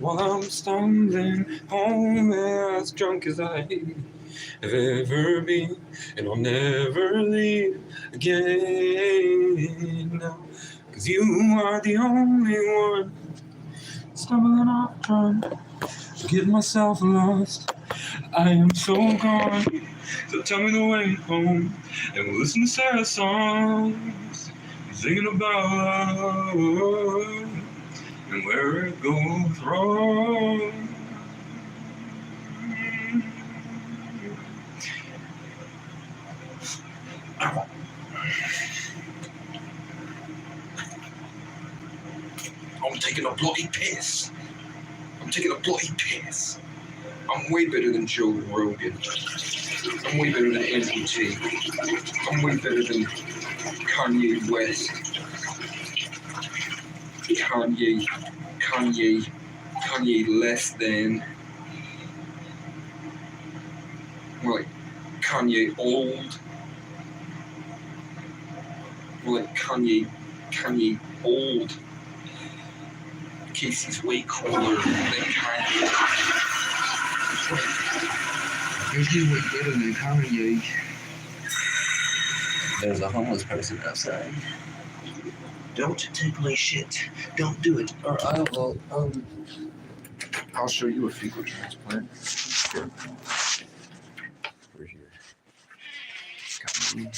while I'm stumbling home as drunk as I have ever been, and I'll never leave again now, 'cause you are the only one. Stumbling off, trying to get myself lost. I am so gone, so tell me the way home, and we'll listen to sad songs, singing about love and where it goes wrong. I'm taking a bloody piss. I'm taking a bloody piss. I'm way better than Joe Rogan. I'm way better than Andrew Tate. I'm way better than Kanye West. Kanye less than. More like Kanye old. More like Kanye old. Casey's way cooler than Kanye. You're way better than Kanye. There's a homeless person outside. Don't take my shit. Don't do it, or I will. I'll show you a fecal transplant. Here. We're here. Got me.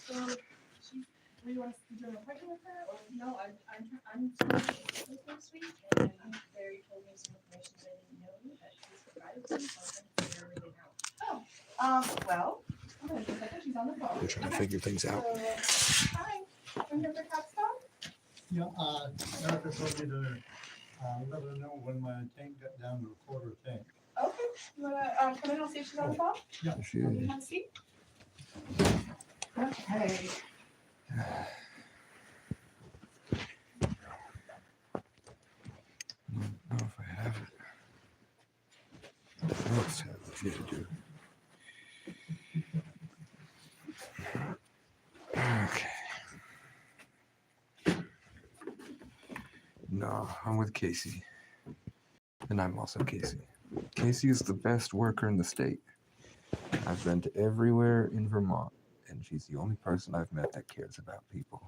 So, do you want us to do an appointment with her? Or no, I'm this week, and Barry told me some information that I didn't know that she's provided to me, so I'm trying to figure everything out. Well, I'm gonna just second. She's on the phone. We're trying to figure things out. Hi, I'm here for Capstone. Yeah, Erica told me to let her know when my tank got down to a quarter tank. Okay, you wanna come in and see if she's on the phone? Yeah, She You is. have a seat. Okay. I don't know if I have it. I must have it. Yeah, I do. Okay. No, I'm with Casey. And I'm also Casey. Casey is the best worker in the state. I've been to everywhere in Vermont, and she's the only person I've met that cares about people.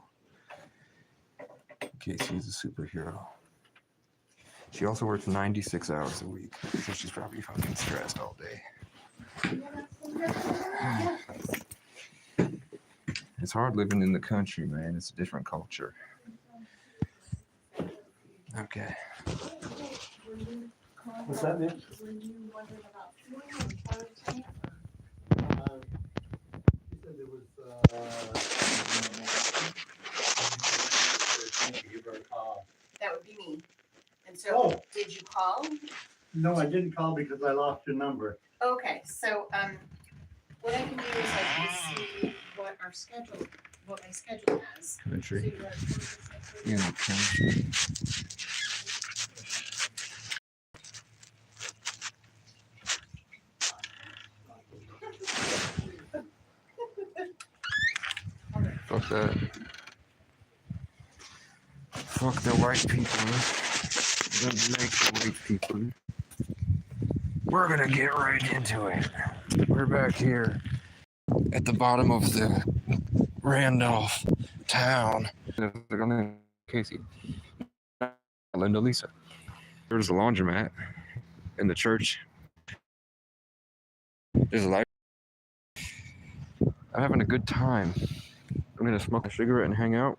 Casey is a superhero. She also works 96 hours a week, so she's probably fucking stressed all day. It's hard living in the country, man. It's a different culture. Okay. what's that, Nick? Were you wondering about fueling or water tank? She said there was, give her a call. That would be me. And so, Oh. did you call? No, I didn't call because I lost your number. Okay, so what I can do is I can see what my schedule has. So Country. you want to put this In in the country. Fuck that. Fuck the white people. Don't make the white people. We're gonna get right into it. We're back here at the bottom of the Randolph town. Casey. Linda Lisa. There's a laundromat in the church. There's a light. I'm having a good time. I'm gonna smoke a cigarette and hang out.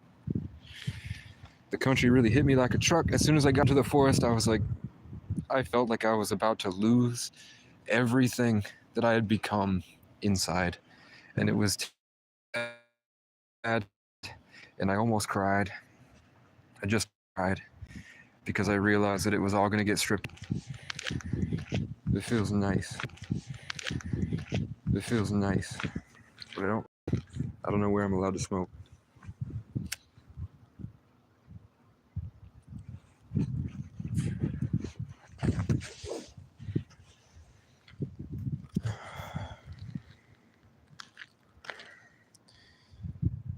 The country really hit me like a truck. As soon as I got to the forest, I felt like I was about to lose everything that I had become inside. And it was sad, and I almost cried. I just cried because I realized that it was all gonna get stripped. It feels nice. It feels nice, but I don't know where I'm allowed to smoke.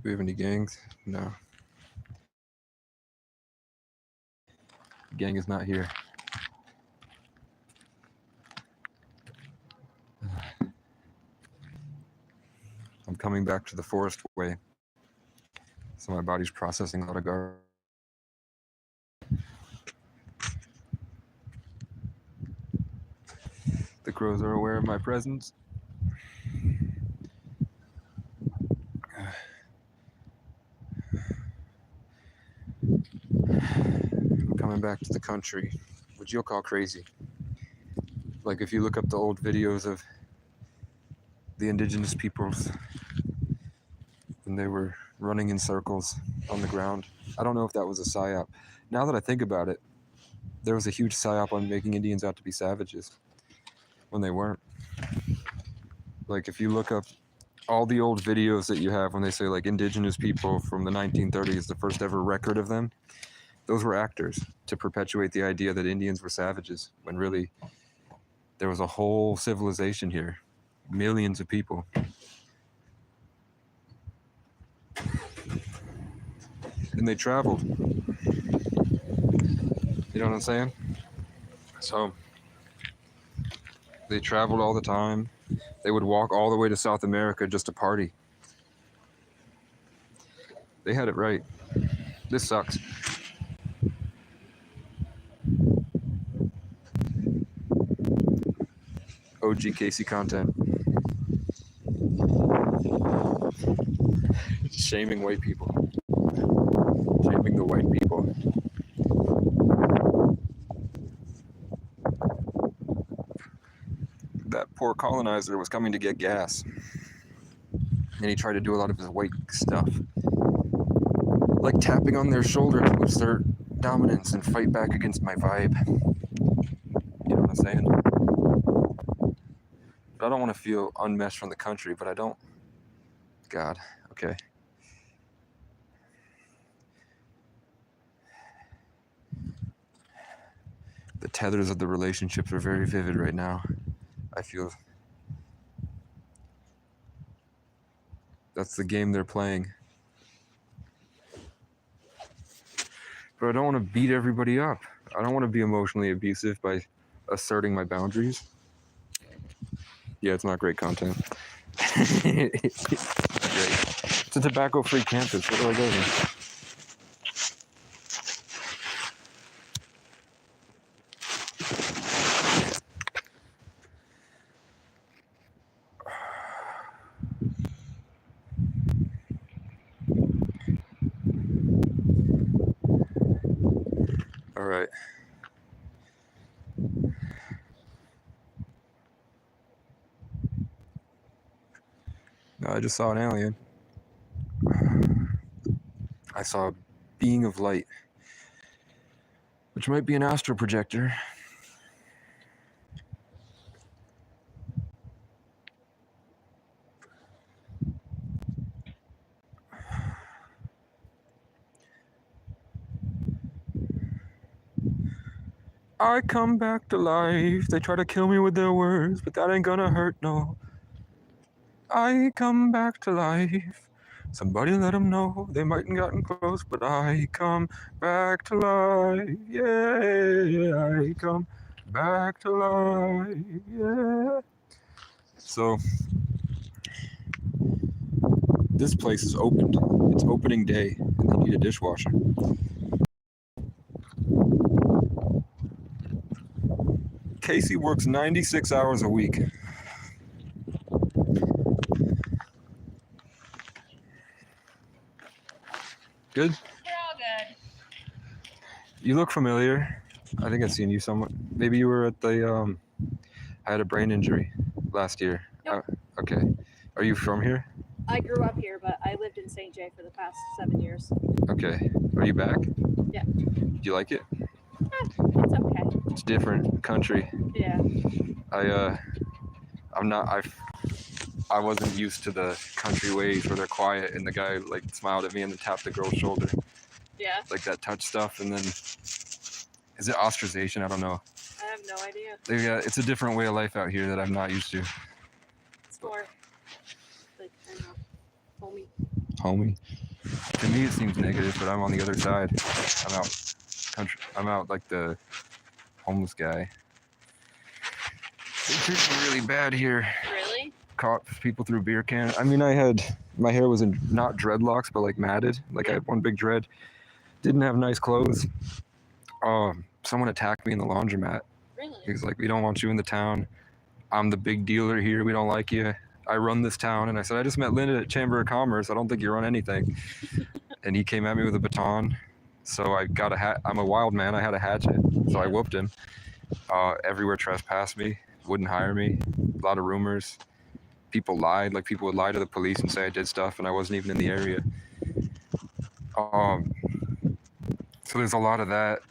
Do we have any gangs? No. gang is not here. I'm coming back to the forest way, so my body's processing a lot of garbage. The crows are aware of my presence. I'm coming back to the country, which you'll call crazy. Like if you look up the old videos of the indigenous peoples, and they were running in circles on the ground. I don't know if that was a psyop. Now that I think about it, there was a huge psyop on making Indians out to be savages when they weren't. Like if you look up all the old videos that you have when they say like indigenous people from the 1930s, the first ever record of them, those were actors to perpetuate the idea that Indians were savages, when really there was a whole civilization here, millions of people. And they traveled. You know what I'm saying? So they traveled all the time. They would walk all the way to South America just to party. They had it right. This sucks. OG Casey content. Shaming white people. Shaming the white people. That poor colonizer was coming to get gas. And he tried to do a lot of his white stuff. Like tapping on their shoulder to assert dominance and fight back against my vibe. You know what I'm saying? But I don't want to feel unmeshed from the country, but I don't. God, okay. The tethers of the relationships are very vivid right now. I feel that's the game they're playing. But I don't want to beat everybody up. I don't want to be emotionally abusive by asserting my boundaries. Yeah, it's not great content. Great. It's a tobacco-free campus. Where do I go then? All right. No, I just saw an alien. I saw a being of light, which might be an astral projector. I come back to life. They try to kill me with their words, but that ain't gonna hurt, no. I come back to life. Somebody let them know they mightn't gotten close, but I come back to life. Yeah, I come back to life. Yeah. So this place is opened. It's opening day, and they need a dishwasher. Casey works 96 hours a week. Good? We're all good. You look familiar. I think I've seen you somewhere. Maybe you were at the, I had a brain injury last year. Nope. Okay. Are you from here? I grew up here, but I lived in St. Jay for the past 7 years. Okay. Are you back? Yeah. Do you like it? It's okay. It's different country. Yeah. I wasn't used to the country ways where they're quiet and the guy like smiled at me and then tapped the girl's shoulder. Yeah. Like that touch stuff, and then is it ostracization? I don't know. I have no idea. It's a different way of life out here that I'm not used to. It's more like, I don't know, homie. Homie. To me it seems negative, but I'm on the other side. I'm out country. I'm out like the homeless guy. They treat me really bad here. Really? Caught people through beer can. I mean, I had my hair was in not dreadlocks, but like matted. Like I had one big dread. Didn't have nice clothes. Someone attacked me in the laundromat. Really? He was like, "We don't want you in the town. I'm the big dealer here. We don't like you. I run this town." And I said, "I just met Linda at Chamber of Commerce. I don't think you run anything." And he came at me with a baton. So I got a hat. I'm a wild man. I had a hatchet. So I whooped him. Everywhere trespassed me. Wouldn't hire me. A lot of rumors. People lied. Like people would lie to the police and say I did stuff and I wasn't even in the area. So there's a lot of that.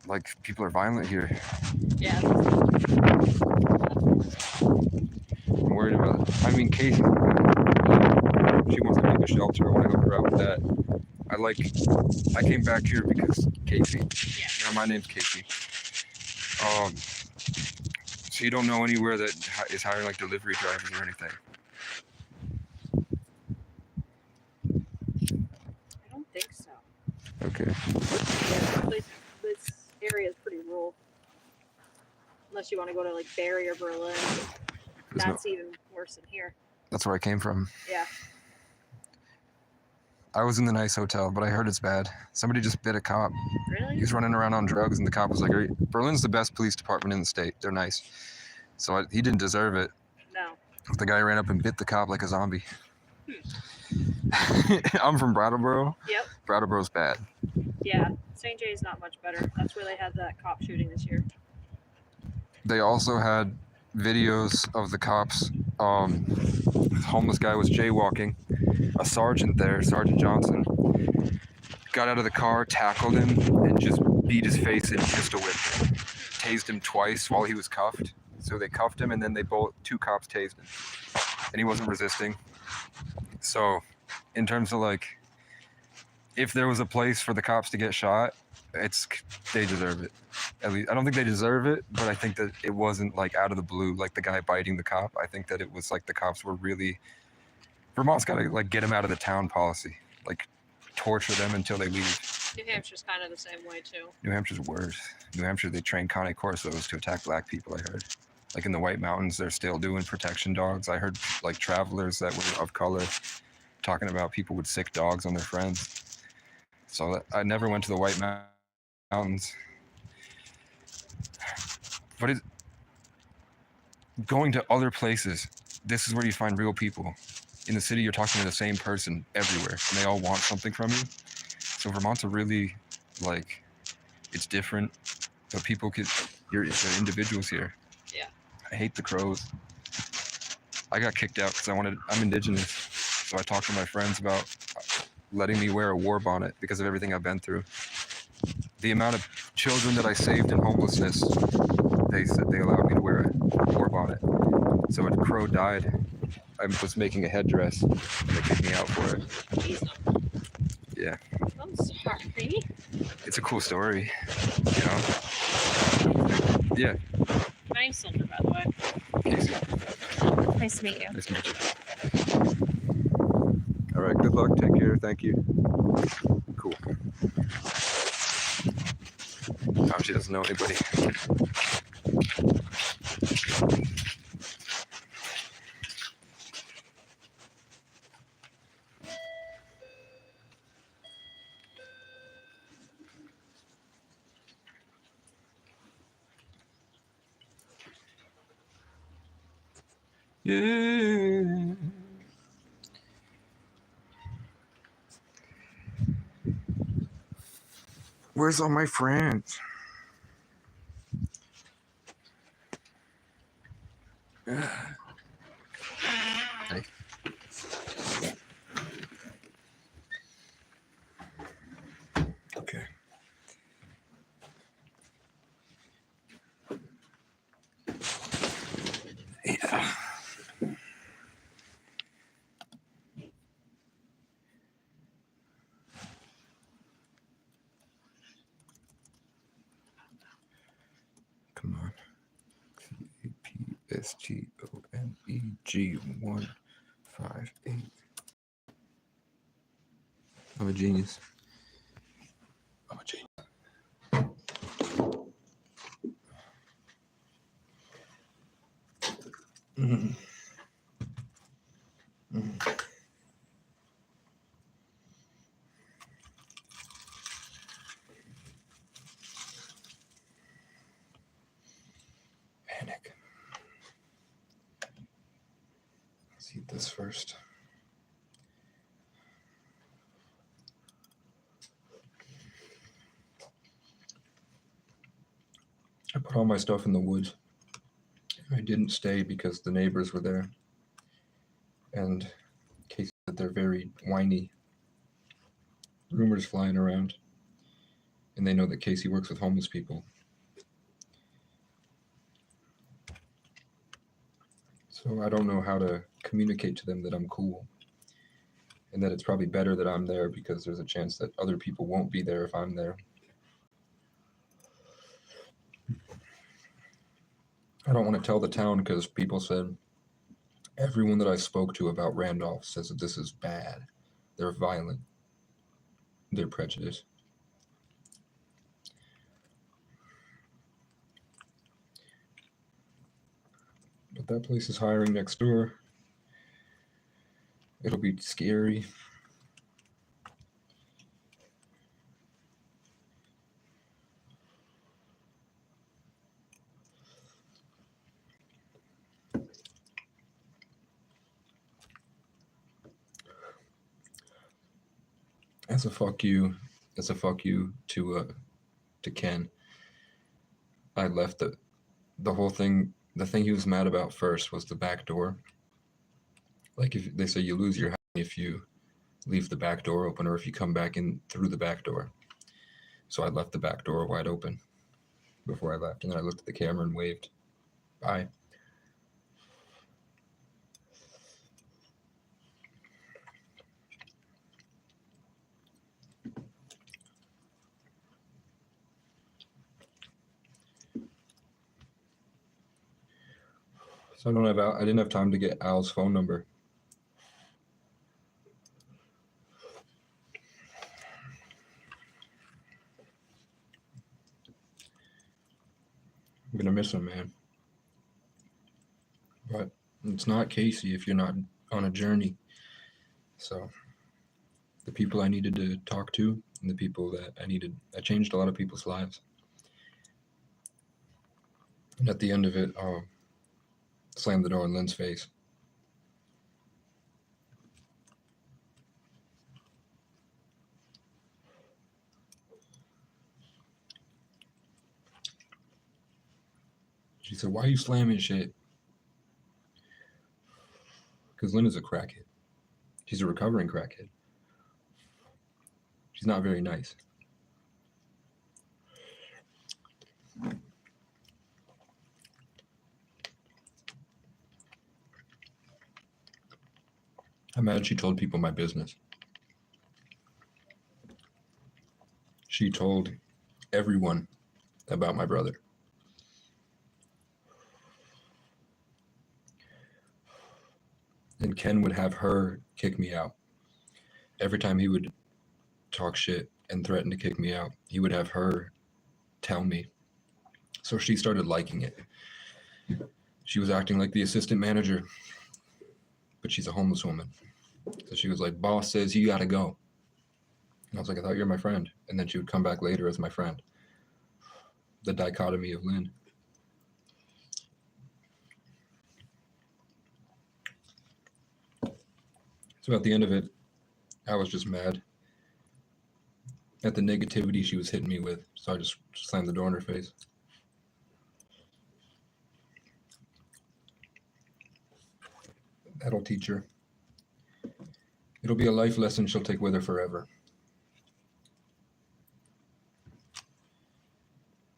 Like people are violent here. Yeah. I'm worried about it. I mean, Casey, she wants to make a shelter. I want to help her out with that. I came back here because Casey. Yeah. My name's Casey. So you don't know anywhere that is hiring like delivery drivers or anything? I don't think so. Okay. Yeah, this area is pretty rural. Unless you want to go to like Barrie or Berlin. There's no- That's even worse than here. That's where I came from. Yeah. I was in the nice hotel, but I heard it's bad. Somebody just bit a cop. He Really? was running around on drugs, and the cop was like, Berlin's the best police department in the state. They're nice. So he didn't deserve it. No. The guy ran up and bit the cop like a zombie. I'm from Brattleboro. Yep. Brattleboro's bad. Yeah. St. Jay's not much better. That's where they had that cop shooting this year. They also had videos of the cops. The homeless guy was jaywalking. A sergeant there, Sergeant Johnson, got out of the car, tackled him, and just beat his face in pistol whip. Tased him twice while he was cuffed. So they cuffed him, and then two cops tased him, and he wasn't resisting. So, in terms of like, if there was a place for the cops to get shot, they deserve it. At least I don't think they deserve it, but I think that it wasn't like out of the blue, like the guy biting the cop. I think that it was like the cops were really. Vermont's got to like get them out of the town policy, like torture them until they leave. New Hampshire's kind of the same way too. New Hampshire's worse. New Hampshire, they train Cane Corsos to attack black people. I heard, like in the White Mountains, they're still doing protection dogs. I heard like travelers that were of color talking about people with sick dogs on their friends. So I never went to the White Mountains, but going to other places. This is where you find real people. In the city, you're talking to the same person everywhere, and they all want something from you. So Vermont's a really, like, it's different, but there are individuals here. Yeah. I hate the Crows. I got kicked out because I'm indigenous, so I talked to my friends about letting me wear a war bonnet because of everything I've been through. The amount of children that I saved in homelessness, they said they allowed me to wear a war bonnet. So when Crow died, I was making a headdress, and they kicked me out for it. Jesus. Yeah. I'm sorry. It's a cool story, you know? Yeah. My name's Silver, by the way. Casey, Nice to meet you. nice to meet you. All right, good luck. Take care. Thank you. Cool. She doesn't know anybody. Yeah. Where's all my friends? Hey. Okay. Yeah. Come on. CAPSTONEG158. I'm a genius. I'm a genius. Mhm. Mhm. Panic. Let's eat this first. I put all my stuff in the woods. I didn't stay because the neighbors were there. And Casey said they're very whiny. Rumors flying around. And they know that Casey works with homeless people. So I don't know how to communicate to them that I'm cool. And that it's probably better that I'm there because there's a chance that other people won't be there if I'm there. I don't want to tell the town because people said everyone that I spoke to about Randolph says that this is bad. They're violent. They're prejudiced. But that place is hiring next door. It'll be scary. As a fuck you to Ken. I left the whole thing. The thing he was mad about first was the back door. Like if they say you lose your house if you leave the back door open or if you come back in through the back door. So I left the back door wide open before I left, and then I looked at the camera and waved. Bye. So I didn't have time to get Al's phone number. I'm gonna miss him, man. But it's not Casey if you're not on a journey. So the people I needed to talk to and the people that I changed a lot of people's lives. And at the end of it, slammed the door in Lynn's face. She said, "Why are you slamming shit?" Because Lynn is a crackhead. She's a recovering crackhead. She's not very nice. I'm mad she told people my business. She told everyone about my brother. And Ken would have her kick me out. Every time he would talk shit and threaten to kick me out, he would have her tell me. So she started liking it. She was acting like the assistant manager, but she's a homeless woman. So she was like, "Boss says you gotta go." And I was like, "I thought you're my friend." And then she would come back later as my friend. The dichotomy of Lynn. So at the end of it, I was just mad at the negativity she was hitting me with. So I just slammed the door in her face. That'll teach her. It'll be a life lesson she'll take with her forever.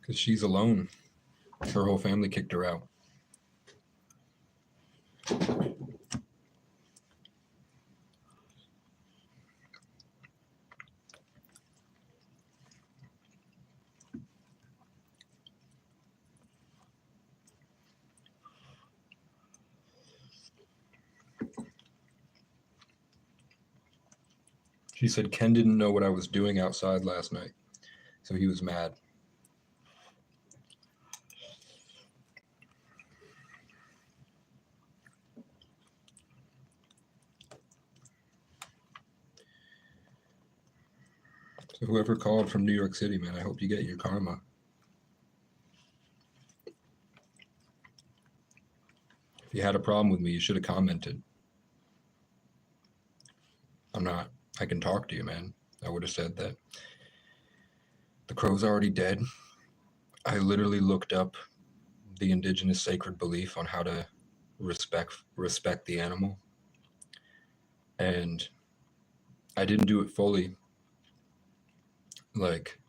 Because she's alone. Her whole family kicked her out. She said Ken didn't know what I was doing outside last night, so he was mad. So whoever called from New York City, man, I hope you get your karma. If you had a problem with me, you should have commented. I can talk to you, man. I would have said that the crow's already dead. I literally looked up the indigenous sacred belief on how to respect the animal. And I didn't do it fully. Like,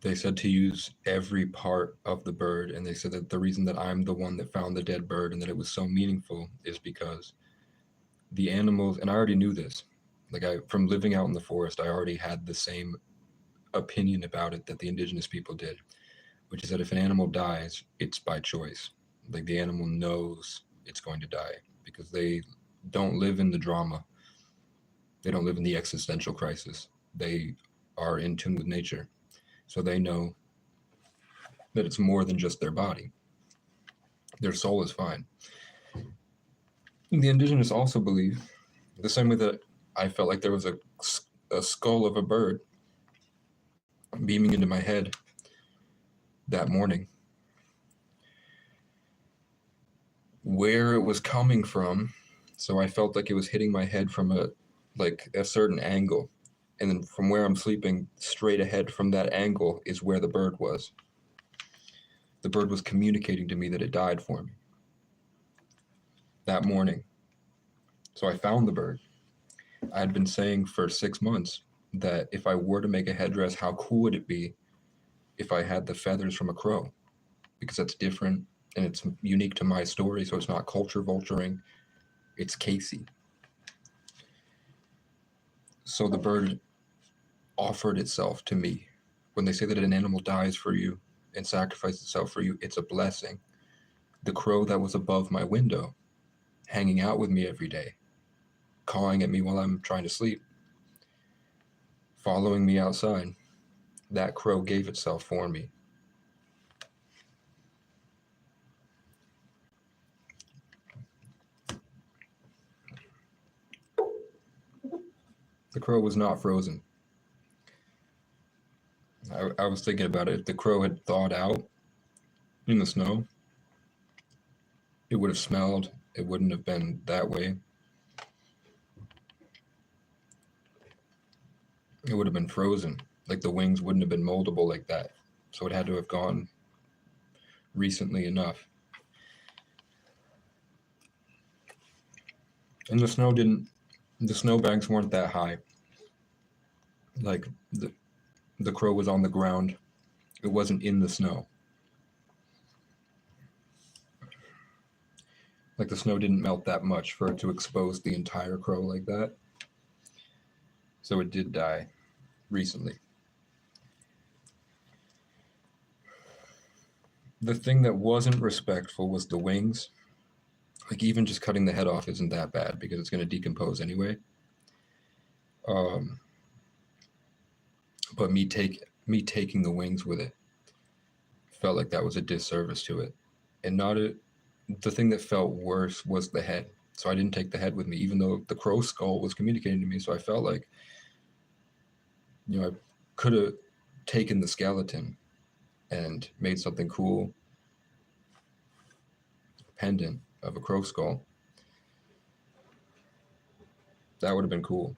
they said to use every part of the bird, and they said that the reason that I'm the one that found the dead bird and that it was so meaningful is because the animals, and I already knew this, like from living out in the forest, I already had the same opinion about it that the indigenous people did, which is that if an animal dies, it's by choice. Like the animal knows it's going to die because they don't live in the drama. They don't live in the existential crisis. They are in tune with nature. So they know that it's more than just their body. Their soul is fine. And the indigenous also believe, the same way that I felt like there was a skull of a bird beaming into my head that morning. Where it was coming from, so I felt like it was hitting my head from a certain angle. And then from where I'm sleeping, straight ahead from that angle is where the bird was. The bird was communicating to me that it died for me that morning. So I found the bird. I had been saying for 6 months that if I were to make a headdress, how cool would it be if I had the feathers from a crow? Because that's different and it's unique to my story, so it's not culture vulturing, it's Casey. So the bird offered itself to me. When they say that an animal dies for you and sacrifices itself for you, it's a blessing. The crow that was above my window, hanging out with me every day, cawing at me while I'm trying to sleep, following me outside, that crow gave itself for me. The crow was not frozen. I was thinking about it. If the crow had thawed out in the snow, it would have smelled. It wouldn't have been that way. It would have been frozen. Like the wings wouldn't have been moldable like that. So it had to have gone recently enough. And the snowbanks weren't that high. Like the crow was on the ground. It wasn't in the snow. Like the snow didn't melt that much for it to expose the entire crow like that. So it did die recently. The thing that wasn't respectful was the wings. Like even just cutting the head off isn't that bad because it's going to decompose anyway. But me taking the wings with it felt like that was a disservice to it. And the thing that felt worse was the head. So I didn't take the head with me, even though the crow skull was communicating to me. So I felt like, I could have taken the skeleton and made something cool, pendant of a crow skull. That would have been cool.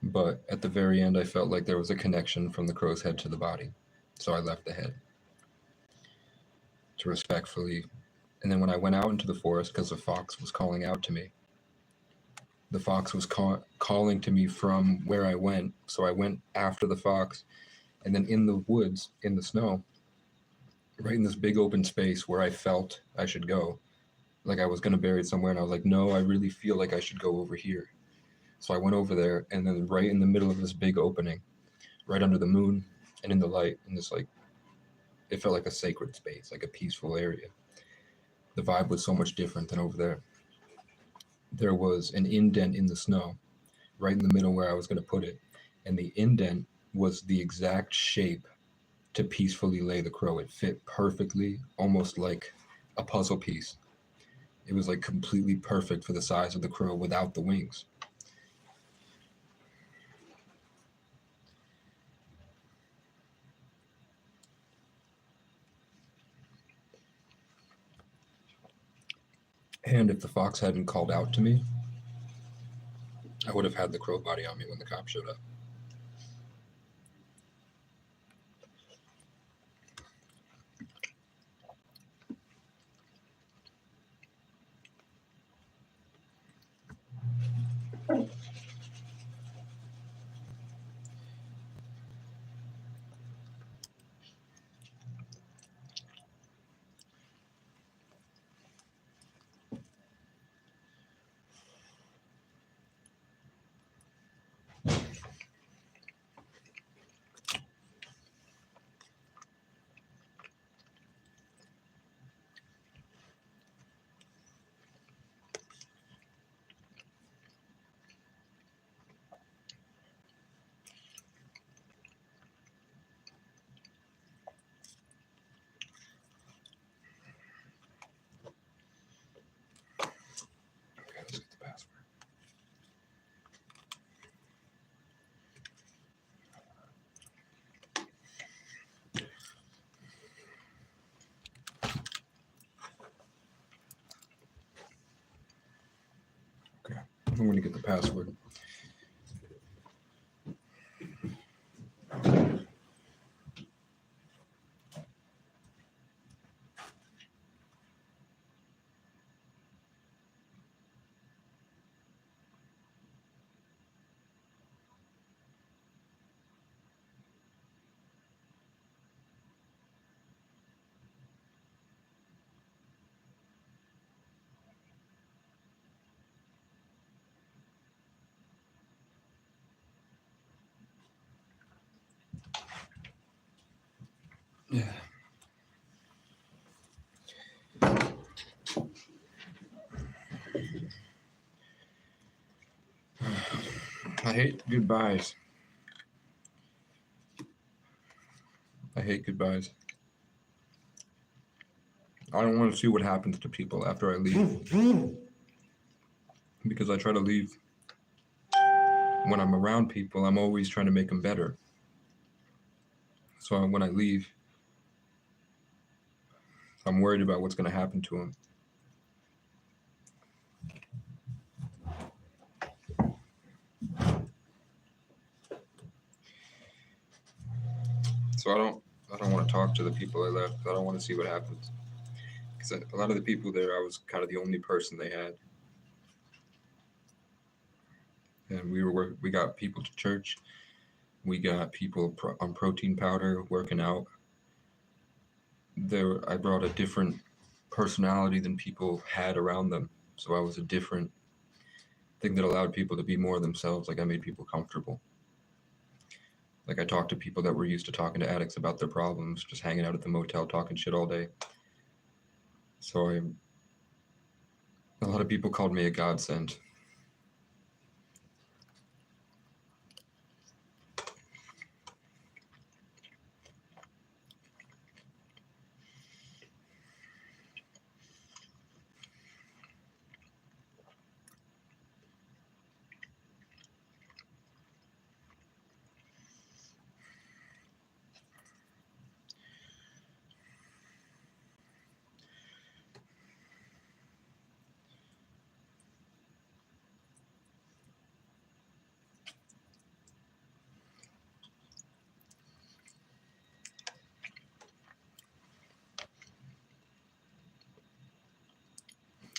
But at the very end, I felt like there was a connection from the crow's head to the body. So I left the head to respectfully. And then when I went out into the forest, because the fox was calling out to me, the fox was calling to me from where I went. So I went after the fox. And then in the woods, in the snow, right in this big open space where I felt I should go, like I was going to bury it somewhere. And I was like, no, I really feel like I should go over here. So I went over there, and then right in the middle of this big opening, right under the moon and in the light, in this it felt like a sacred space, like a peaceful area. The vibe was so much different than over there. There was an indent in the snow, right in the middle where I was going to put it. And the indent was the exact shape to peacefully lay the crow. It fit perfectly, almost like a puzzle piece. It was like completely perfect for the size of the crow without the wings. And if the fox hadn't called out to me, I would have had the crow body on me when the cop showed up. Okay, let's get the password. Okay, I'm going to get the password. Yeah. I hate goodbyes. I hate goodbyes. I don't want to see what happens to people after I leave. Because I try to leave. When I'm around people, I'm always trying to make them better. So when I leave, I'm worried about what's going to happen to them. So I don't want to talk to the people I left. I don't want to see what happens. Because a lot of the people there, I was kind of the only person they had. And we got people to church. We got people on protein powder working out. I brought a different personality than people had around them. So I was a different thing that allowed people to be more themselves. Like I made people comfortable. Like I talked to people that were used to talking to addicts about their problems, just hanging out at the motel, talking shit all day. So a lot of people called me a godsend.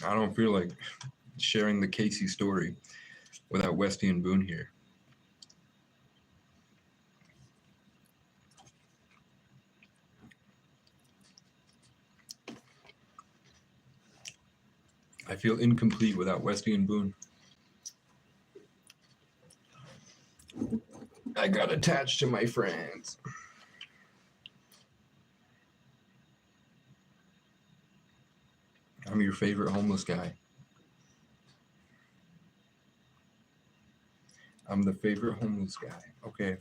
I don't feel like sharing the Casey story without Westy and Boone here. I feel incomplete without Westy and Boone. I got attached to my friends. I'm your favorite homeless guy. I'm the favorite homeless guy. Okay.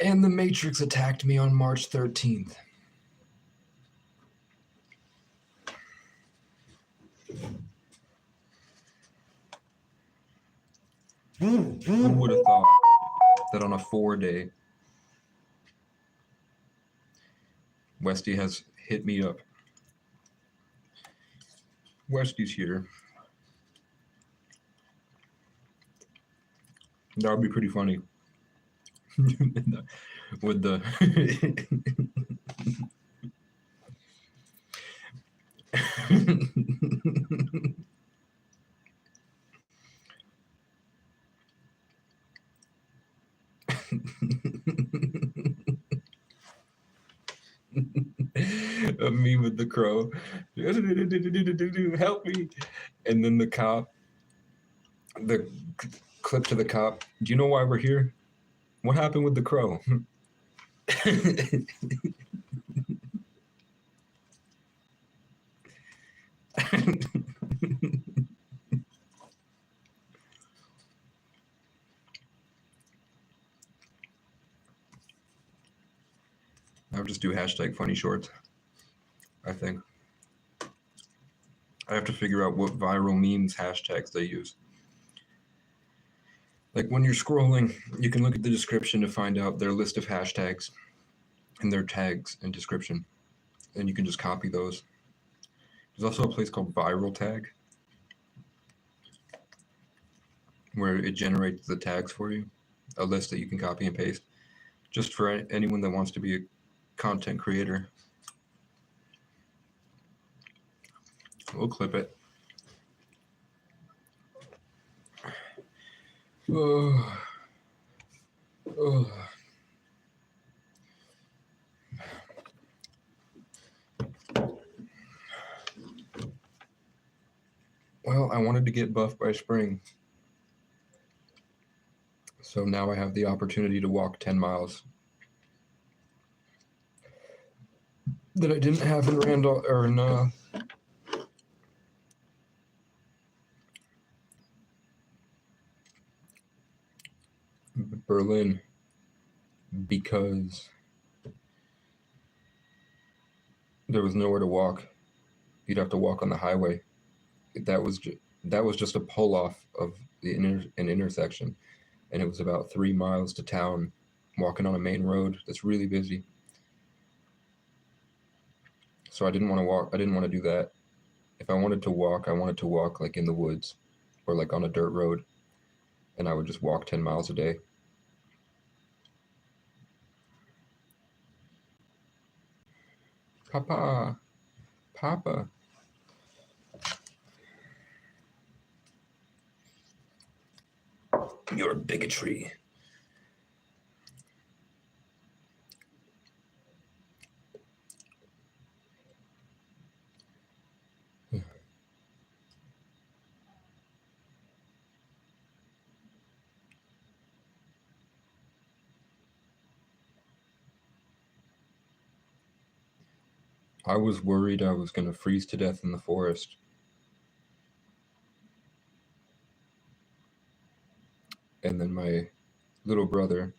And the Matrix attacked me on March 13th. Who would have thought that on a 4-day, Westy has hit me up Westy's here. That would be pretty funny. With the of me with the crow. Help me. And then the cop, the clip to the cop. Do you know why we're here? What happened with the crow? I'll just do hashtag funny shorts. I think. I have to figure out what viral memes hashtags they use. Like when you're scrolling, you can look at the description to find out their list of hashtags and their tags and description. And you can just copy those. There's also a place called Viral Tag where it generates the tags for you, a list that you can copy and paste, just for anyone that wants to be a content creator. We'll clip it. Oh. Oh. Well, I wanted to get buff by spring. So now I have the opportunity to walk 10 miles that I didn't have in Randolph or in Berlin, because there was nowhere to walk. You'd have to walk on the highway. That was just a pull off of an intersection, and it was about 3 miles to town, walking on a main road that's really busy. So I didn't want to walk. I didn't want to do that. If I wanted to walk, I wanted to walk like in the woods or like on a dirt road, and I would just walk 10 miles a day. Papa, Papa. Your bigotry. I was worried I was going to freeze to death in the forest. And then my little brother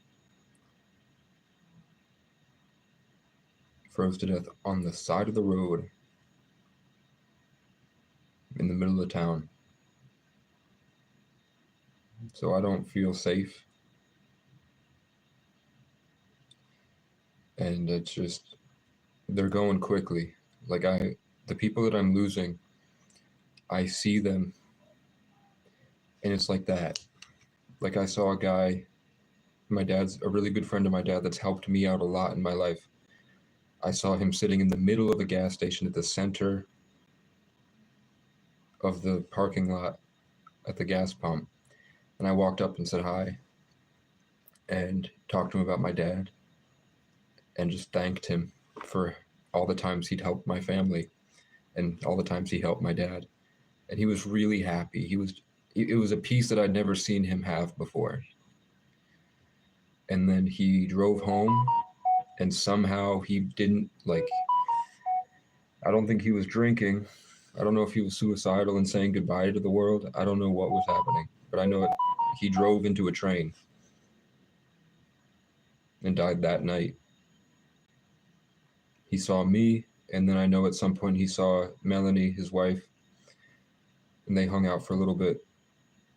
froze to death on the side of the road in the middle of town. So I don't feel safe. And it's just, they're going quickly. Like the people that I'm losing, I see them and it's like that. Like I saw a guy, my dad's a really good friend of my dad that's helped me out a lot in my life. I saw him sitting in the middle of a gas station at the center of the parking lot at the gas pump. And I walked up and said hi and talked to him about my dad and just thanked him for all the times he'd helped my family and all the times he helped my dad. And he was really happy. It was a peace that I'd never seen him have before. And then he drove home and somehow he didn't, like, I don't think he was drinking. I don't know if he was suicidal and saying goodbye to the world. I don't know what was happening, but I know he drove into a train and died that night. He saw me, and then I know at some point he saw Melanie, his wife, and they hung out for a little bit,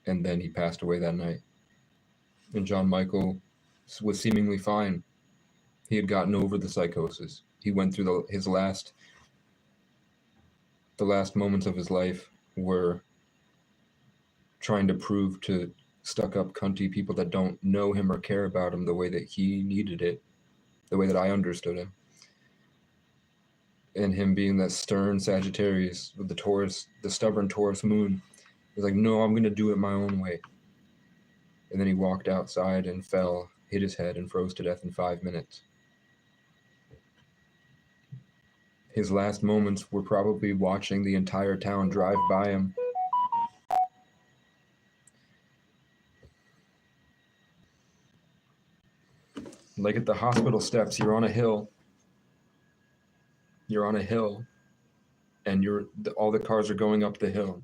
and then he passed away that night. And John Michael was seemingly fine. He had gotten over the psychosis. He went through the last moments of his life were trying to prove to stuck up cunty people that don't know him or care about him the way that he needed it, the way that I understood him. And him being that stern Sagittarius with the Taurus, the stubborn Taurus moon, he's like, no, I'm going to do it my own way. And then he walked outside and fell, hit his head, and froze to death in 5 minutes. His last moments were probably watching the entire town drive by him. Like at the hospital steps, you're on a hill. You're on a hill, and all the cars are going up the hill.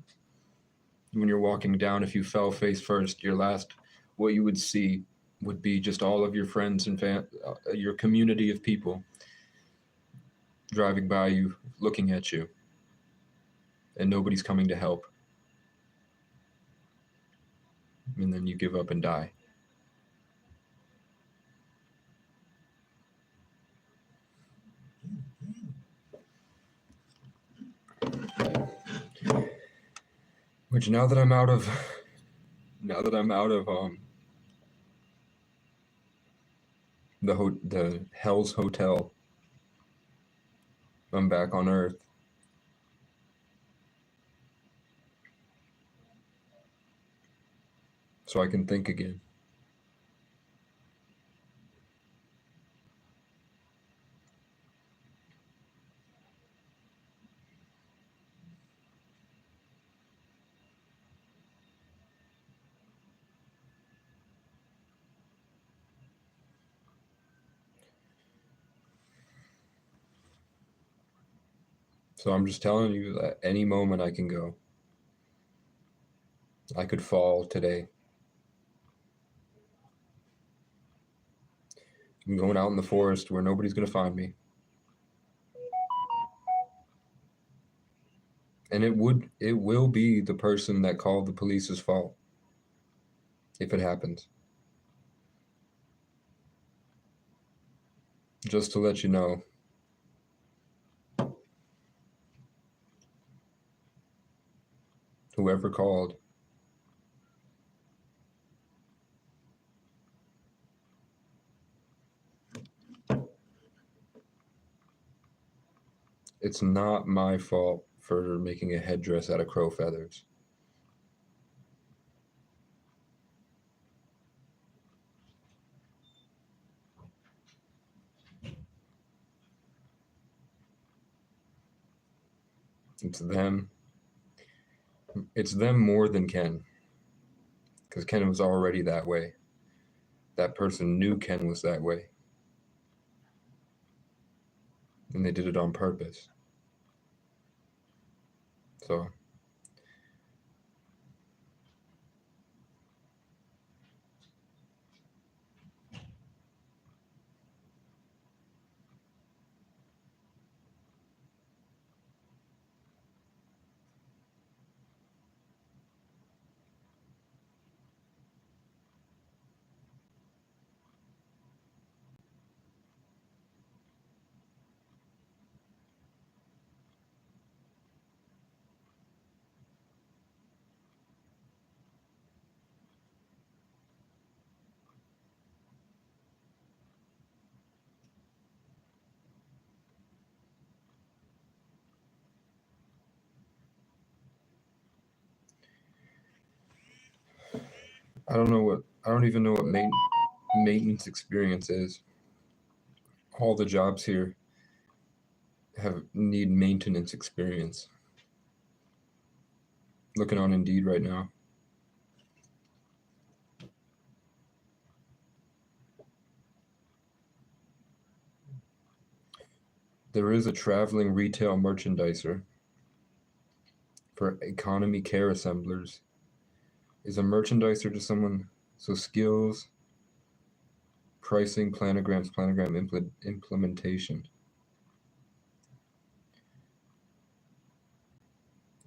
When you're walking down, if you fell face first, what you would see would be just all of your friends and your community of people driving by you, looking at you, and nobody's coming to help. And then you give up and die. Which now that I'm out of the Hell's Hotel, I'm back on Earth. So I can think again. So I'm just telling you that any moment I can go. I could fall today. I'm going out in the forest where nobody's going to find me. And it will be the person that called the police's fault if it happens. Just to let you know. Whoever called. It's not my fault for making a headdress out of crow feathers. It's them. It's them more than Ken. Because Ken was already that way. That person knew Ken was that way. And they did it on purpose. So I don't even know what maintenance experience is. All the jobs here need maintenance experience. Looking on Indeed right now. There is a traveling retail merchandiser for economy care assemblers. Is a merchandiser to someone, so skills, pricing, planogram implementation.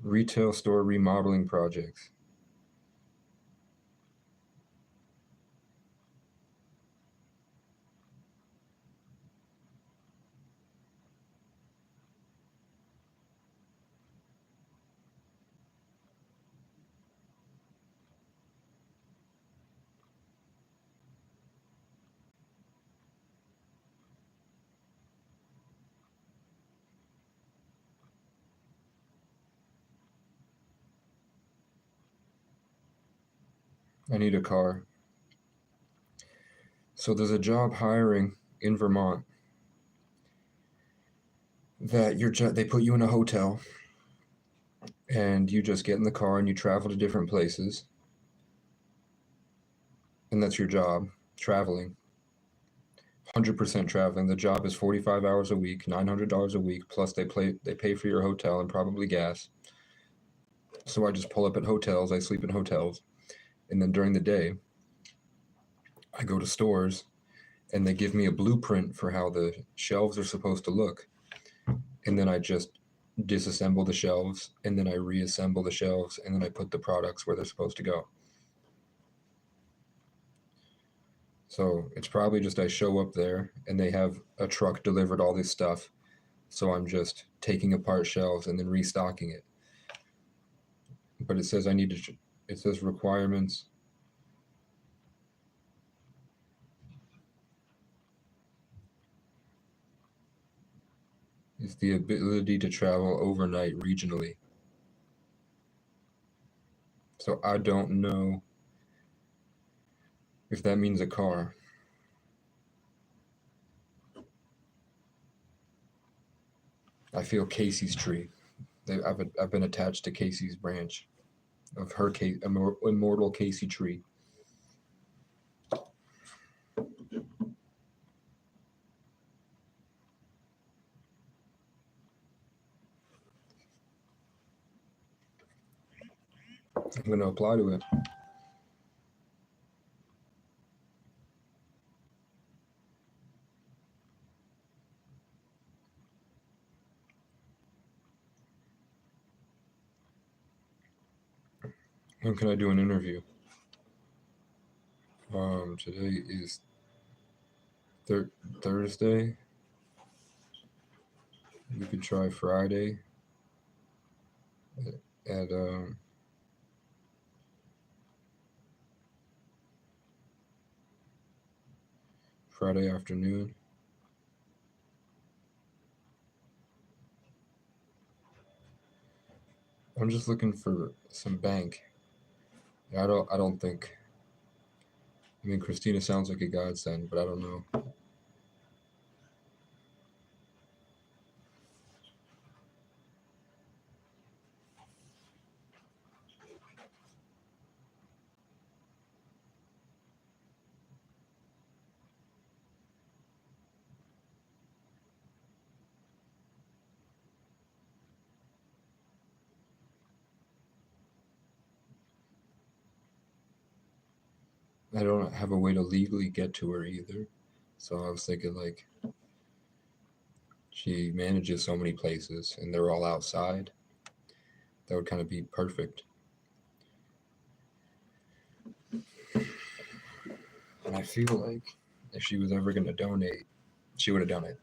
Retail store remodeling projects. I need a car. So there's a job hiring in Vermont that they put you in a hotel and you just get in the car and you travel to different places. And that's your job, traveling. 100% traveling. The job is 45 hours a week, $900 a week, plus they pay for your hotel and probably gas. So I just pull up at hotels, I sleep in hotels, and then during the day, I go to stores and they give me a blueprint for how the shelves are supposed to look. And then I just disassemble the shelves, and then I reassemble the shelves, and then I put the products where they're supposed to go. So it's probably just I show up there and they have a truck delivered all this stuff. So I'm just taking apart shelves and then restocking it. But it says it says requirements. It's the ability to travel overnight regionally. So I don't know if that means a car. I feel Casey's tree. I've been attached to Casey's branch of her immortal Casey tree. I'm going to apply to it. When can I do an interview? Today is Thursday. We could try Friday at Friday afternoon. I'm just looking for some bank. I don't think. I mean, Christina sounds like a godsend, but I don't know. I don't have a way to legally get to her either. So I was thinking, like, she manages so many places and they're all outside. That would kind of be perfect. And I feel like if she was ever going to donate, she would have done it.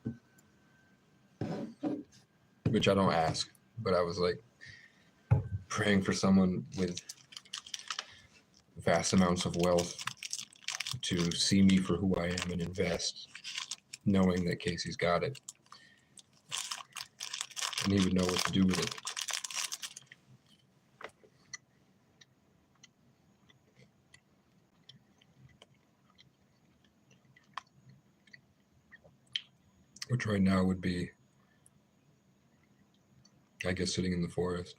Which I don't ask, but I was like praying for someone with vast amounts of wealth to see me for who I am and invest, knowing that Casey's got it. And he would know what to do with it. Which right now would be, I guess, sitting in the forest.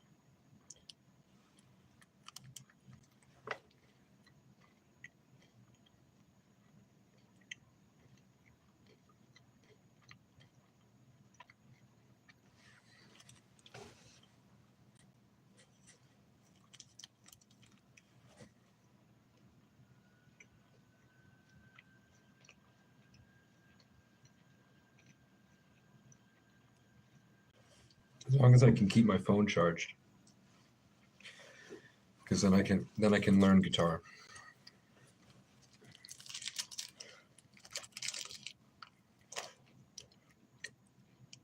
As long as I can keep my phone charged, because then I can learn guitar.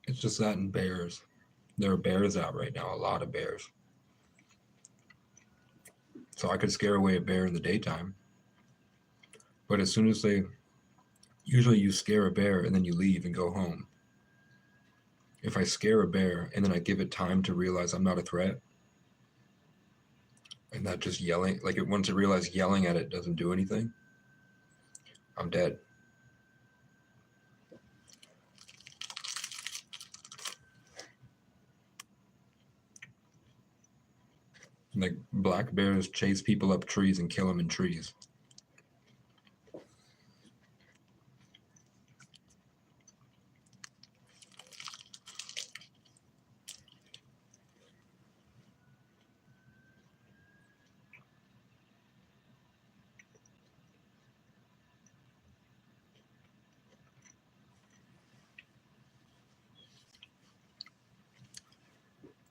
It's just that and bears. There are bears out right now, a lot of bears. So I could scare away a bear in the daytime. But as soon as usually you scare a bear and then you leave and go home. If I scare a bear and then I give it time to realize I'm not a threat, And not just yelling. Like once I realize yelling at it doesn't do anything, I'm dead. Like black bears chase people up trees and kill them in trees.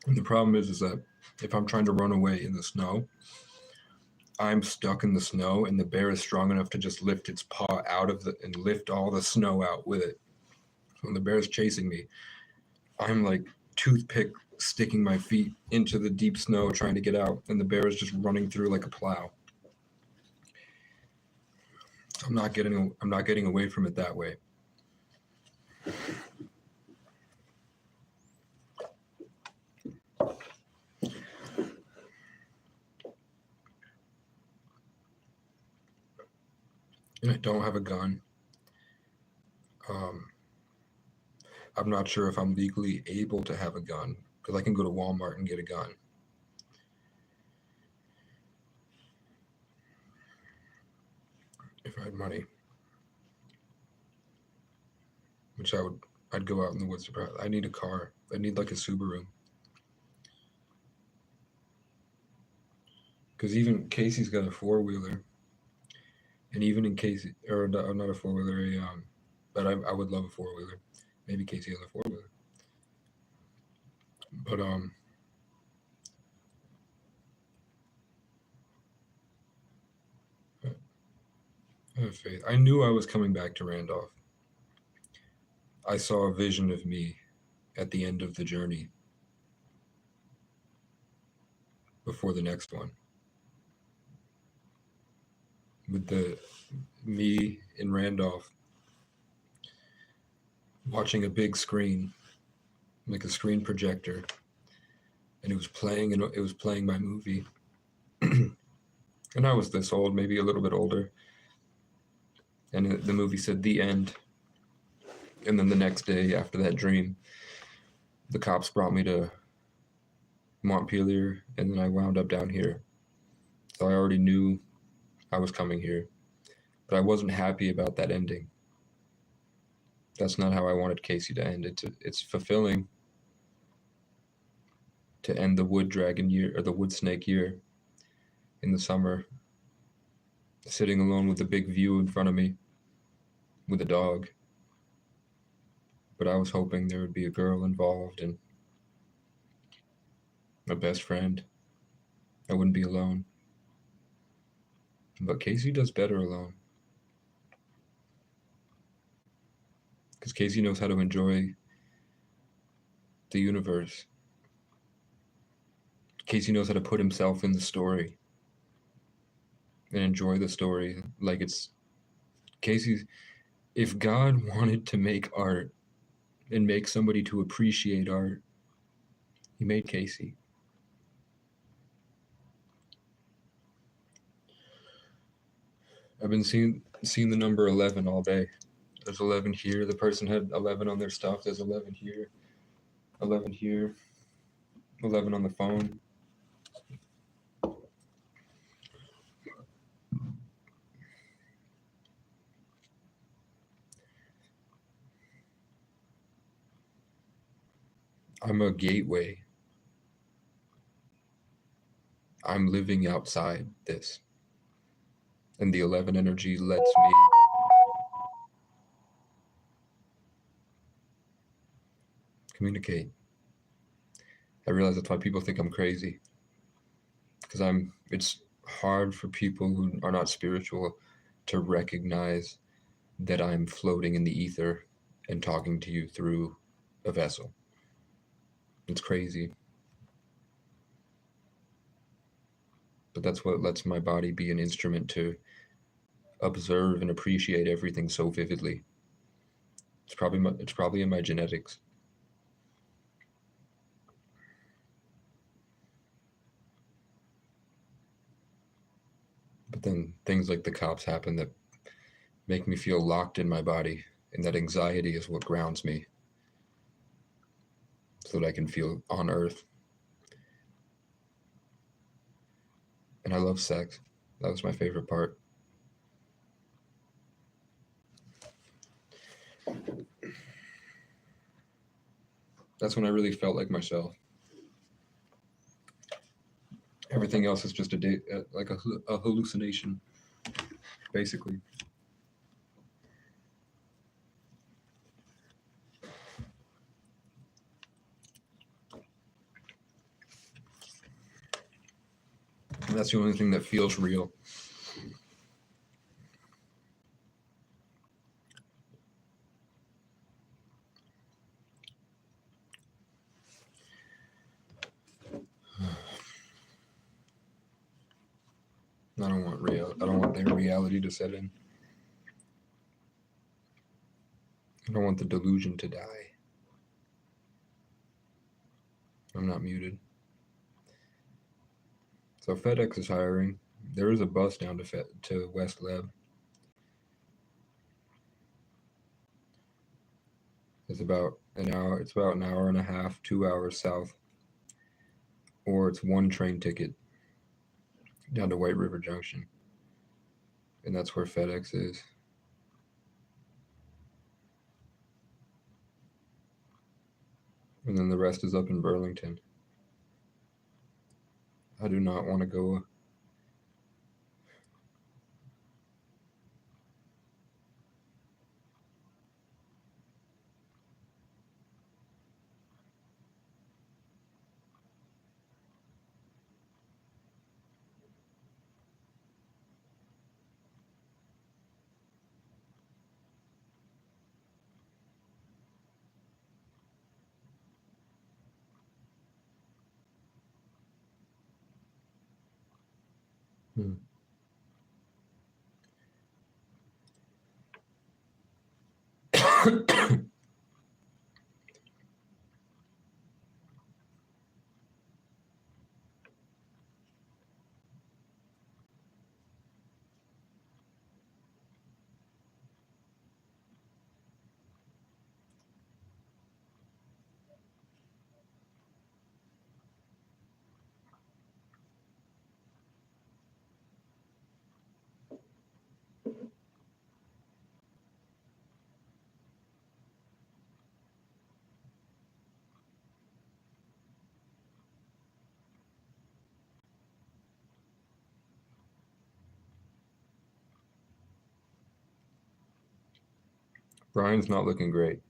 And the problem is that if I'm trying to run away in the snow, I'm stuck in the snow, and the bear is strong enough to just lift its paw out of and lift all the snow out with it. When the bear is chasing me, I'm like toothpick sticking my feet into the deep snow trying to get out, and the bear is just running through like a plow. I'm not getting away from it that way. And I don't have a gun. I'm not sure if I'm legally able to have a gun because I can go to Walmart and get a gun. If I had money, which I'd go out in the woods to. I need a car. I need like a Subaru. Because even Casey's got a 4-wheeler, and even in Casey, or not a 4-wheeler, but I would love a 4-wheeler. Maybe Casey has a 4-wheeler. But I have faith. I knew I was coming back to Randolph. I saw a vision of me at the end of the journey before the next one. With me in Randolph watching a big screen, like a screen projector, and it was playing my movie. And I was this old, maybe a little bit older. And the movie said the end. And then the next day after that dream, the cops brought me to Montpelier, and then I wound up down here. So I already knew I was coming here, but I wasn't happy about that ending. That's not how I wanted Casey to end. It's fulfilling to end the wood dragon year or the wood snake year in the summer, sitting alone with a big view in front of me with a dog. But I was hoping there would be a girl involved and a best friend. I wouldn't be alone. But Casey does better alone. Because Casey knows how to enjoy the universe. Casey knows how to put himself in the story and enjoy the story like it's Casey's. If God wanted to make art and make somebody to appreciate art, he made Casey. I've been seeing the number 11 all day. There's 11 here. The person had 11 on their stuff. There's 11 here. 11 here. 11 on the phone. I'm a gateway. I'm living outside this. And the 11 energy lets me communicate. I realize that's why people think I'm crazy. Because it's hard for people who are not spiritual to recognize that I'm floating in the ether and talking to you through a vessel. It's crazy. But that's what lets my body be an instrument to observe and appreciate everything so vividly. It's probably in my genetics. But then things like the cops happen that make me feel locked in my body, and that anxiety is what grounds me so that I can feel on earth. And I love sex. That was my favorite part. That's when I really felt like myself. Everything else is just like a hallucination, basically. And that's the only thing that feels real. I don't want their reality to set in. I don't want the delusion to die. I'm not muted. So FedEx is hiring. There is a bus down to West Leb. It's about an hour. It's about an hour and a half, 2 hours south. Or it's one train ticket down to White River Junction. And that's where FedEx is. And then the rest is up in Burlington. I do not want to go. Brian's not looking great.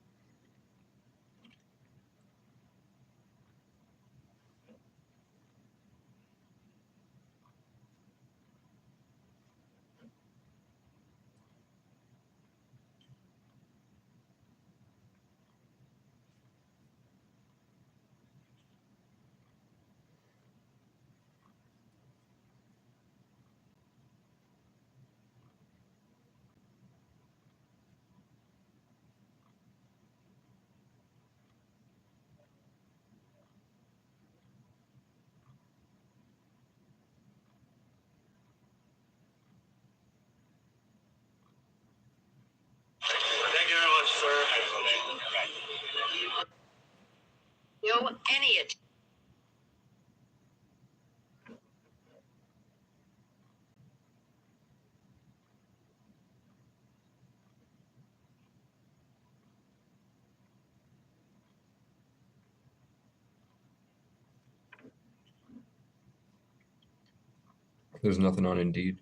Thank you very much, sir. No, any. There's nothing on Indeed.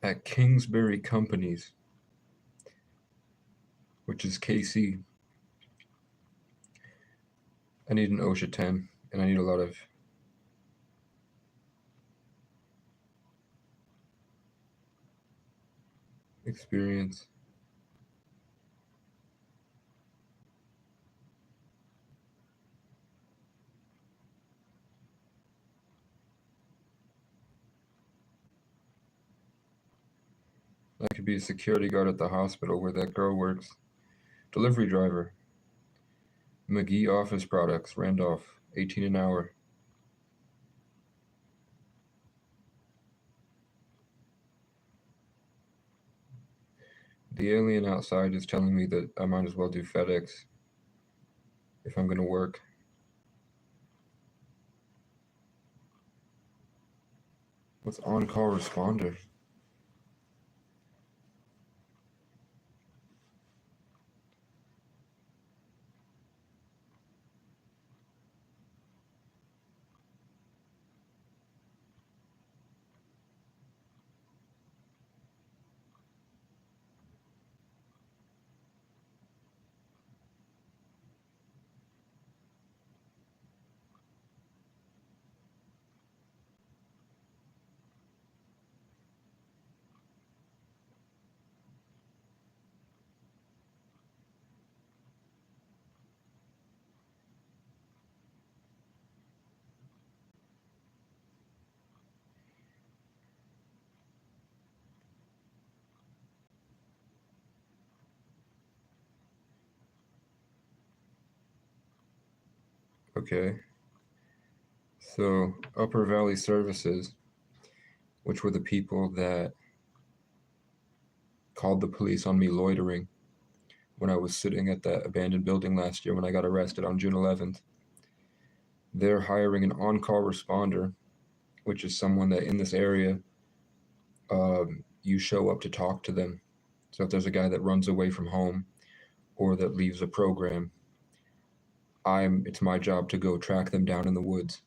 At Kingsbury Companies, which is KC. I need an OSHA 10, and I need a lot of experience. I could be a security guard at the hospital where that girl works. Delivery driver. McGee Office Products, Randolph, 18 an hour. The alien outside is telling me that I might as well do FedEx if I'm gonna work. What's on-call responder? Okay. So, Upper Valley Services, which were the people that called the police on me loitering when I was sitting at that abandoned building last year when I got arrested on June 11th. They're hiring an on-call responder, which is someone that in this area, you show up to talk to them. So if there's a guy that runs away from home or that leaves a program, it's my job to go track them down in the woods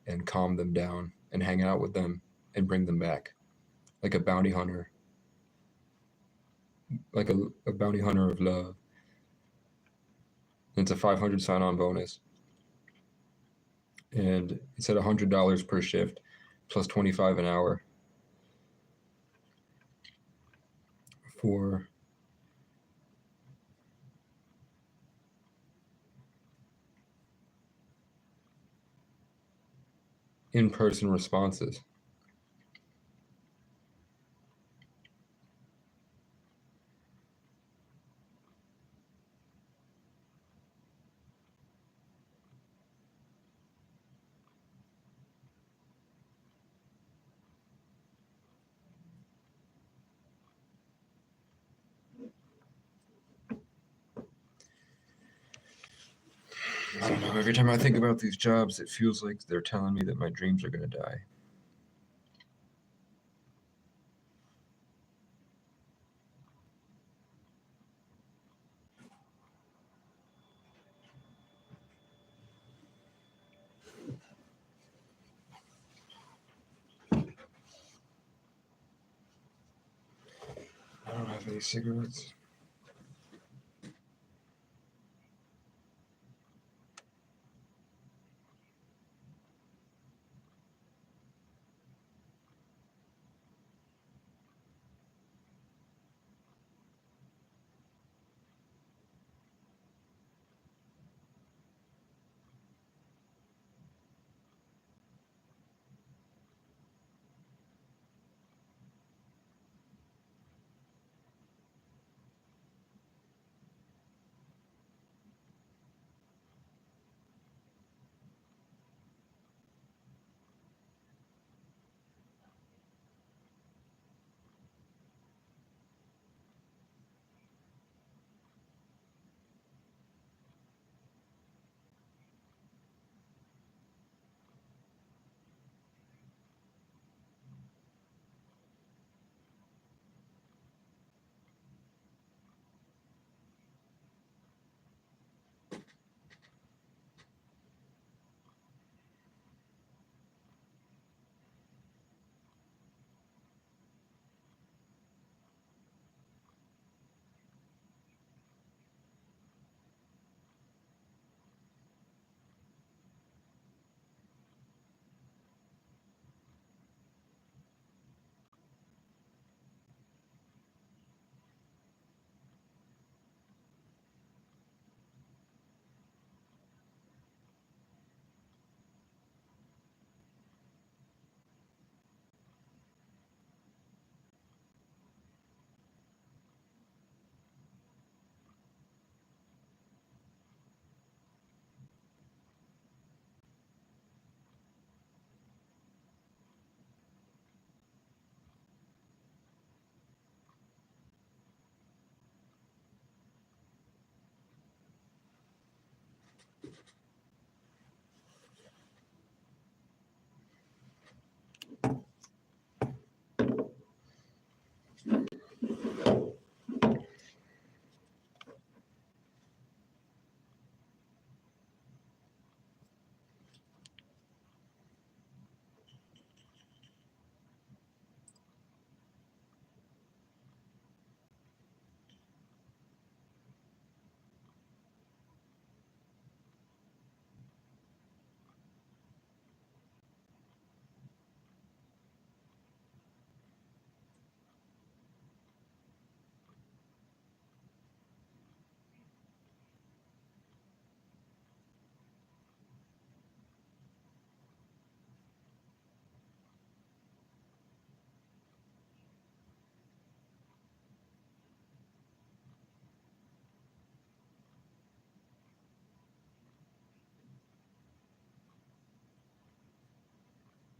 and calm them down and hang out with them and bring them back, like a bounty hunter, like a bounty hunter of love. It's a 500 sign-on bonus, and it's at $100 per shift, plus 25 an hour for in-person responses. I don't know. Every time I think about these jobs, it feels like they're telling me that my dreams are going to die. I don't have any cigarettes.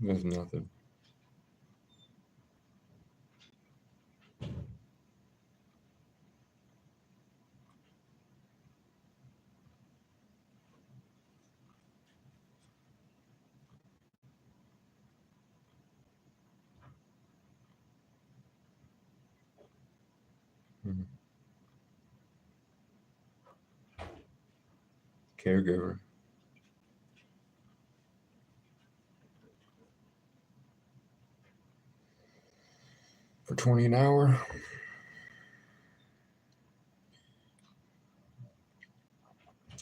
There's nothing. Mhm. Caregiver. For 20 an hour.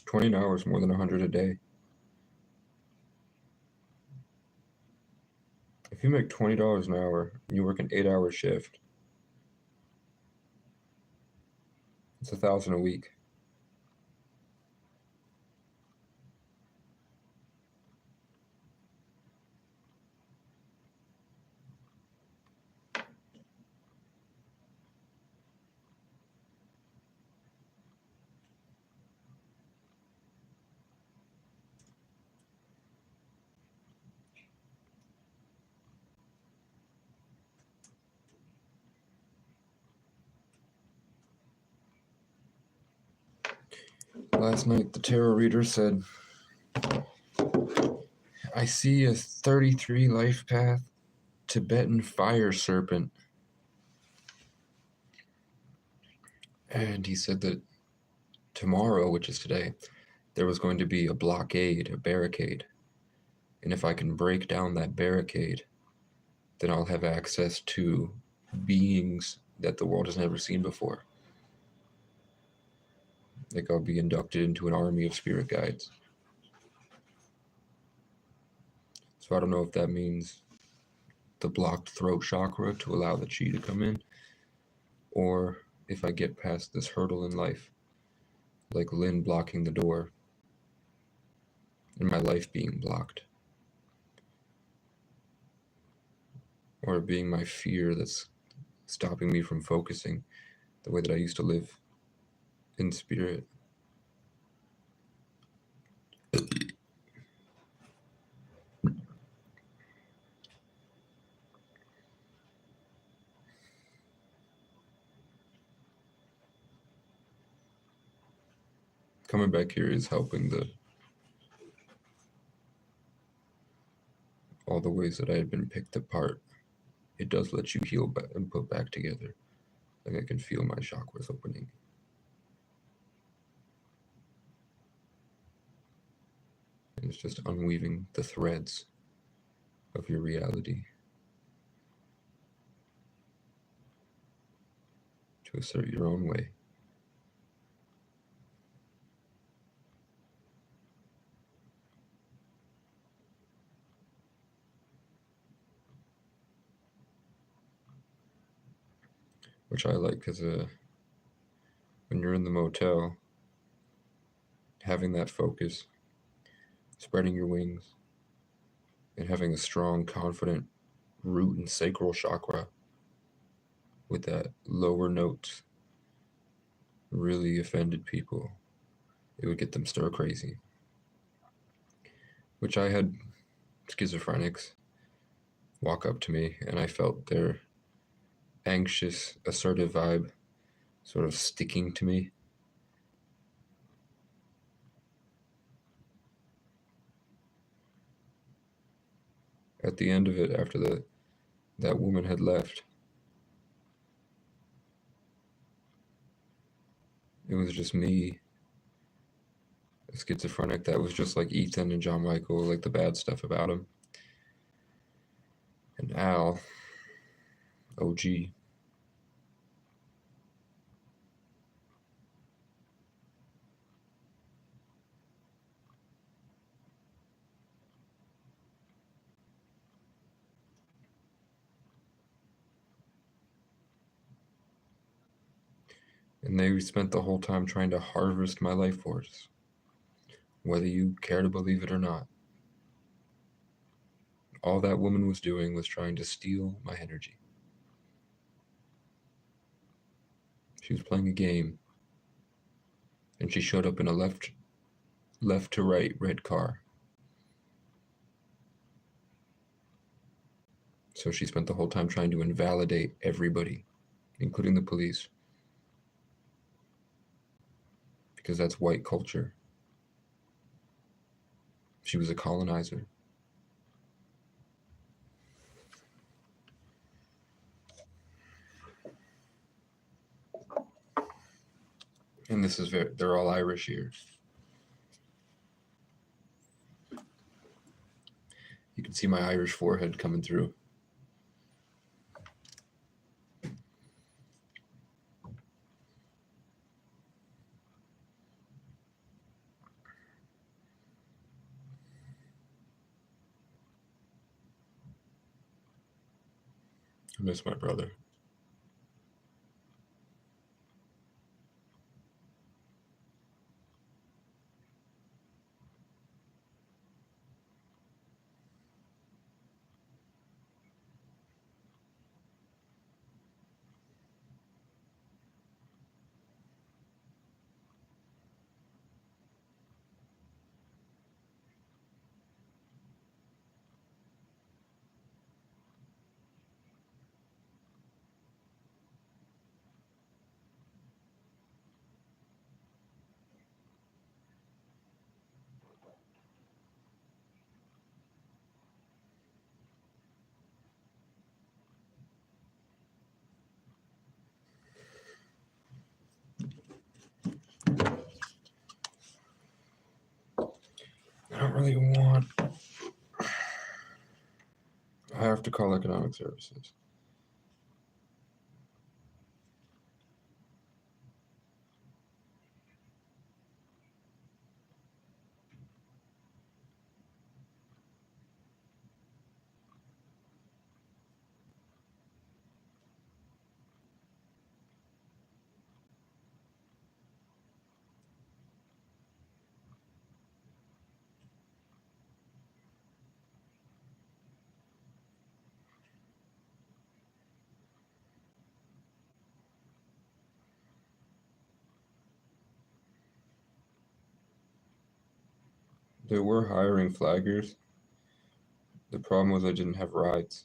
$20 an hour is more than 100 a day. If you make $20 an hour and you work an 8-hour shift, it's $1,000 a week. Last night, the tarot reader said, I see a 33 life path Tibetan fire serpent. And he said that tomorrow, which is today, there was going to be a blockade, a barricade. And if I can break down that barricade, then I'll have access to beings that the world has never seen before. Like I'll be inducted into an army of spirit guides. So I don't know if that means the blocked throat chakra to allow the chi to come in, or if I get past this hurdle in life, like Lynn blocking the door and my life being blocked, or being my fear that's stopping me from focusing the way that I used to live in spirit. Coming back here is helping all the ways that I had been picked apart. It does let you heal back and put back together. Like I can feel my chakras opening. And it's just unweaving the threads of your reality to assert your own way. Which I like because when you're in the motel, having that focus, spreading your wings, and having a strong, confident root and sacral chakra with that lower notes really offended people. It would get them stir crazy. Which I had schizophrenics walk up to me, and I felt their anxious, assertive vibe sort of sticking to me. At the end of it, after that woman had left, it was just me, a schizophrenic that was just like Ethan and John Michael, like the bad stuff about him. And Al, OG. And they spent the whole time trying to harvest my life force, whether you care to believe it or not. All that woman was doing was trying to steal my energy. She was playing a game, and she showed up in a left to right red car. So she spent the whole time trying to invalidate everybody, including the police, because that's white culture. She was a colonizer. And this is they're all Irish here. You can see my Irish forehead coming through. I miss my brother. I don't really want. I have to call economic services. They were hiring flaggers. The problem was I didn't have rides.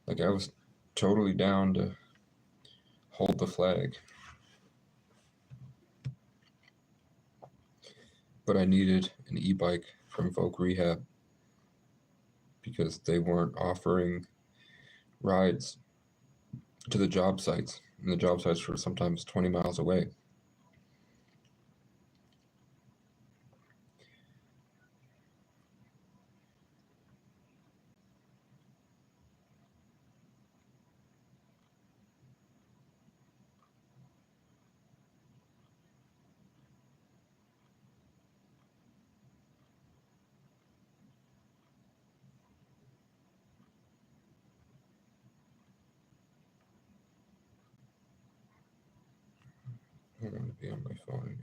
Like, I was totally down to hold the flag. But I needed an e-bike from Voc Rehab because they weren't offering rides to the job sites. And the job sites were sometimes 20 miles away. I don't want to be on my phone anymore.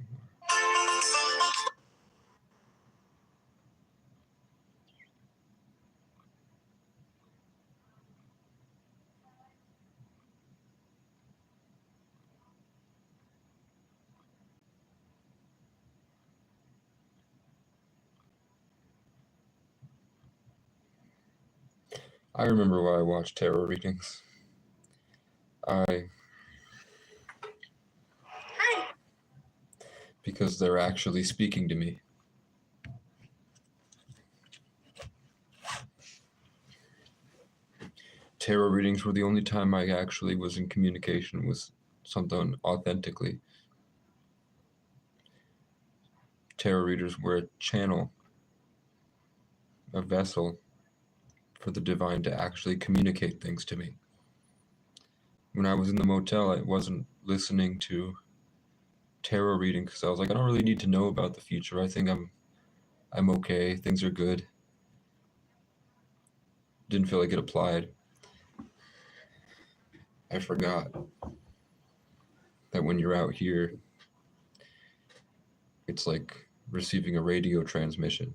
I remember why I watched tarot readings. Because they're actually speaking to me. Tarot readings were the only time I actually was in communication with something authentically. Tarot readers were a channel, a vessel for the divine to actually communicate things to me. When I was in the motel, I wasn't listening to tarot reading because I was like, I don't really need to know about the future. I think I'm okay. Things are good. Didn't feel like it applied. I forgot that when you're out here, it's like receiving a radio transmission.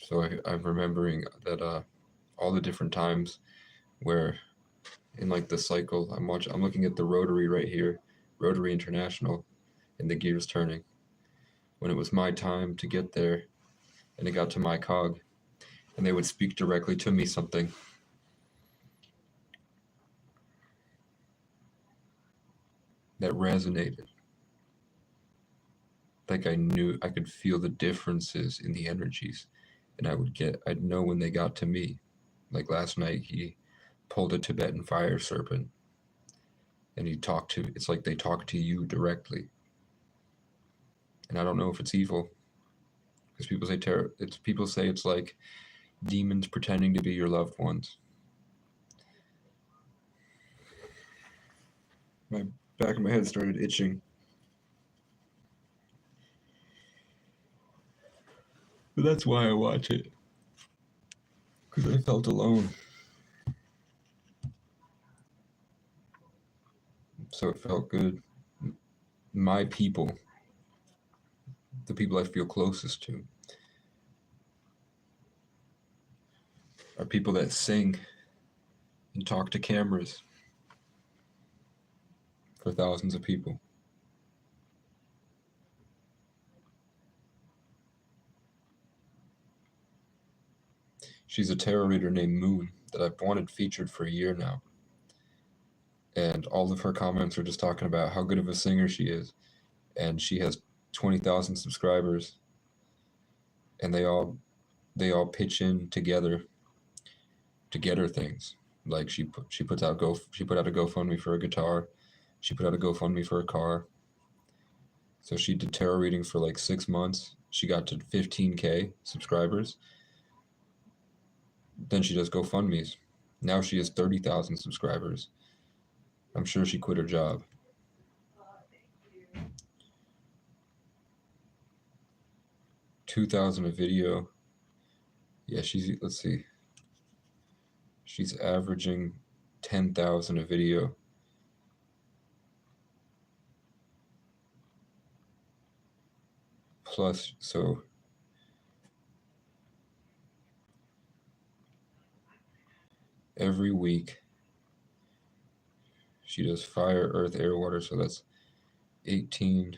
So I'm remembering that all the different times where in like the cycle I'm looking at the rotary right here, Rotary International, and the gears turning. When it was my time to get there and it got to my cog and they would speak directly to me something. That resonated. Like I knew I could feel the differences in the energies and I'd know when they got to me. Like last night he pulled a Tibetan fire serpent and it's like they talk to you directly. And I don't know if it's evil because people say it's like demons pretending to be your loved ones. My back of my head started itching. But that's why I watch it. Because I felt alone. So it felt good. My people, the people I feel closest to, are people that sing and talk to cameras for thousands of people. She's a tarot reader named Moon that I've wanted featured for a year now. And all of her comments are just talking about how good of a singer she is. And she has 20,000 subscribers. And they all pitch in together to get her things. Like she put out a GoFundMe for a guitar. She put out a GoFundMe for a car. So she did tarot reading for like 6 months. She got to 15K subscribers. Then she does GoFundMes. Now she has 30,000 subscribers. I'm sure she quit her job. $2,000 a video. Yeah, let's see. She's averaging 10,000 a video. Plus, so every week she does fire, earth, air, water. So that's 18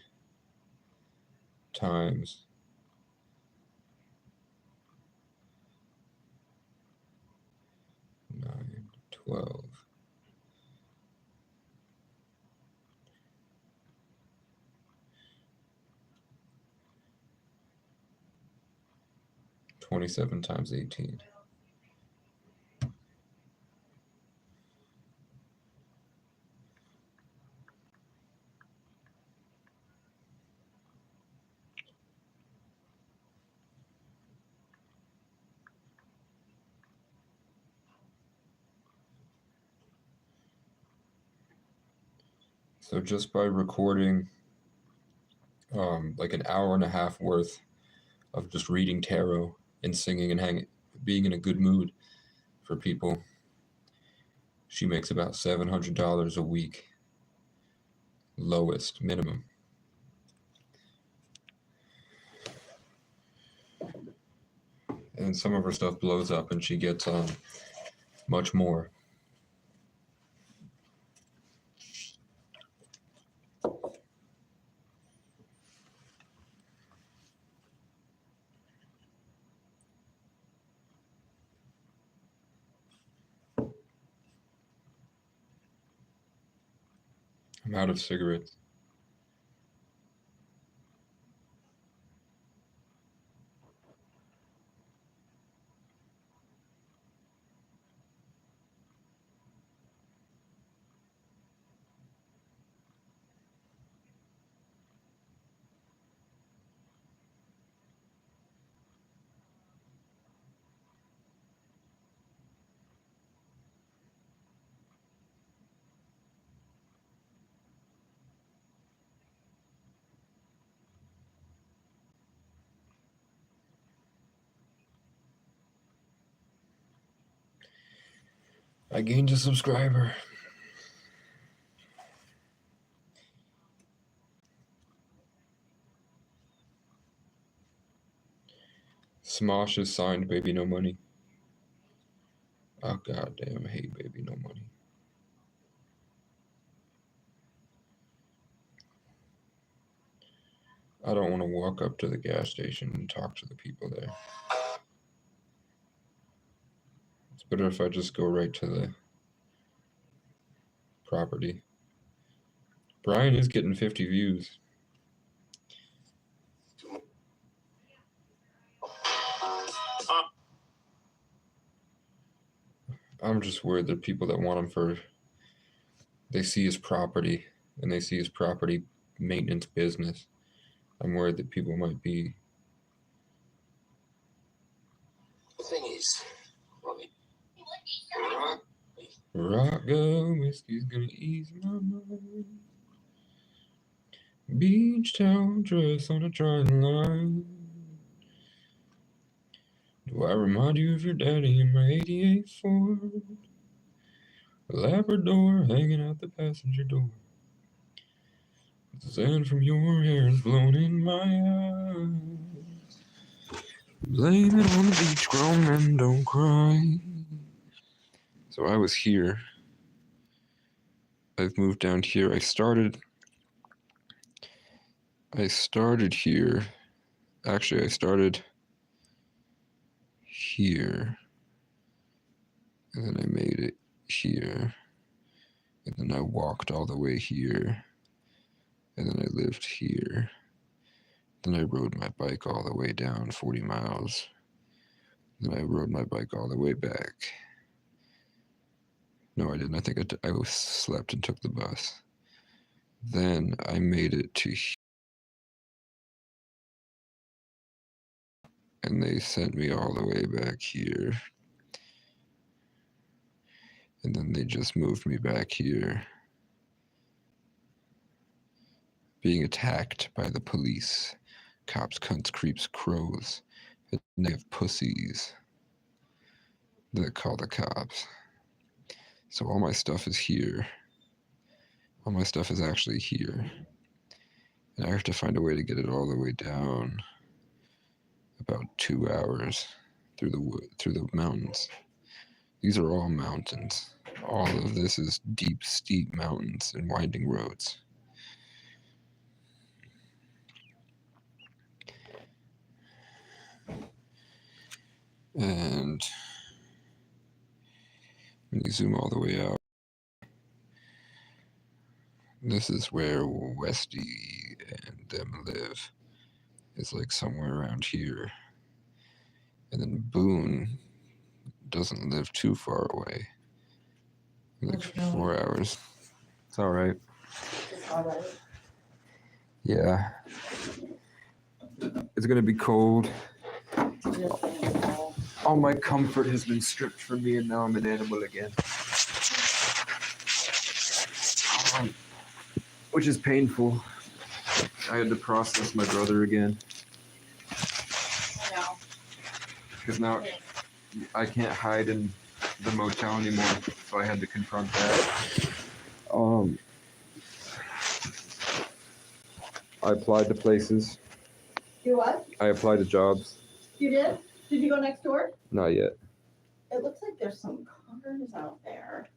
times 9, 12. 27 times 18. So just by recording like an hour and a half worth of just reading tarot and singing and being in a good mood for people, she makes about $700 a week, lowest minimum. And some of her stuff blows up and she gets much more. I'm out of cigarettes. I gained a subscriber. Smosh is signed Baby No Money. Oh goddamn, I hate Baby No Money. I don't want to walk up to the gas station and talk to the people there. It's better if I just go right to the property. Brian is getting 50 views. I'm just worried that people that want him for, they see his property and they see his property maintenance business. I'm worried that people might be. The thing is, Robbie, Rock go, whiskey's gonna ease my mind. Beach towel dress on a drying line. Do I remind you of your daddy in my 88 Ford? Labrador hanging out the passenger door. The sand from your hair is blown in my eyes. Blame it on the beach, grown men don't cry. So I was here. I've moved down here. I started here. Actually, I started here. And then I made it here. And then I walked all the way here. And then I lived here. Then I rode my bike all the way down 40 miles. Then I rode my bike all the way back. No, I didn't. I think I slept and took the bus. Then I made it to here. And they sent me all the way back here. And then they just moved me back here. Being attacked by the police. Cops, cunts, creeps, crows. And they have pussies that call the cops. So all my stuff is here. All my stuff is actually here. And I have to find a way to get it all the way down about 2 hours through the mountains. These are all mountains. All of this is deep, steep mountains and winding roads. And when you zoom all the way out, this is where Westy and them live. It's like somewhere around here. And then Boone doesn't live too far away. Like 4 hours. It's all right. It's all right. Yeah. It's gonna be cold. All my comfort has been stripped from me, and now I'm an animal again. Which is painful. I had to process my brother again. I know. Because now I can't hide in the motel anymore, so I had to confront that. I applied to places. You what? I applied to jobs. You did? Did you go next door? Not yet. It looks like there's some cars out there.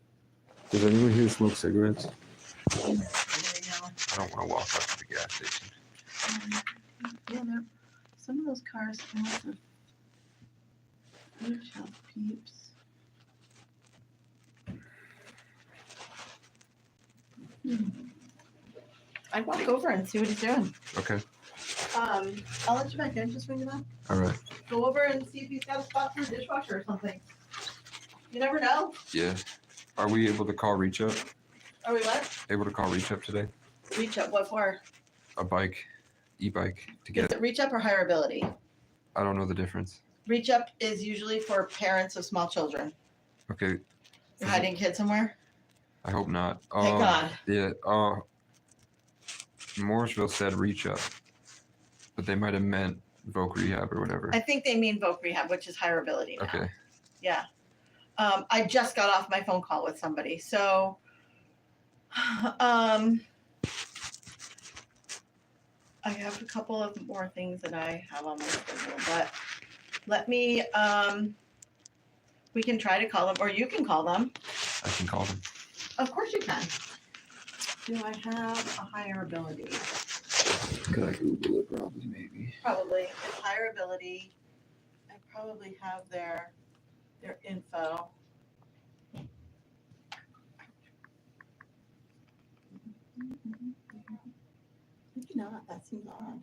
Does anyone here smoke cigarettes? There you go. I don't want to walk up to the gas station. Yeah, some of those cars must have huge health peeps. I'd walk over and see what he's doing. Okay. I'll let you back in, just when you're done. All right. Go over and see if he's got a spot for a dishwasher or something. You never know. Yeah. Are we able to call Reach Up? Are we what? Able to call Reach Up today? Reach up, what for? A bike, e-bike to Is get. it reach up or hireability? I don't know the difference. Reach up is usually for parents of small children. Okay. You're hiding kids somewhere? I hope not. Thank God. Yeah. Morrisville said Reach Up, but they might have meant Voc Rehab or whatever. I think they mean voc rehab, which is hireability now. Okay. Yeah. I just got off my phone call with somebody. So, I have a couple of more things that I have on my schedule, but let me, we can try to call them, or you can call them. I can call them. Of course you can. Do I have a higher ability? Could I Google it? Probably, maybe. Probably. It's higher ability. I probably have their info. Maybe not. That seems odd.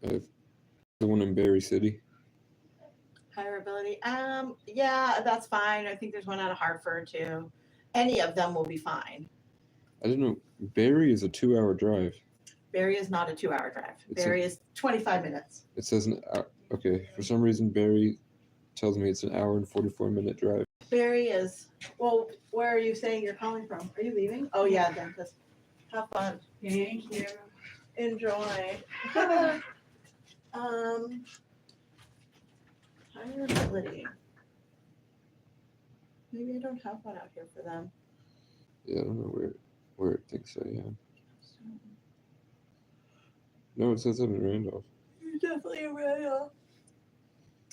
The one in Berry City. Higher ability. Yeah, that's fine. I think there's one out of Hartford too. Any of them will be fine. I didn't know. Berry is a 2-hour drive. Barry is not a 2-hour drive. It's Barry is 25 minutes. It says okay. For some reason, Berry tells me it's an hour and 44-minute drive. Barry is, well, where are you saying you're calling from? Are you leaving? Oh, yeah, dentist. Have fun. Thank you. Enjoy. Higher ability. Maybe I don't have one out here for them. Yeah, I don't know where it thinks I am. No, it says I'm in Randolph. You're definitely a radio.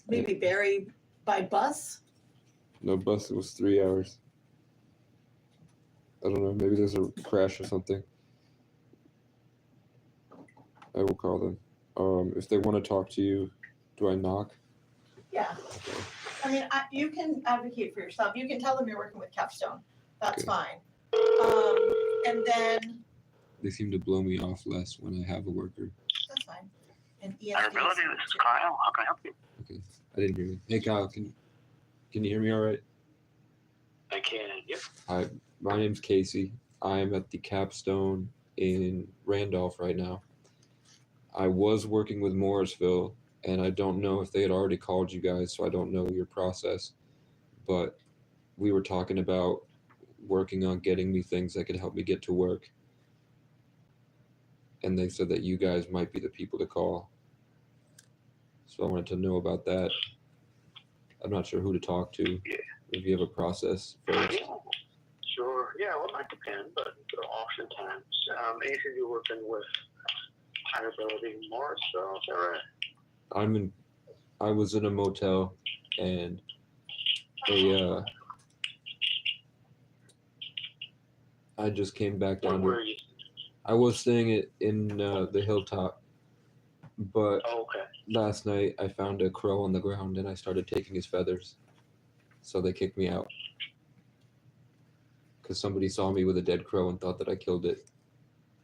Maybe Barry by bus? No bus. It was 3 hours. I don't know. Maybe there's a crash or something. I will call them. If they want to talk to you, do I knock? Yeah. Okay. I mean, you can advocate for yourself. You can tell them you're working with Capstone. That's Okay. fine. And then, They seem to blow me off less when I have a worker. that's fine. And Higher ability, this is Kyle. How can I help you? Okay. I didn't hear you. Hey, Kyle, can you hear me all right? I can, yep. Hi, my name's Casey. I am at the Capstone in Randolph right now. I was working with Morrisville, and I don't know if they had already called you guys, so I don't know your process. But we were talking about working on getting me things that could help me get to work. And they said that you guys might be the people to call. So I wanted to know about that. I'm not sure who to talk to. Yeah. If you have a process first. Yeah, sure. Yeah, well, it might depend, but oftentimes, anything you're working with higher ability more, so is that right? I was in a motel, and I just came back down Where to. are you? I was staying in the hilltop, but Oh, okay. last night I found a crow on the ground and I started taking his feathers, so they kicked me out because somebody saw me with a dead crow and thought that I killed it,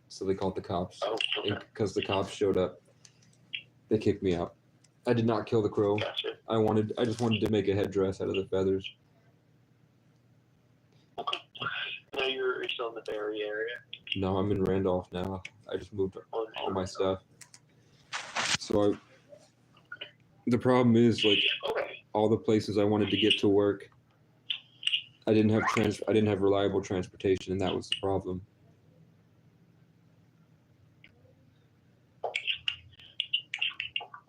so they called the cops. Oh, okay. Because the cops showed up, they kicked me out. I did not kill the crow. Gotcha. I just wanted to make a headdress out of the feathers. Okay. Now you're still in the Barry area. No, I'm in Randolph now. I just moved all my stuff. So the problem is, like, Okay. all the places I wanted to get to work, I didn't have reliable transportation, and that was the problem.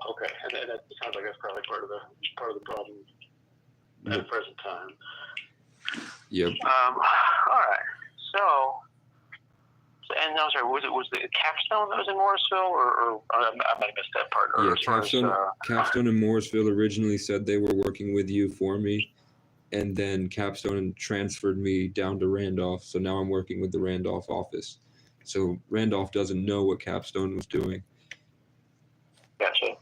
Okay, and that sounds like that's probably part of the problem at the present time. Yep. All right. So, and I'm sorry, was the Capstone that was in Morrisville, or I might have missed that part? Or Yeah, as far as, Capstone and Morrisville originally said they were working with you for me, and then Capstone transferred me down to Randolph, so now I'm working with the Randolph office. So Randolph doesn't know what Capstone was doing. Gotcha.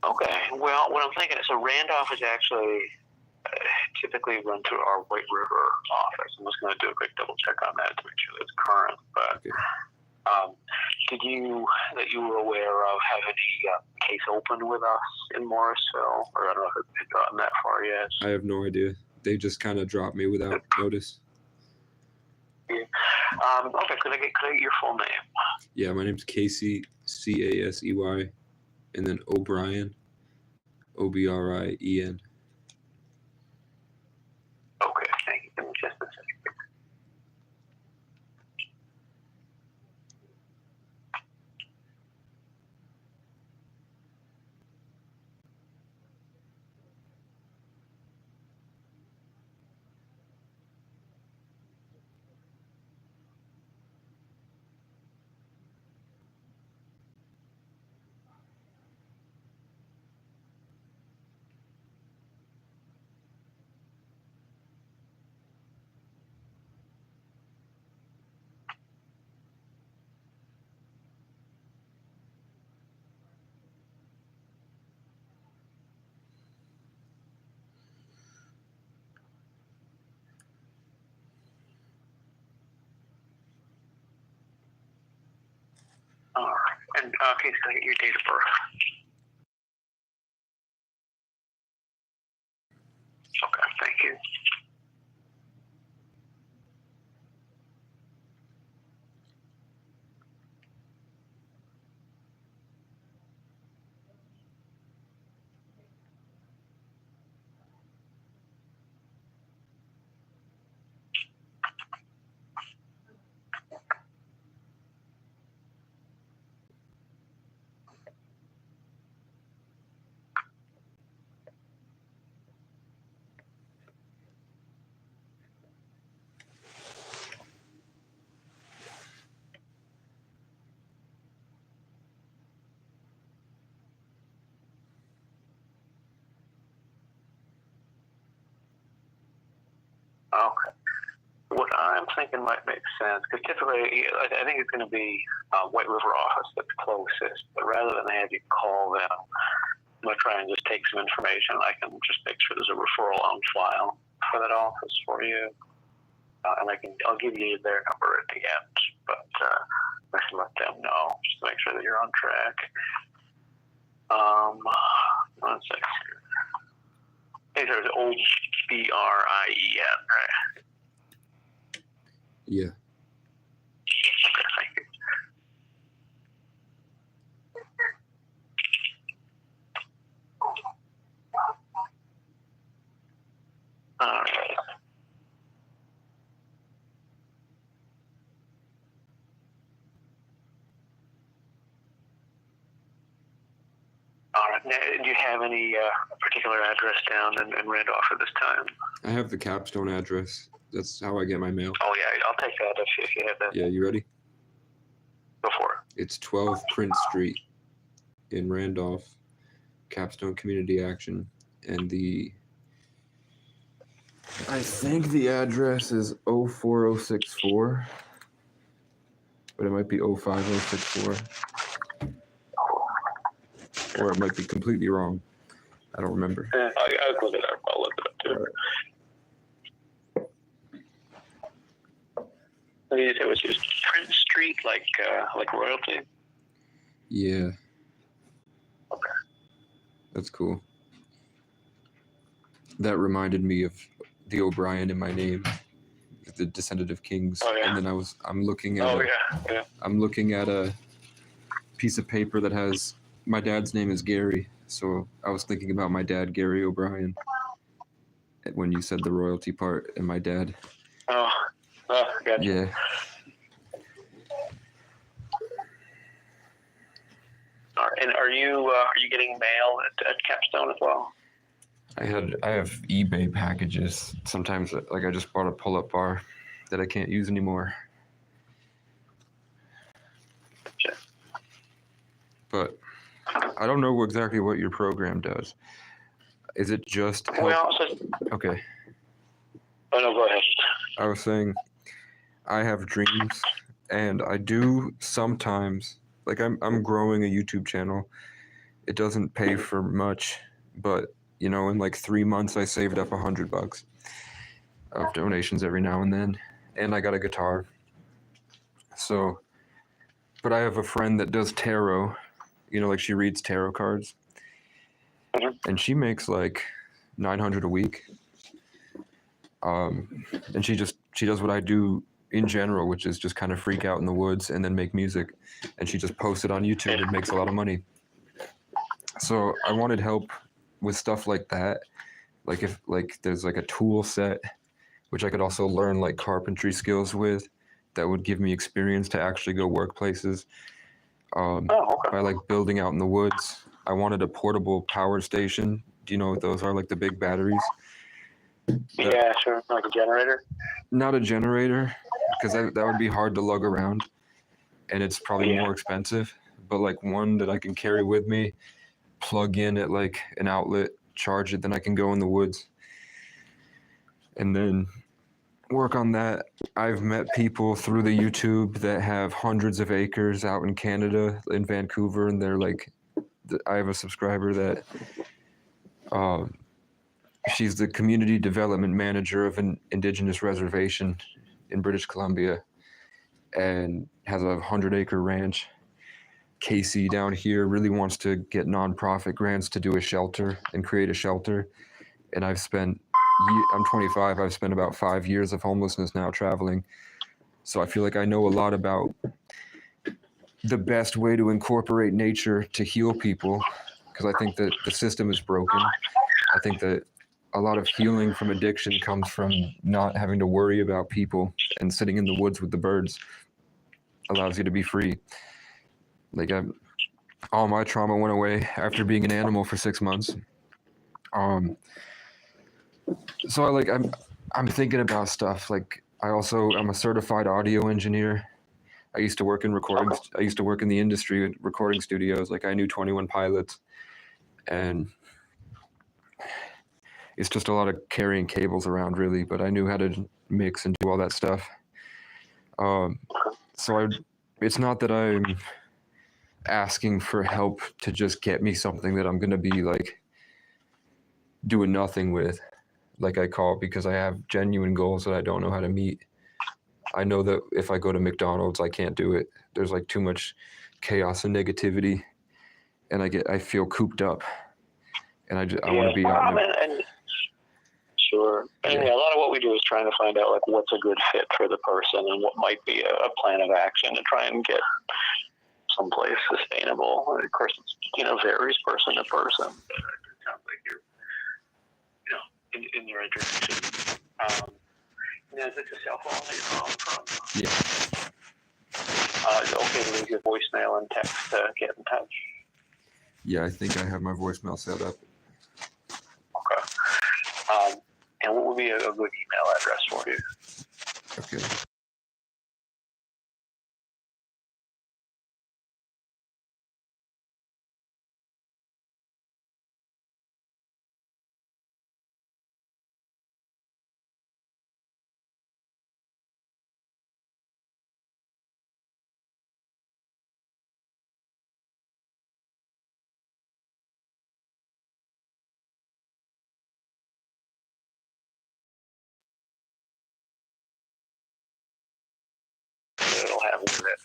Okay. Well, what I'm thinking is, so Randolph is actually typically run through our White River office. I'm just going to do a quick double check on that to make sure that's current. But Okay. did you that you were aware of have any case open with us in Morrisville, or I don't know if it's gotten that far yet? I have no idea. They just kind of dropped me without notice. Okay. Could I get your full name? Yeah, my name's Casey, Casey, and then O'Brien, Obrien. Okay. Thank you. Give me just a second. And Casey, can I get your date of birth? Okay, thank you. Okay. What I'm thinking might make sense, because typically I think it's going to be White River office that's closest, but rather than have you call them, I'm going to try and just take some information. I can just make sure there's a referral on file for that office for you. And I'll give you their number at the end, but I can let them know just to make sure that you're on track. 1 second here. Hey, there's old Brien, right? Yeah. Okay, thank you. All right. All right. Now, do you have any particular address down in Randolph at this time? I have the Capstone address. That's how I get my mail. Oh, yeah. I'll take that if you have that Yeah, you ready? before. It's 12 Prince Street in Randolph, Capstone Community Action. And I think the address is 04064, but it might be 05064. Or it might be completely wrong. I don't remember. I'll look it up. I'll look it up too. What did you say? It was just Prince Street, like royalty? Yeah. Okay. That's cool. That reminded me of the O'Brien in my name, the descendant of kings. Oh, yeah. And then I'm looking at I'm looking at a piece of paper that has my dad's name is Gary, so I was thinking about my dad, Gary O'Brien, when you said the royalty part, and my dad. Oh, gotcha. Yeah. All right. And are you getting mail at Capstone as well? I have eBay packages. Sometimes, like I just bought a pull-up bar that I can't use anymore. Gotcha. But I don't know exactly what your program does. Is it just help? Well, Okay. Oh no, go ahead. I was saying I have dreams, and I do sometimes, like I'm growing a YouTube channel. It doesn't pay for much, but you know, in like 3 months I saved up $100 of donations every now and then, and I got a guitar. So, but I have a friend that does tarot, you know, like she reads tarot cards, and she makes like $900 a week. And she does what I do in general, which is just kind of freak out in the woods and then make music, and she just posts it on YouTube and makes a lot of money. So I wanted help with stuff like that, like if there's like a tool set, which I could also learn like carpentry skills with, that would give me experience to actually go work places. By like building out in the woods. I wanted a portable power station. Do you know what those are? Like the big batteries. Yeah, sure. Like a generator? Not a generator, because that would be hard to lug around, and it's probably more expensive. But like one that I can carry with me, plug in at like an outlet, charge it, then I can go in the woods and then work on that. I've met people through the YouTube that have hundreds of acres out in Canada, in Vancouver, and they're like, I have a subscriber that she's the community development manager of an indigenous reservation in British Columbia and has a 100-acre ranch. Casey down here really wants to get nonprofit grants to do a shelter and create a shelter. And I'm 25. I've spent about 5 years of homelessness now traveling. So I feel like I know a lot about the best way to incorporate nature to heal people, because I think that the system is broken. I think that a lot of healing from addiction comes from not having to worry about people, and sitting in the woods with the birds allows you to be free. Like all my trauma went away after being an animal for 6 months. So I'm thinking about stuff. Like I'm a certified audio engineer. I used to work in recording. I used to work in the industry with recording studios. Like I knew 21 Pilots, and it's just a lot of carrying cables around, really. But I knew how to mix and do all that stuff. It's not that I'm asking for help to just get me something that I'm gonna be like doing nothing with. Like I call because I have genuine goals that I don't know how to meet. I know that if I go to McDonald's, I can't do it. There's like too much chaos and negativity, and I feel cooped up, and I want to be out. Sure. And a lot of what we do is trying to find out like what's a good fit for the person and what might be a plan of action to try and get someplace sustainable. And of course, it's varies person to person. But it sounds like you're in the right direction. Is it a cell phone that you're calling from? Yeah. Is it okay to leave your voicemail and text to get in touch? Yeah, I think I have my voicemail set up. Okay. And what would be a good email address for you? Okay. It'll have with it.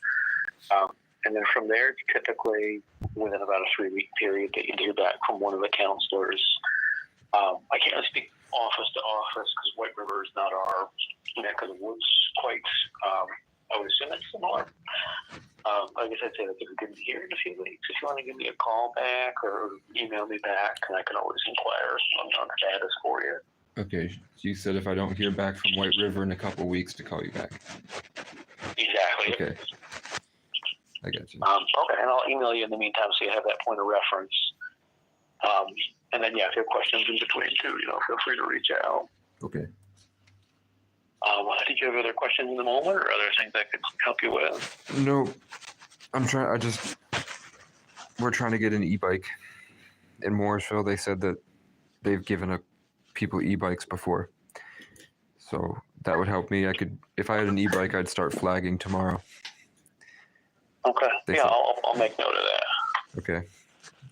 And then from there, typically within about a 3-week period that you hear back from one of the counselors. I can't really speak office to office because White River is not our neck of the woods quite. I would assume it's similar. I guess I'd say that if you can hear in a few weeks, if you want to give me a call back or email me back, and I can always inquire on status for you. Okay. So you said if I don't hear back from White River in a couple weeks to call you back. Exactly. Okay. I got you. Okay, and I'll email you in the meantime so you have that point of reference. And then, if you have questions in between too, feel free to reach out. Okay. Did you have other questions in the moment or other things I could help you with? No, we're trying to get an e-bike. In Morrisville, they said that they've given people e-bikes before. So that would help me. If I had an e-bike, I'd start flagging tomorrow. Okay. I'll make note of that. Okay.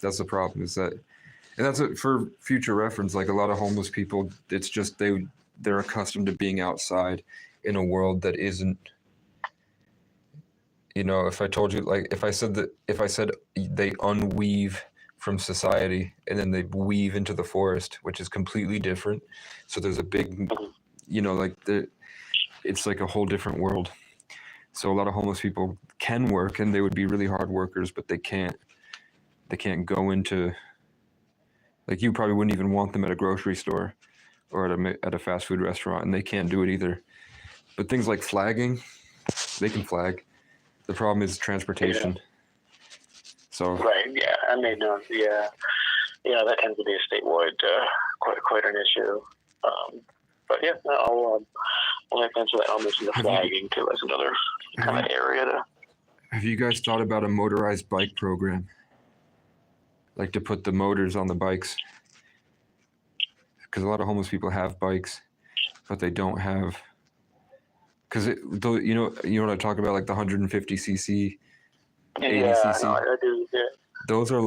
That's the problem is that, and that's it for future reference. Like a lot of homeless people, it's just they're accustomed to being outside in a world that isn't, if I told you, like if I said they unweave from society and then they weave into the forest, which is completely different. So there's a big, it's like a whole different world. So a lot of homeless people can work and they would be really hard workers, but they can't go into, like you probably wouldn't even want them at a grocery store or at a fast food restaurant, and they can't do it either. But things like flagging, they can flag. The problem is transportation. Yeah. So right, yeah, I made note. Yeah, that tends to be a statewide quite an issue. But yeah, I'll answer that. I'll mention the flagging too as another kind of area to. Have you guys thought about a motorized bike program? Like to put the motors on the bikes? Because a lot of homeless people have bikes, but they don't have. Because you know what I talk about, like the 150cc, 80cc. No, I do. Yeah. Those are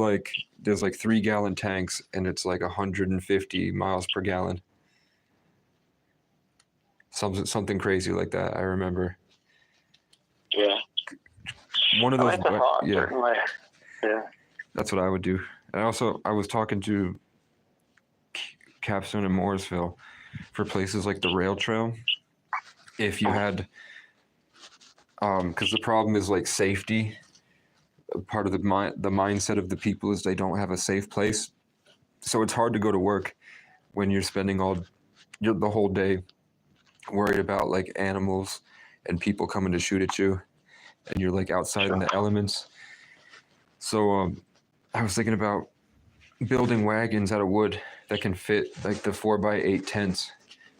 there's 3-gallon tanks, and it's like 150 miles per gallon. Something crazy like that. I remember. Yeah. One of those. That's a thought, Yeah. certainly. Yeah. That's what I would do. And also, I was talking to Capstone and Morrisville for places like the rail trail. If you had, because the problem is like safety. Part of the mindset of the people is they don't have a safe place, so it's hard to go to work when you're spending the whole day worried about like animals and people coming to shoot at you, and you're like outside in the elements. So I was thinking about building wagons out of wood that can fit like the 4x8 tents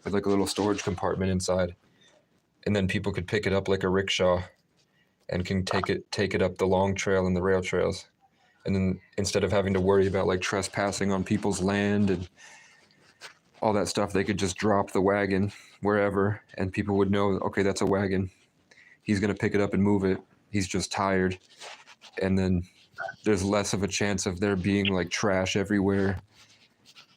with like a little storage compartment inside, and then people could pick it up like a rickshaw and can take it up the long trail and the rail trails. And then instead of having to worry about like trespassing on people's land and all that stuff, they could just drop the wagon wherever and people would know, okay, that's a wagon. He's going to pick it up and move it. He's just tired. And then there's less of a chance of there being like trash everywhere,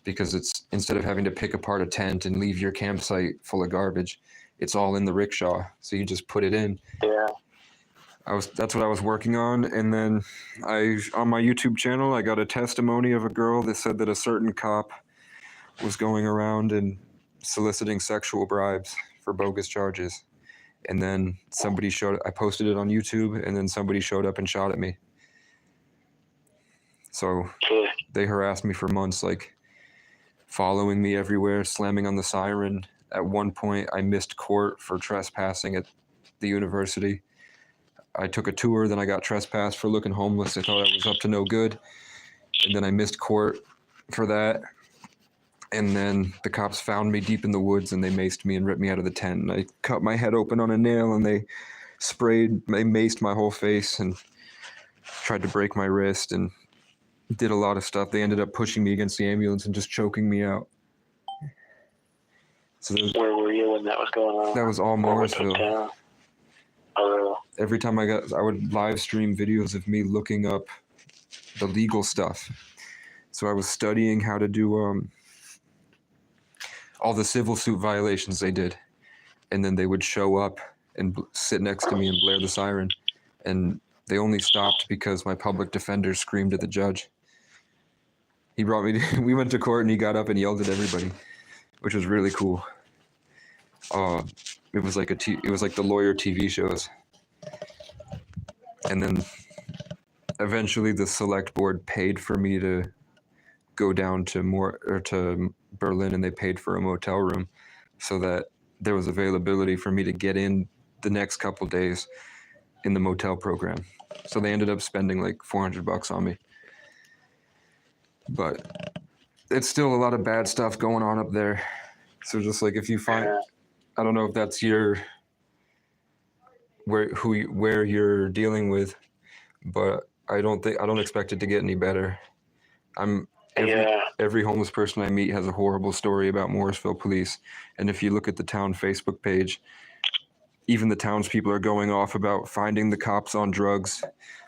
because it's, instead of having to pick apart a tent and leave your campsite full of garbage, it's all in the rickshaw. So you just put it in. Yeah. That's what I was working on. And then on my YouTube channel, I got a testimony of a girl that said that a certain cop was going around and soliciting sexual bribes for bogus charges. And then I posted it on YouTube, and then somebody showed up and shot at me. So they harassed me for months, like following me everywhere, slamming on the siren. At one point, I missed court for trespassing at the university. I took a tour, then I got trespassed for looking homeless. They thought I was up to no good. And then I missed court for that. And then the cops found me deep in the woods and they maced me and ripped me out of the tent. And I cut my head open on a nail and they maced my whole face and tried to break my wrist and did a lot of stuff. They ended up pushing me against the ambulance and just choking me out. So where were you when that was going on? That was all Morrisville. Oh, Every time I would live stream videos of me looking up the legal stuff. So I was studying how to do all the civil suit violations they did. And then they would show up and sit next to me and blare the siren. And they only stopped because my public defender screamed at the judge. He brought me we went to court and he got up and yelled at everybody, which was really cool. It was like the lawyer TV shows. And then eventually the select board paid for me to go down to Berlin, and they paid for a motel room so that there was availability for me to get in the next couple days in the motel program. So they ended up spending like $400 on me. But it's still a lot of bad stuff going on up there. So just like if you find, I don't know if that's where you're dealing with, but I don't expect it to get any better. Every homeless person I meet has a horrible story about Morrisville police. And if you look at the town Facebook page, even the townspeople are going off about finding the cops on drugs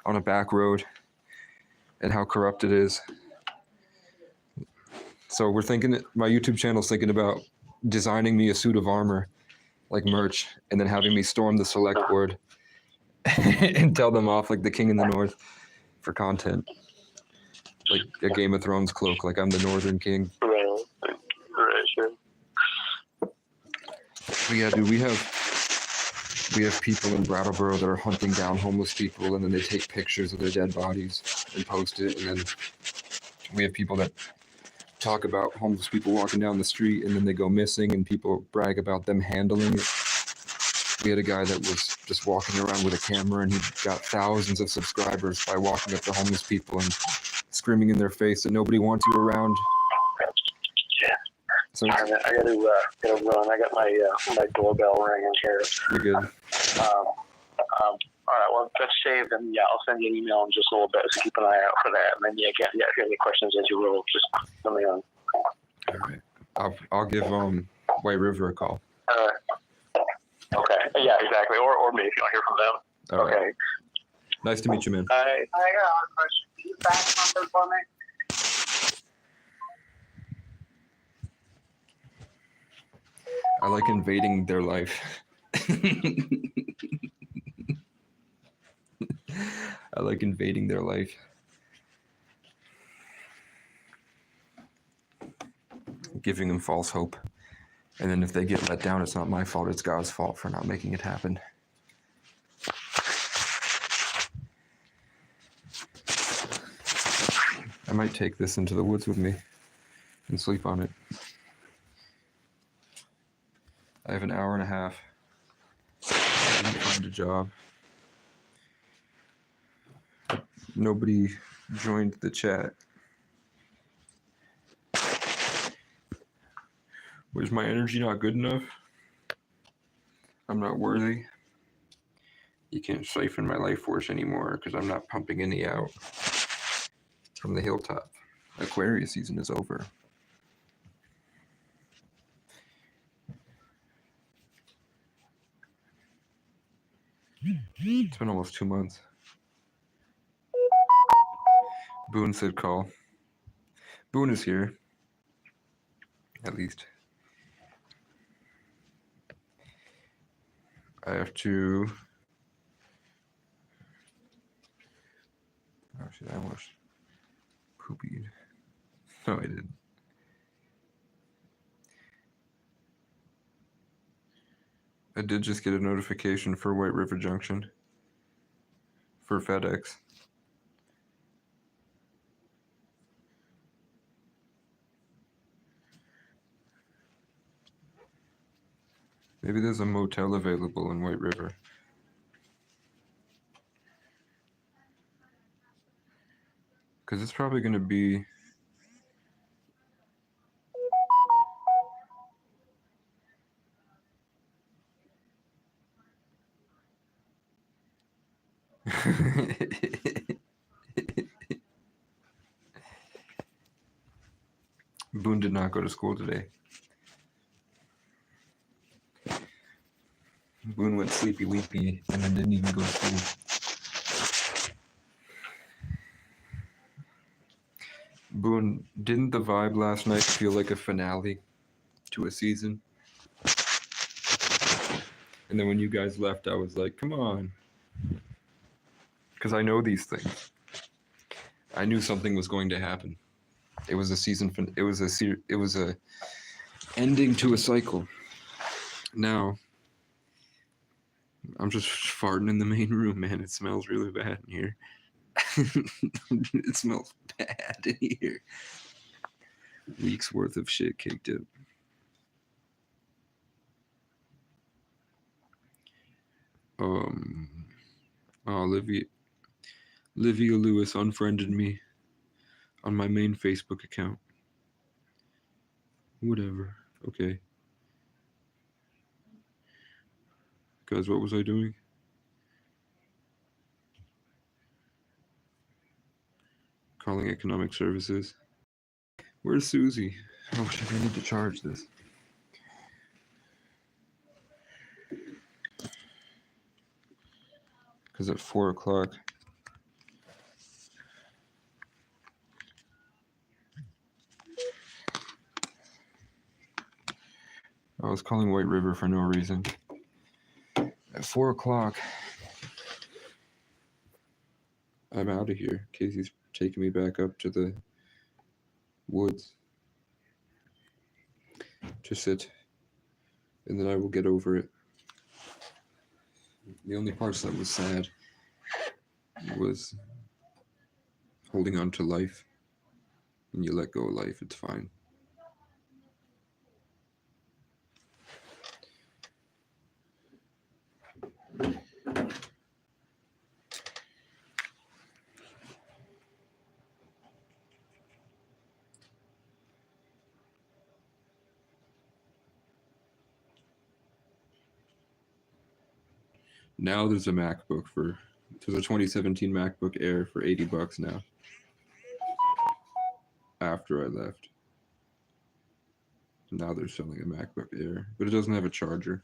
on a back road and how corrupt it is. So my YouTube channel's thinking about designing me a suit of armor, like merch, and then having me storm the select board and tell them off like the King in the North for content. Like a Game of Thrones cloak, like I'm the Northern King. right, sure. But yeah, dude, we have people in Brattleboro that are hunting down homeless people, and then they take pictures of their dead bodies and post it. And then we have people that talk about homeless people walking down the street, and then they go missing, and people brag about them handling it. We had a guy that was just walking around with a camera, and he got thousands of subscribers by walking up to homeless people and screaming in their face that nobody wants you around. Yeah. So I gotta run. I got my doorbell ringing here. you're good. All right. Well, that's saved, and I'll send you an email in just a little bit. So keep an eye out for that. And then if you have any questions as you will, just let me know. All right. I'll give White River a call. Okay. Yeah, exactly. Or me if you don't hear from them. All Okay. right. Nice to meet you, man. I got a question. Can you fax number for me? I like invading their life. I like invading their life. giving them false hope. And then if they get let down, it's not my fault, it's God's fault for not making it happen. I might take this into the woods with me and sleep on it. I have an hour and a half. I didn't find a job. Nobody joined the chat. Was my energy not good enough? I'm not worthy. You can't siphon my life force anymore because I'm not pumping any out from the hilltop. Aquarius season is over. It's been almost 2 months. Boone said call. Boone is here. At least. I have to... Oh shit, I almost poopied. No, I didn't. I did just get a notification for White River Junction for FedEx. Maybe there's a motel available in White River. Because it's probably going to be... Boone did not go to school today. Boone went sleepy weepy and then didn't even go to school. Boone, didn't the vibe last night feel like a finale to a season? And then when you guys left, I was like, come on. Because I know these things. I knew something was going to happen. It was a season, it was a ending to a cycle. Now, I'm just farting in the main room, man. It smells really bad in here. It smells bad in here. Weeks worth of shit caked up. Livia Lewis unfriended me on my main Facebook account. Whatever. Okay. Guys, what was I doing? Calling economic services. Where's Susie? Oh shit, I need to charge this. Because at 4 o'clock, I was calling White River for no reason. At 4 o'clock, I'm out of here. Casey's taking me back up to the woods to sit, and then I will get over it. The only parts that was sad was holding on to life. When you let go of life, it's fine. Now there's a MacBook there's a 2017 MacBook Air for $80 now. After I left. Now they're selling a MacBook Air, but it doesn't have a charger.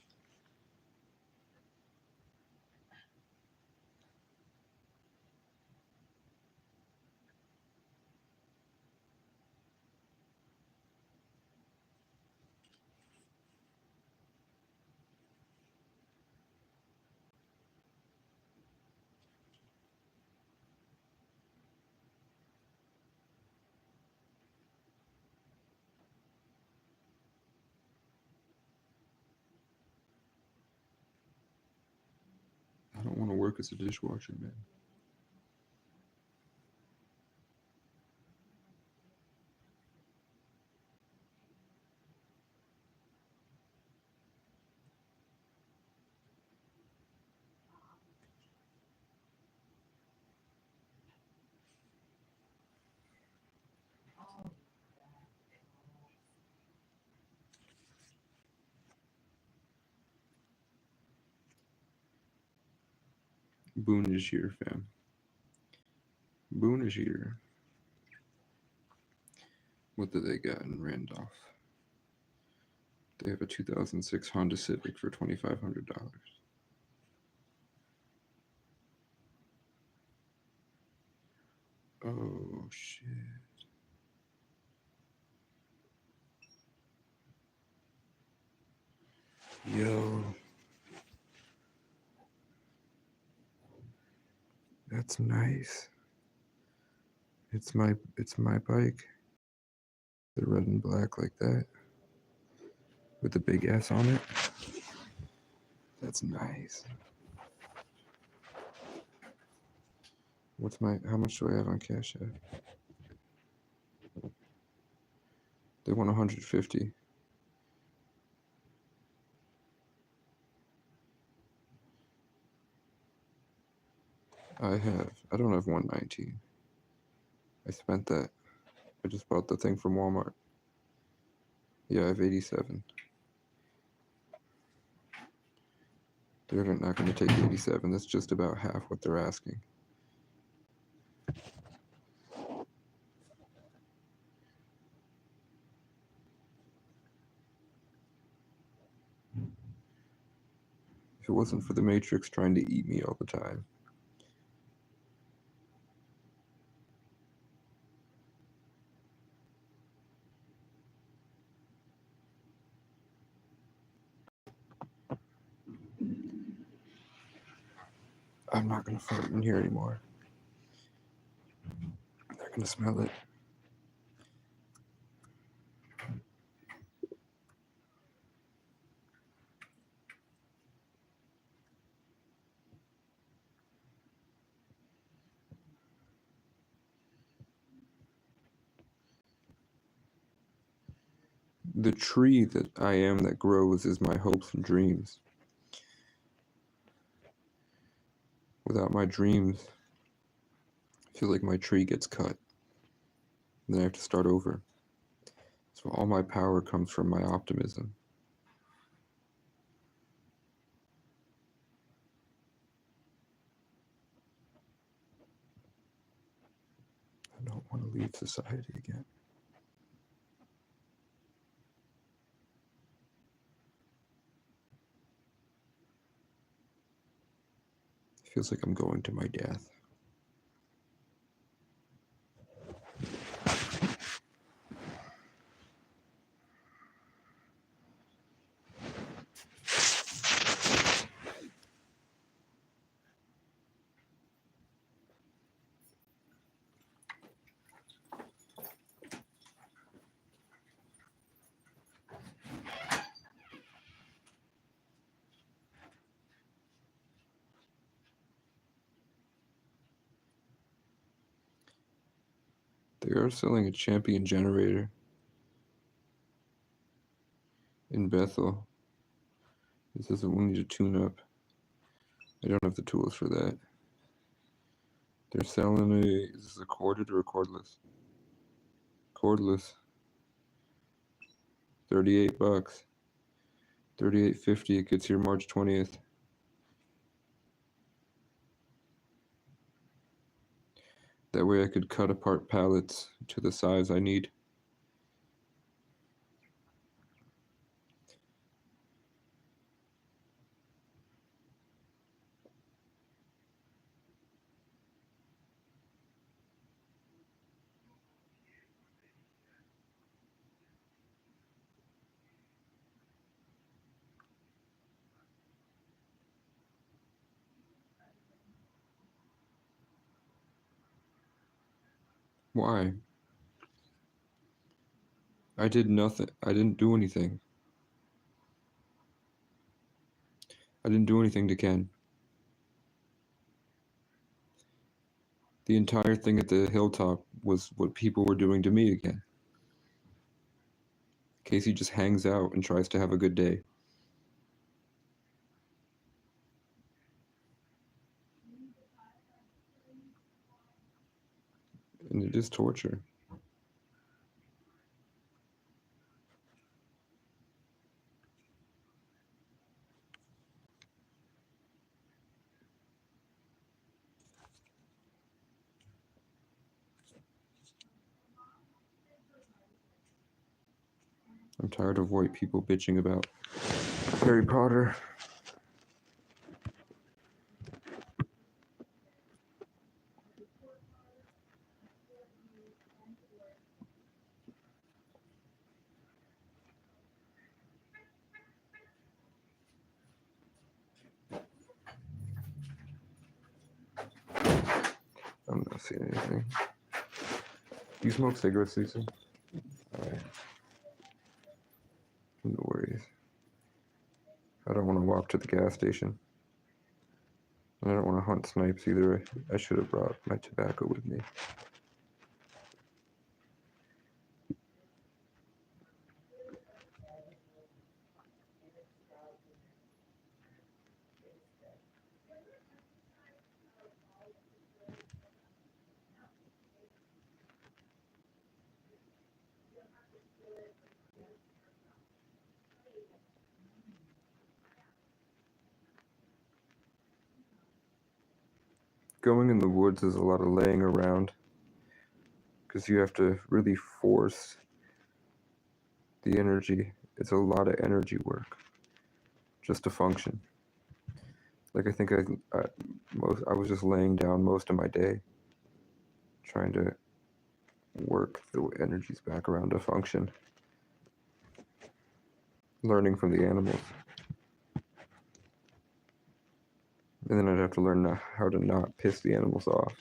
work as a dishwasher, man. Boone is here, fam. Boone is here. What do they got in Randolph? They have a 2006 Honda Civic for $2,500. Oh, shit. Yo. That's nice. It's my bike. The red and black like that. With the big S on it. That's nice. How much do I have on Cash App? They want 150. I don't have 119. I spent that. I just bought the thing from Walmart. Yeah, I have 87. They're not going to take 87. That's just about half what they're asking. If it wasn't for the Matrix trying to eat me all the time. I'm not going to fart in here anymore. They're going to smell it. The tree that I am that grows is my hopes and dreams. Without my dreams, I feel like my tree gets cut. And then I have to start over. So all my power comes from my optimism. I don't want to leave society again. It feels like I'm going to my death. They are selling a Champion generator in Bethel. This says we'll need a tune-up. I don't have the tools for that. They're selling is this a corded or a cordless? Cordless. $38. $38.50. It gets here March 20th. That way I could cut apart pallets to the size I need. Why? I did nothing. I didn't do anything. I didn't do anything to Ken. The entire thing at the hilltop was what people were doing to me again. Casey just hangs out and tries to have a good day. And it is torture. I'm tired of white people bitching about Harry Potter. I'm not seeing anything. Do you smoke cigarettes, Cecil? Alright. No worries. I don't want to walk to the gas station. And I don't want to hunt snipes either. I should have brought my tobacco with me. Going in the woods is a lot of laying around because you have to really force the energy. It's a lot of energy work just to function. Like I think I was just laying down most of my day trying to work the energies back around to function. Learning from the animals. And then I'd have to learn how to not piss the animals off.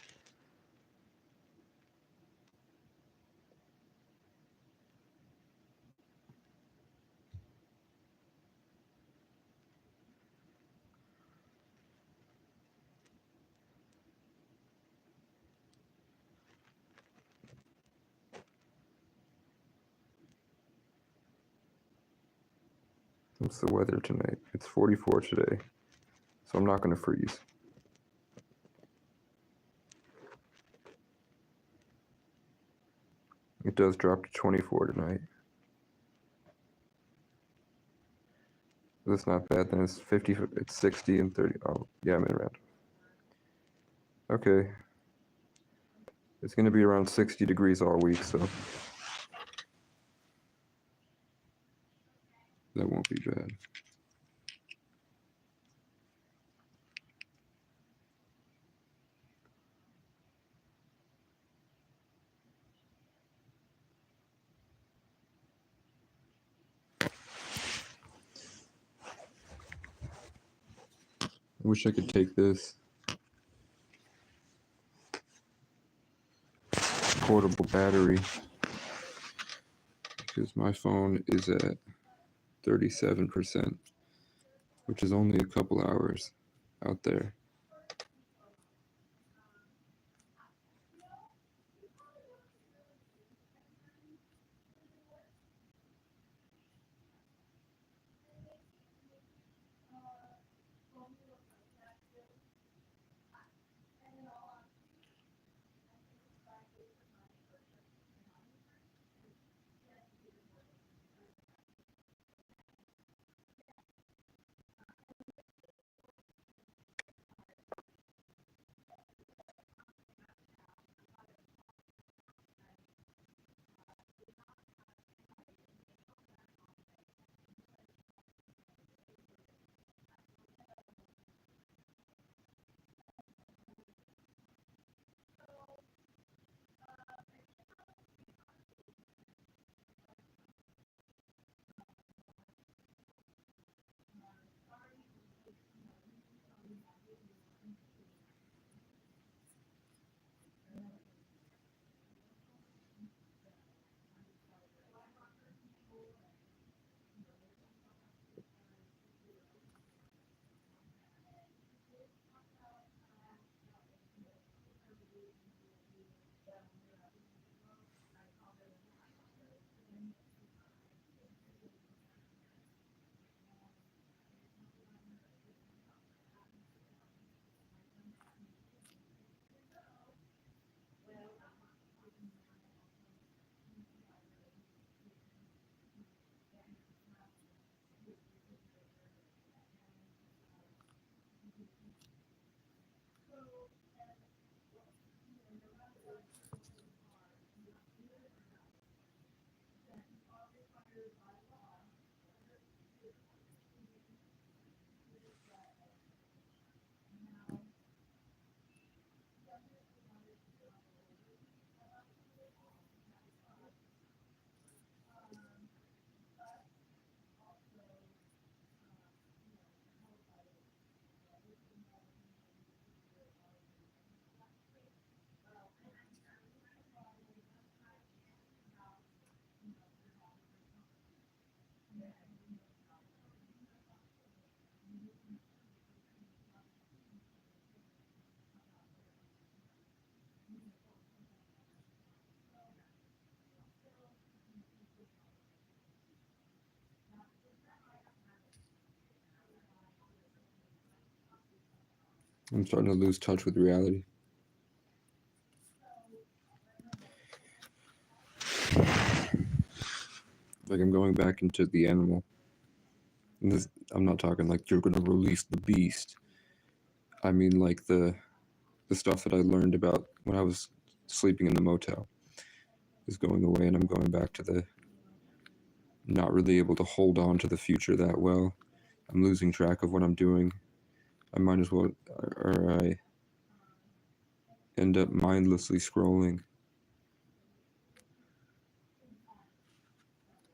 What's the weather tonight? It's 44 today, so I'm not going to freeze. It does drop to 24 tonight. That's not bad. Then it's 50. It's 60 and 30. Oh, yeah, I'm in around. Okay. It's going to be around 60 degrees all week, so that won't be bad. I wish I could take this portable battery because my phone is at 37%, which is only a couple hours out there. I'm starting to lose touch with reality. Like I'm going back into the animal. And this, I'm not talking like you're gonna release the beast. I mean like the stuff that I learned about when I was sleeping in the motel is going away, and I'm going back to the not really able to hold on to the future that well. I'm losing track of what I'm doing. I might as well, or I end up mindlessly scrolling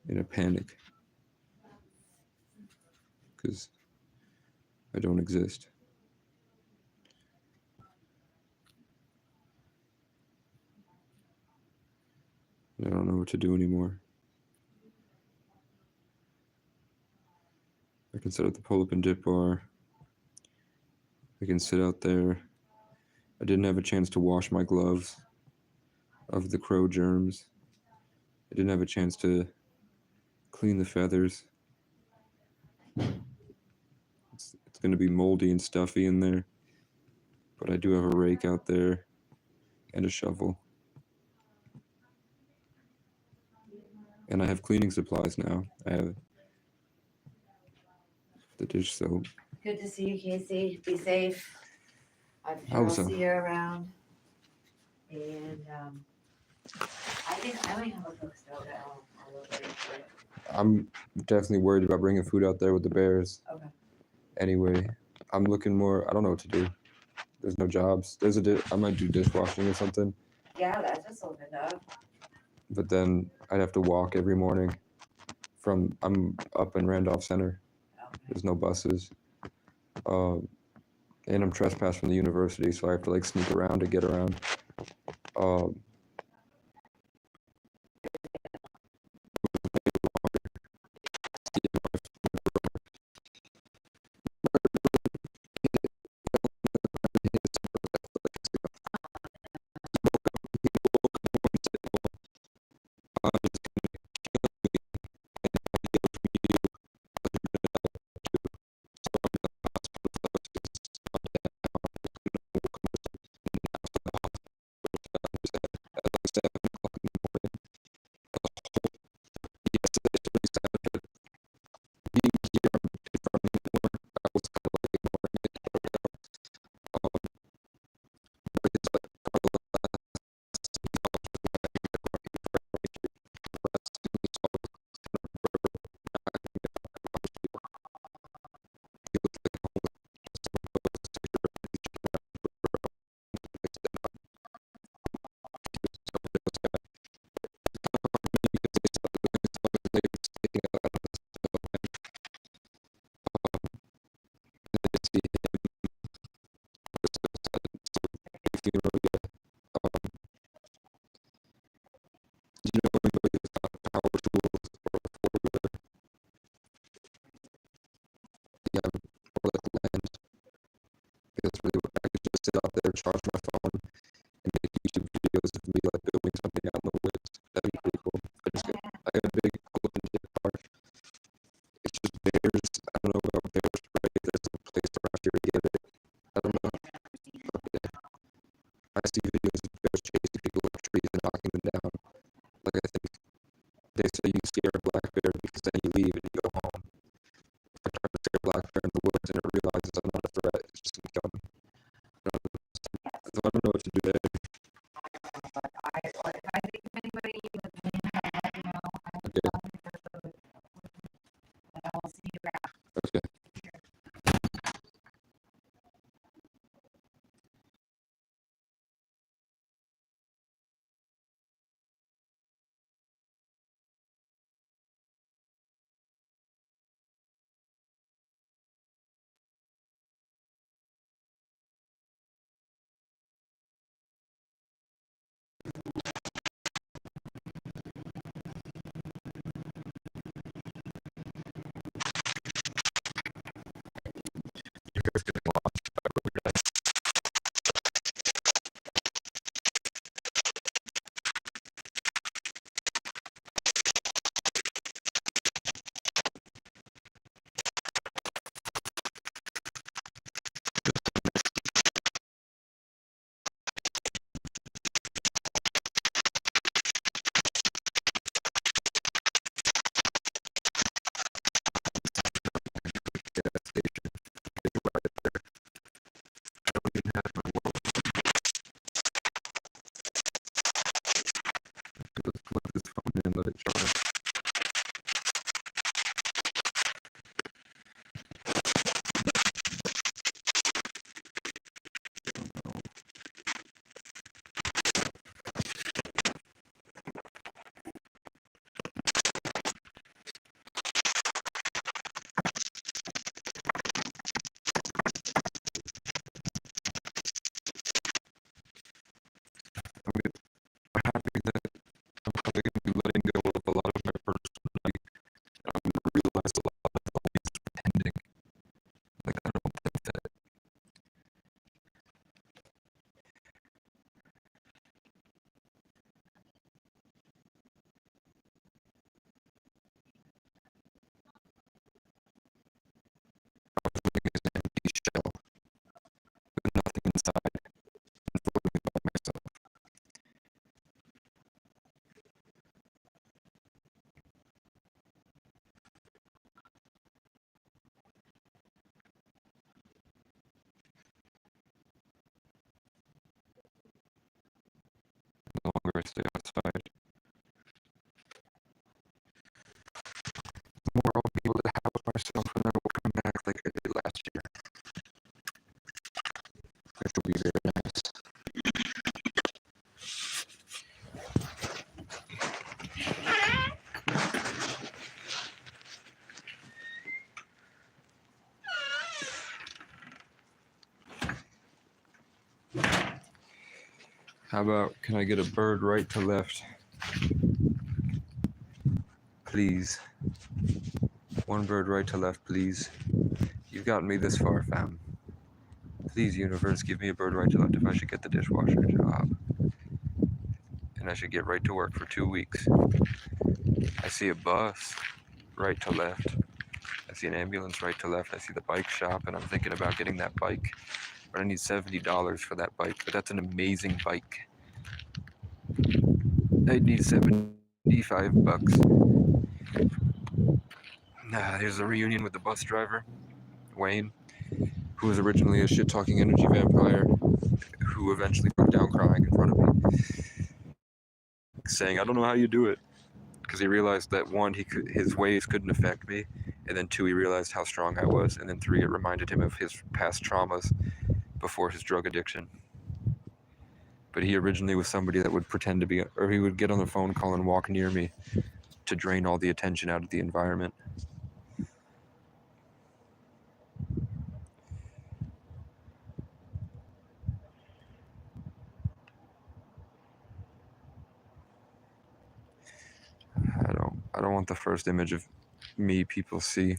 in a panic because I don't exist. I don't know what to do anymore. I can set up the pull-up and dip bar. I can sit out there. I didn't have a chance to wash my gloves of the crow germs. I didn't have a chance to clean the feathers. It's going to be moldy and stuffy in there. But I do have a rake out there and a shovel. And I have cleaning supplies now. I have the dish soap. Good to see you, Casey. Be safe. I'm sure Oh, I'll so- see you around. And I think I might have a cook stove at home. I'll look into it. I'm definitely worried about bringing food out there with the bears. Okay. Anyway, I'm looking more. I don't know what to do. There's no jobs. I might do dishwashing or something. Yeah, that's just opened up. But then I'd have to walk every morning I'm up in Randolph Center. Okay. There's no buses. And I'm trespassed from the university, so I have to like sneak around to get around. That's really what I could just sit out there, charge my phone, and make YouTube videos of me like building something out in the woods. That'd be pretty cool. I got a big open tip park. It's just bears. I don't know about bear spray. There's a place around here to get it. I don't know. Okay. I see videos of bears chasing people with trees and knocking them down. Like I think they say you scare a black bear because then you leave and you go home. If I try to scare a black bear in the woods and it realizes I'm not a threat, it's just gonna kill me. So I don't know what to do there. If I think of anybody you would let me know. Okay. I will see you around. Okay. inside and floating by myself. The longer I stay outside, the more I'll be able to have with myself and I will come back like I did last year. Which will be very nice. How about, can I get a bird right to left? Please. One bird right to left, please. You've gotten me this far, fam. Please, universe, give me a bird right to left if I should get the dishwasher job. And I should get right to work for 2 weeks. I see a bus right to left. I see an ambulance right to left. I see the bike shop, and I'm thinking about getting that bike. But I need $70 for that bike. But that's an amazing bike. I need 75 bucks. There's a reunion with the bus driver, Wayne, who was originally a shit-talking energy vampire, who eventually broke down crying in front of me, saying, "I don't know how you do it," because he realized that one, his waves couldn't affect me, and then two, he realized how strong I was, and then three, it reminded him of his past traumas before his drug addiction. But he originally was somebody that would pretend to be, or he would get on the phone call and walk near me to drain all the attention out of the environment. I don't want the first image of me people see.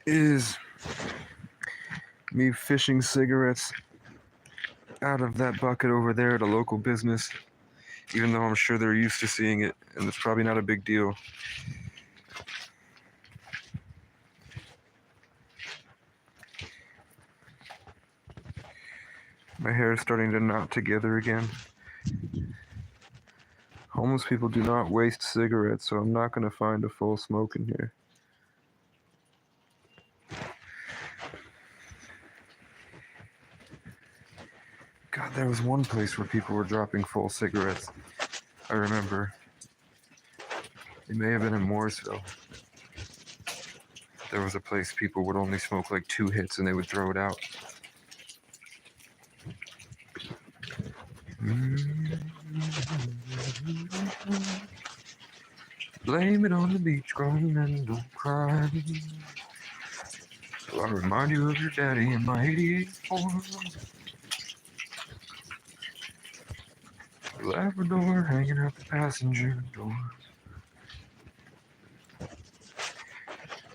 Is me fishing cigarettes out of that bucket over there at a local business, even though I'm sure they're used to seeing it, and it's probably not a big deal. My hair is starting to knot together again. Homeless people do not waste cigarettes, so I'm not going to find a full smoke in here. God, there was one place where people were dropping full cigarettes. I remember. It may have been in Mooresville. There was a place people would only smoke like 2 hits and they would throw it out. Blame it on the beach, grown men don't cry. So I remind you of your daddy in my 88 Ford. Labrador hanging out the passenger door.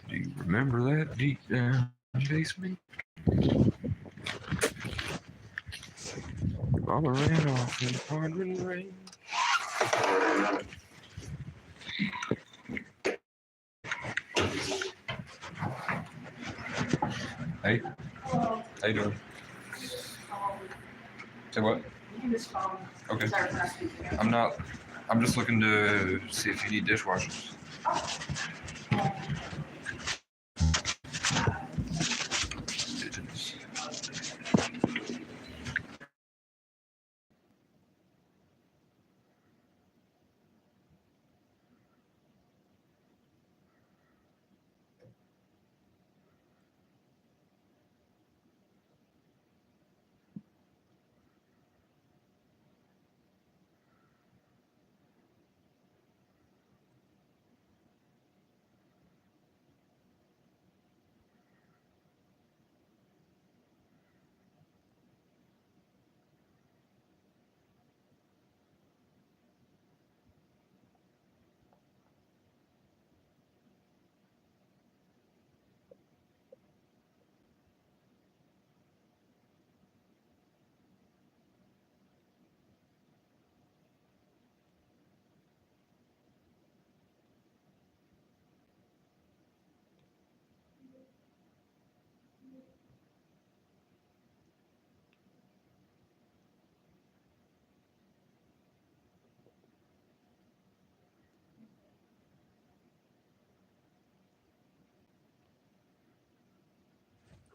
Do you remember that deep down basement? Mama ran off in the pouring rain. Hey, how you doing? Say what? Okay. I'm just looking to see if you need dishwashers.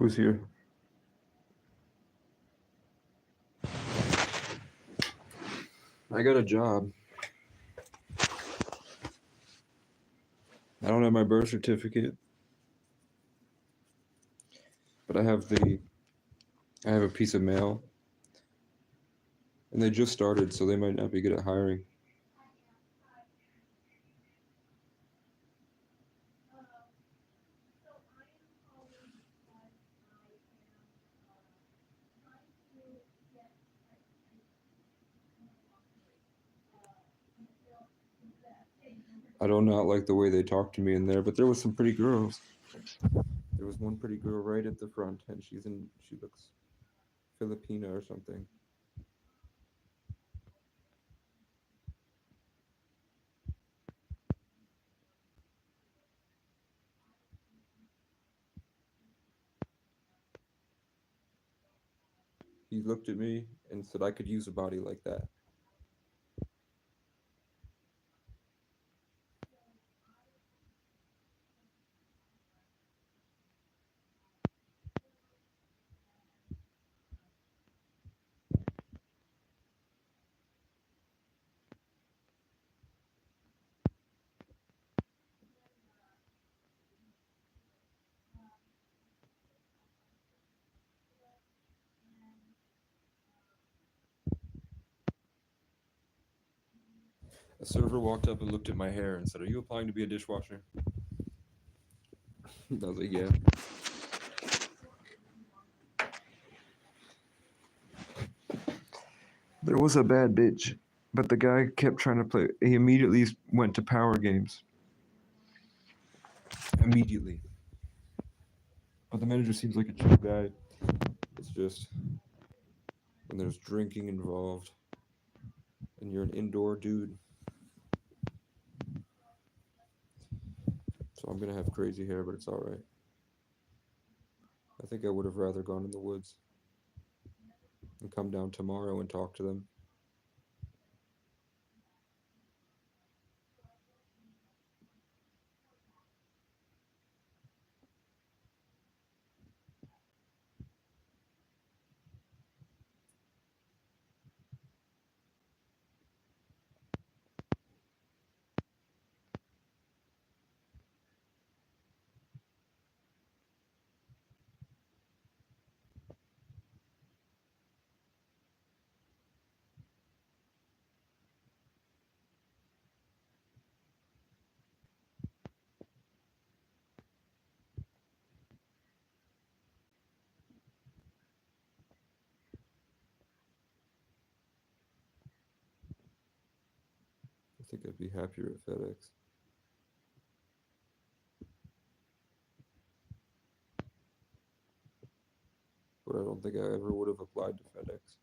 Who's here? I got a job. I don't have my birth certificate, but I have a piece of mail, and they just started, so they might not be good at hiring. I do not like the way they talk to me in there, but there was some pretty girls. There was one pretty girl right at the front, and she looks Filipina or something. He looked at me and said I could use a body like that. A server walked up and looked at my hair and said, "Are you applying to be a dishwasher?" I was like, "Yeah." There was a bad bitch, but the guy kept trying to play. He immediately went to power games. Immediately. But the manager seems like a chill guy. It's just when there's drinking involved and you're an indoor dude. So I'm gonna have crazy hair, but it's alright. I think I would have rather gone in the woods and come down tomorrow and talk to them. I think I'd be happier at FedEx. But I don't think I ever would have applied to FedEx.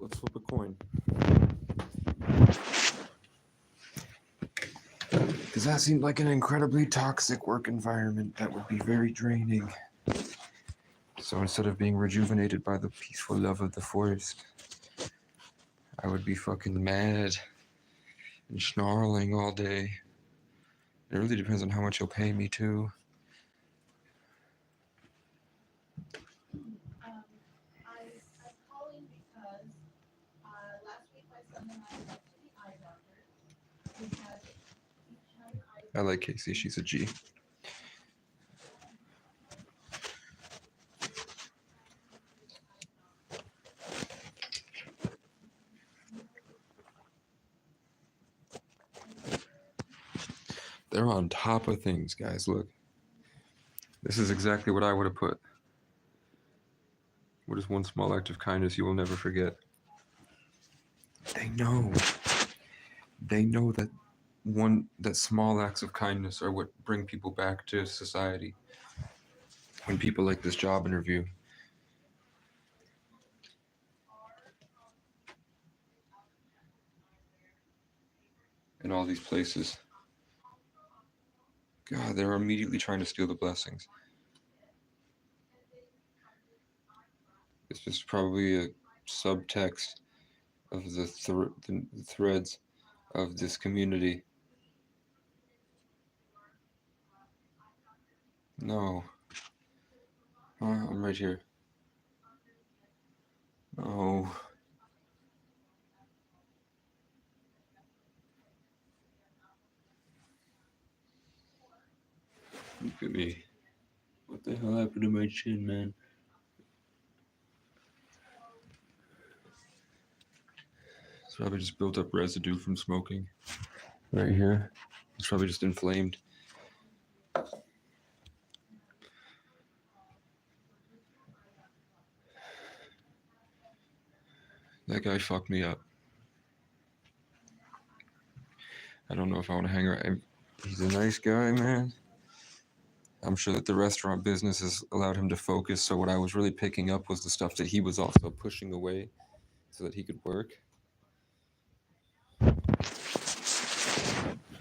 Let's flip a coin. Because that seemed like an incredibly toxic work environment that would be very draining. So instead of being rejuvenated by the peaceful love of the forest, I would be fucking mad and snarling all day. It really depends on how much you'll pay me too. I'm calling because, last week my son and I went to the eye doctor. We had an eye. I like Casey, she's a G. They're on top of things, guys. Look. This is exactly what I would have put. What is one small act of kindness you will never forget? They know. They know that small acts of kindness are what bring people back to society. When people like this job interview. In all these places. God, they're immediately trying to steal the blessings. It's just probably a subtext of the threads of this community. No. I'm right here. No. Look at me. What the hell happened to my chin, man? It's probably just built up residue from smoking. Right here. It's probably just inflamed. That guy fucked me up. I don't know if I want to hang around. He's a nice guy, man. I'm sure that the restaurant business has allowed him to focus. So what I was really picking up was the stuff that he was also pushing away so that he could work.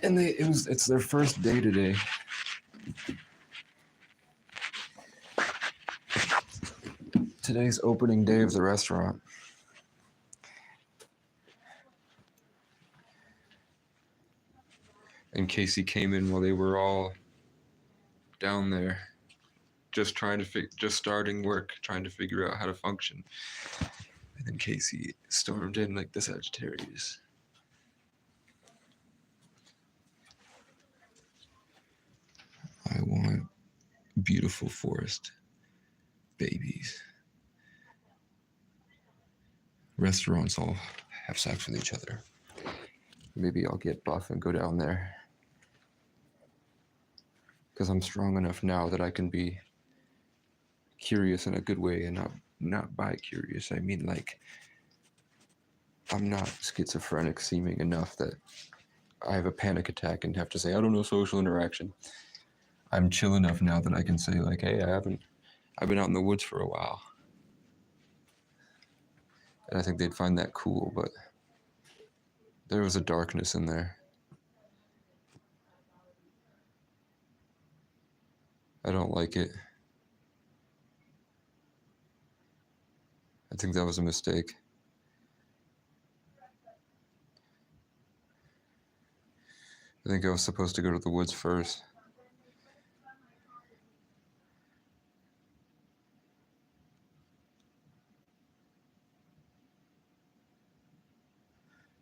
And it's their first day today. Today's opening day of the restaurant. And Casey came in while they were all down there, just starting work, trying to figure out how to function. And then Casey stormed in like the Sagittarius. I want beautiful forest babies. Restaurants all have sex with each other. Maybe I'll get buff and go down there. Because I'm strong enough now that I can be curious in a good way and not bi-curious. I mean, like, I'm not schizophrenic seeming enough that I have a panic attack and have to say, I don't know social interaction. I'm chill enough now that I can say, like, hey, I've been out in the woods for a while. And I think they'd find that cool, but there was a darkness in there. I don't like it. I think that was a mistake. I think I was supposed to go to the woods first.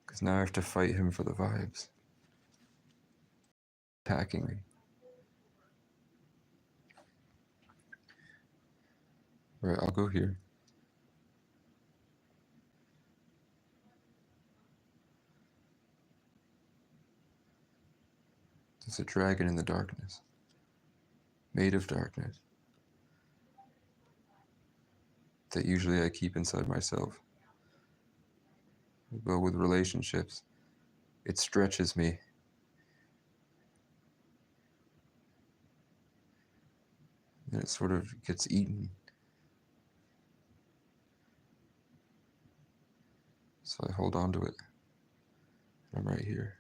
Because now I have to fight him for the vibes. Attacking me. Alright, I'll go here. There's a dragon in the darkness. Made of darkness. That usually I keep inside myself. But with relationships, it stretches me. And it sort of gets eaten. So I hold on to it. I'm right here.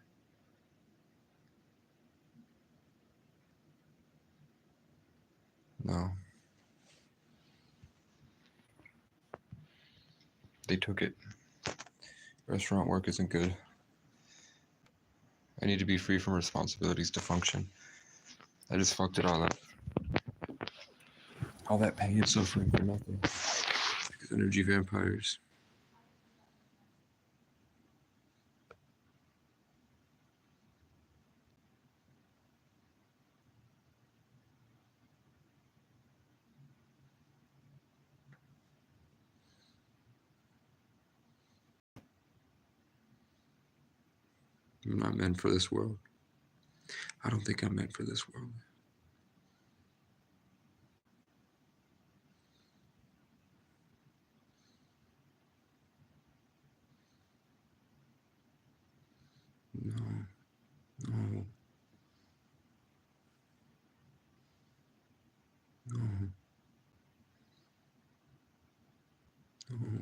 No. They took it. Restaurant work isn't good. I need to be free from responsibilities to function. I just fucked it all up. All that pain and suffering for nothing. Because energy vampires. I'm not meant for this world. I don't think I'm meant for this world. No, no, no, no.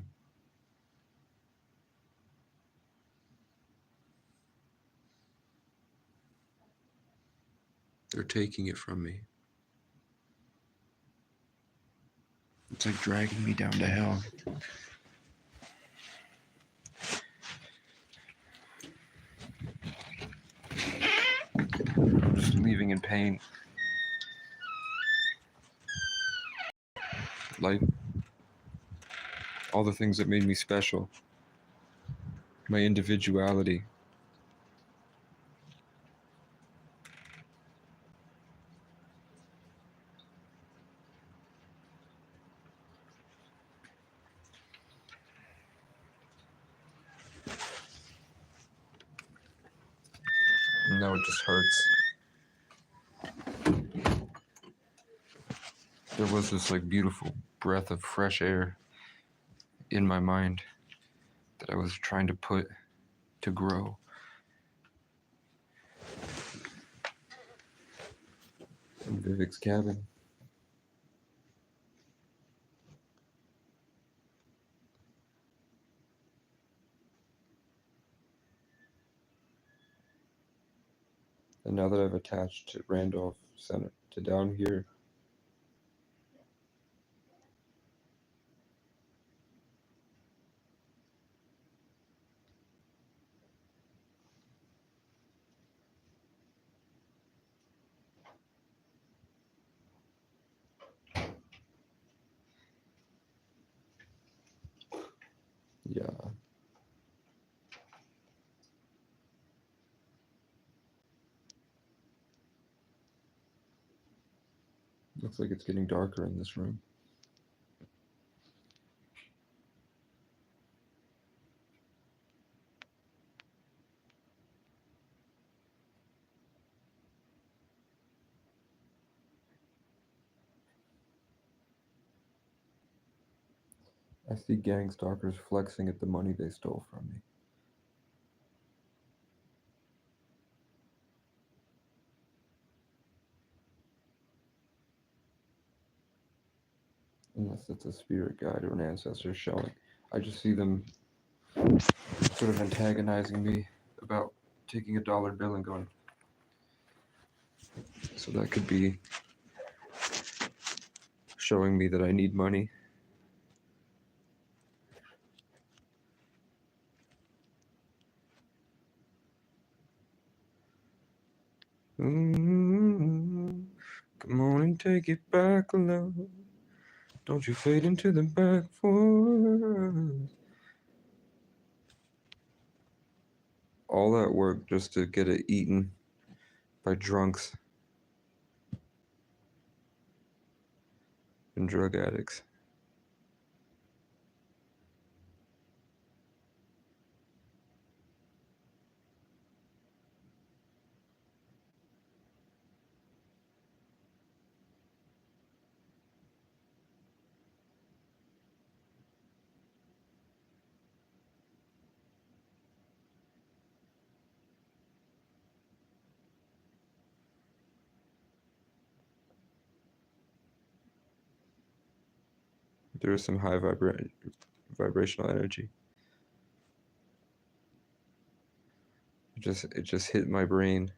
They're taking it from me. It's like dragging me down to hell. I'm just leaving in pain. Life, all the things that made me special, my individuality. Now it just hurts. There was this like beautiful breath of fresh air in my mind that I was trying to put to grow. In Vivek's cabin. And now that I've attached to Randolph Center to down here, yeah. Looks like it's getting darker in this room. I see gang stalkers flexing at the money they stole from me. Unless it's a spirit guide or an ancestor showing. I just see them sort of antagonizing me about taking a dollar bill and going. So that could be showing me that I need money. Come on and take it back, love. Don't you fade into the back for us. All that work just to get it eaten by drunks and drug addicts. There is some high vibrational energy. It just hit my brain.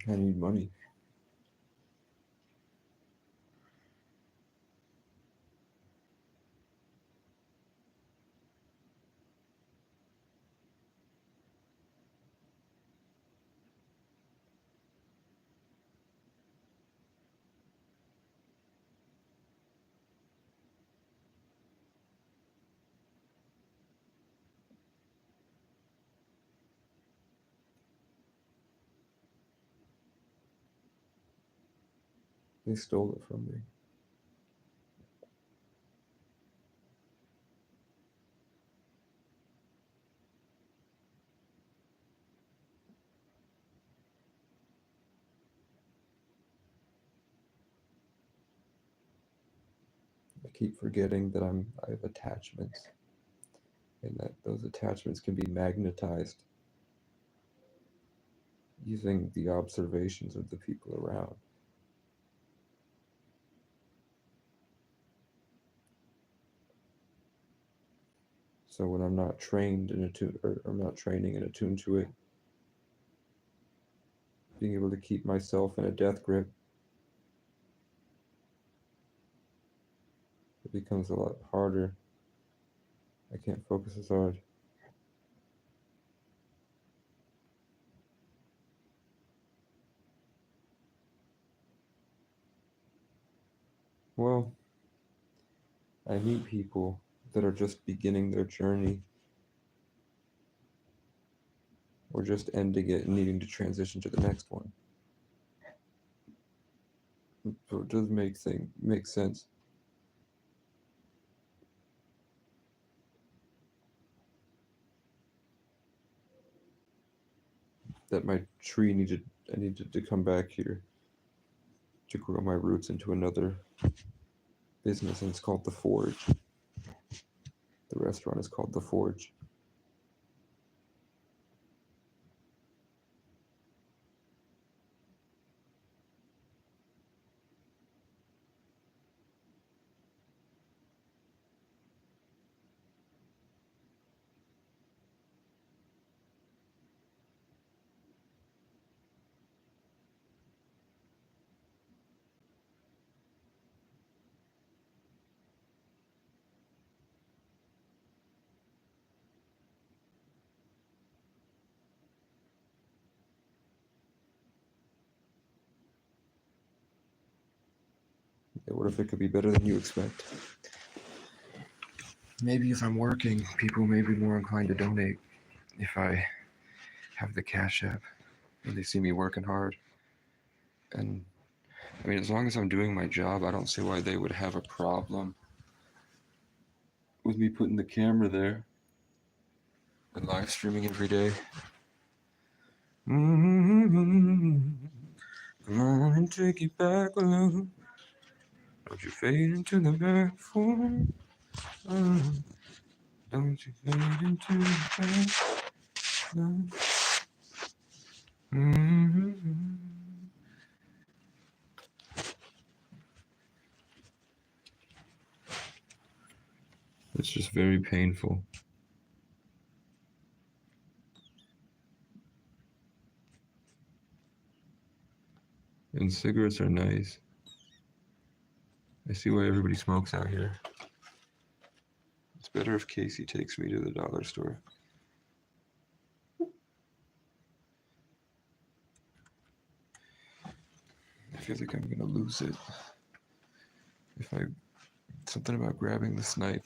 I need money. They stole it from me. I keep forgetting that I have attachments, and that those attachments can be magnetized using the observations of the people around. So when I'm not trained in attune, or I'm not training and attuned to it, being able to keep myself in a death grip, it becomes a lot harder. I can't focus as hard. Well, I meet people that are just beginning their journey or just ending it and needing to transition to the next one. So it does make sense. That my tree I needed to come back here to grow my roots into another business, and it's called The Forge. The restaurant is called The Forge. Yeah, what if it could be better than you expect? Maybe if I'm working, people may be more inclined to donate if I have the Cash App and they see me working hard. And I mean, as long as I'm doing my job, I don't see why they would have a problem with me putting the camera there and live streaming every day. Come on and take it back a little. Don't you fade into the back for me. Don't you fade into the back. It's just very painful. And cigarettes are nice. I see why everybody smokes out here. It's better if Casey takes me to the dollar store. I feel like I'm gonna lose it. Something about grabbing the snipe.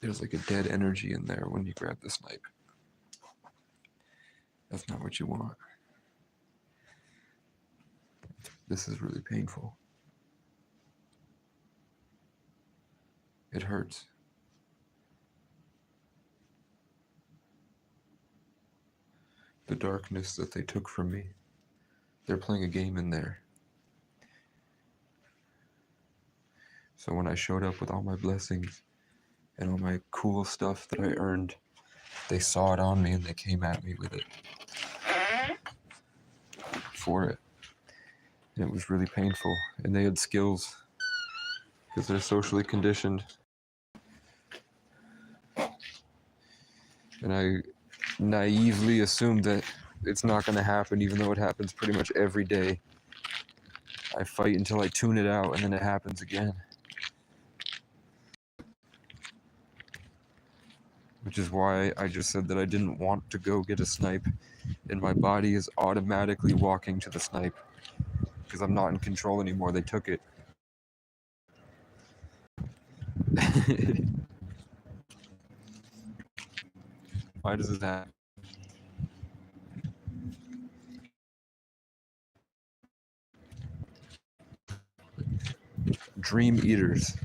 There's like a dead energy in there when you grab the snipe. That's not what you want. This is really painful. It hurts. The darkness that they took from me. They're playing a game in there. So when I showed up with all my blessings and all my cool stuff that I earned, they saw it on me and they came at me with it. For it. And it was really painful. And they had skills because they're socially conditioned. And I naively assumed that it's not going to happen, even though it happens pretty much every day. I fight until I tune it out, and then it happens again. Which is why I just said that I didn't want to go get a snipe, and my body is automatically walking to the snipe, because I'm not in control anymore. They took it. Why does this happen? dream eaters.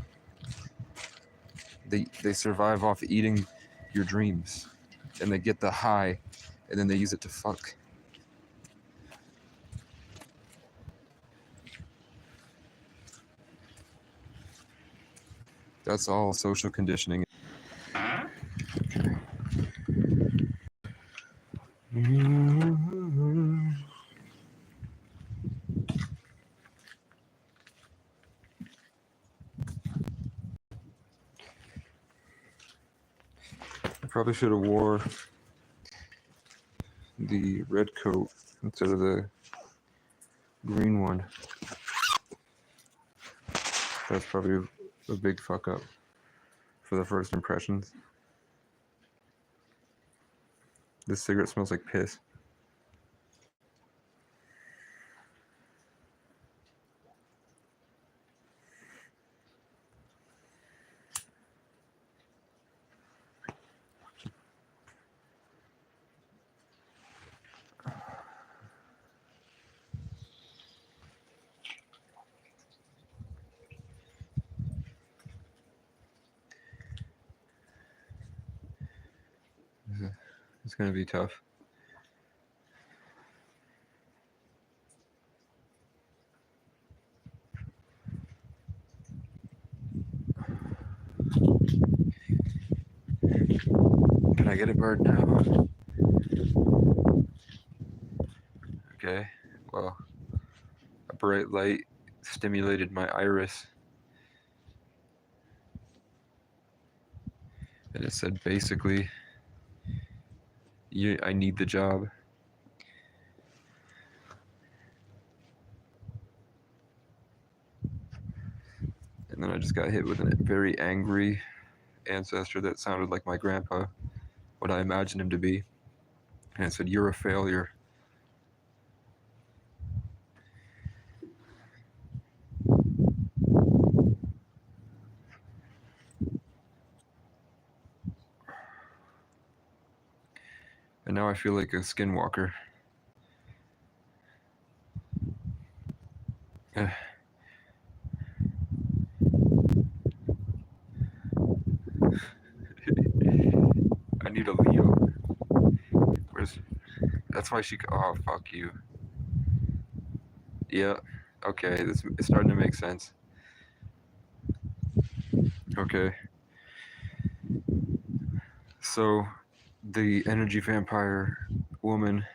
They survive off eating your dreams, and they get the high, and then they use it to fuck. That's all social conditioning. I probably should have wore the red coat instead of the green one. That's probably a big fuck up for the first impressions. This cigarette smells like piss. It's gonna be tough. Can I get a bird now? Okay, well, a bright light stimulated my iris. And it said basically, I need the job. And then I just got hit with a very angry ancestor that sounded like my grandpa, what I imagined him to be. And it said, "You're a failure." And now I feel like a skinwalker. I need a Leo. That's why she. Oh, fuck you. Yeah. Okay. It's starting to make sense. Okay. So, the energy vampire woman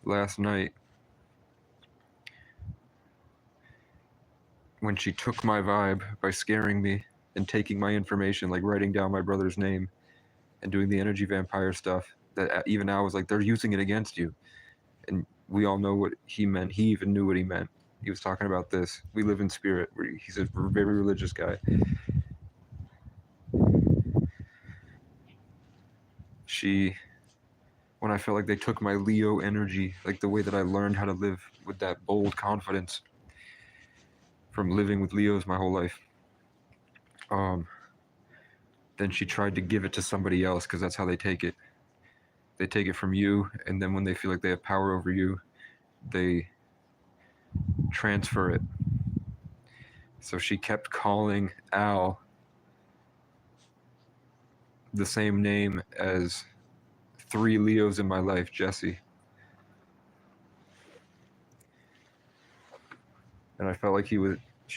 last night, when she took my vibe by scaring me and taking my information, like writing down my brother's name and doing the energy vampire stuff, that even now was like, they're using it against you. And we all know what he meant. He even knew what he meant. He was talking about this. We live in spirit. He's a very religious guy. When I felt like they took my Leo energy, like the way that I learned how to live with that bold confidence from living with Leos my whole life, then she tried to give it to somebody else, because that's how they take it. They take it from you, and then when they feel like they have power over you, they transfer it. So she kept calling Al the same name as 3 Leos in my life, Jesse. And I felt like she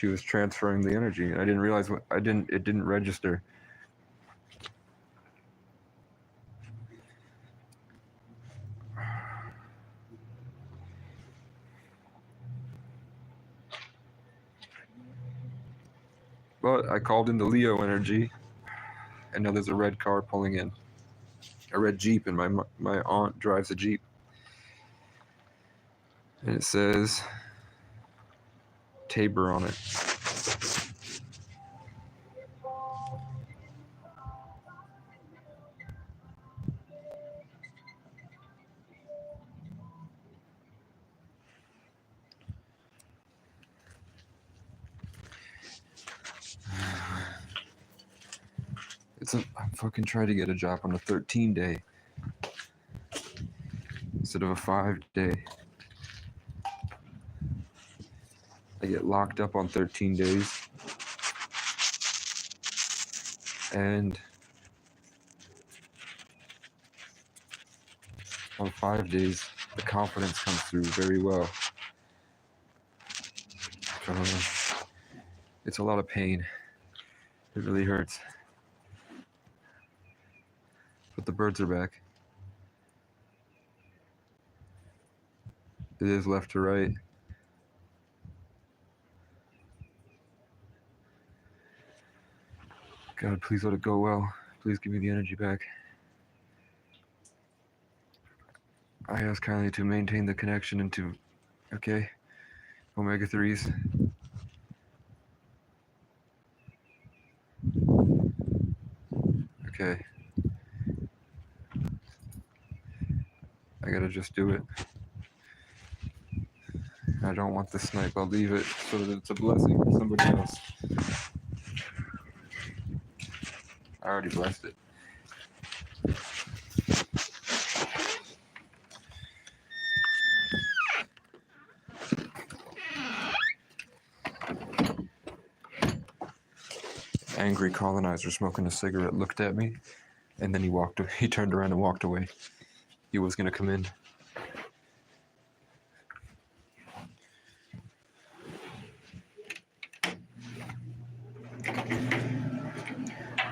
was transferring the energy, and I didn't realize it didn't register. But I called in the Leo energy, and now there's a red car pulling in. A red Jeep, and my aunt drives a Jeep. And it says Tabor on it. I'm fucking trying to get a job on a 13-day instead of a 5-day. I get locked up on 13 days. And on 5 days, the confidence comes through very well. It's a lot of pain. It really hurts. But the birds are back. It is left to right. God, please let it go well. Please give me the energy back. I ask kindly to maintain the connection into, okay, omega-3s. Okay. I gotta just do it. I don't want the snipe. I'll leave it so that it's a blessing for somebody else. I already blessed it. Angry colonizer smoking a cigarette looked at me, and then he walked. He turned around and walked away. He was gonna come in.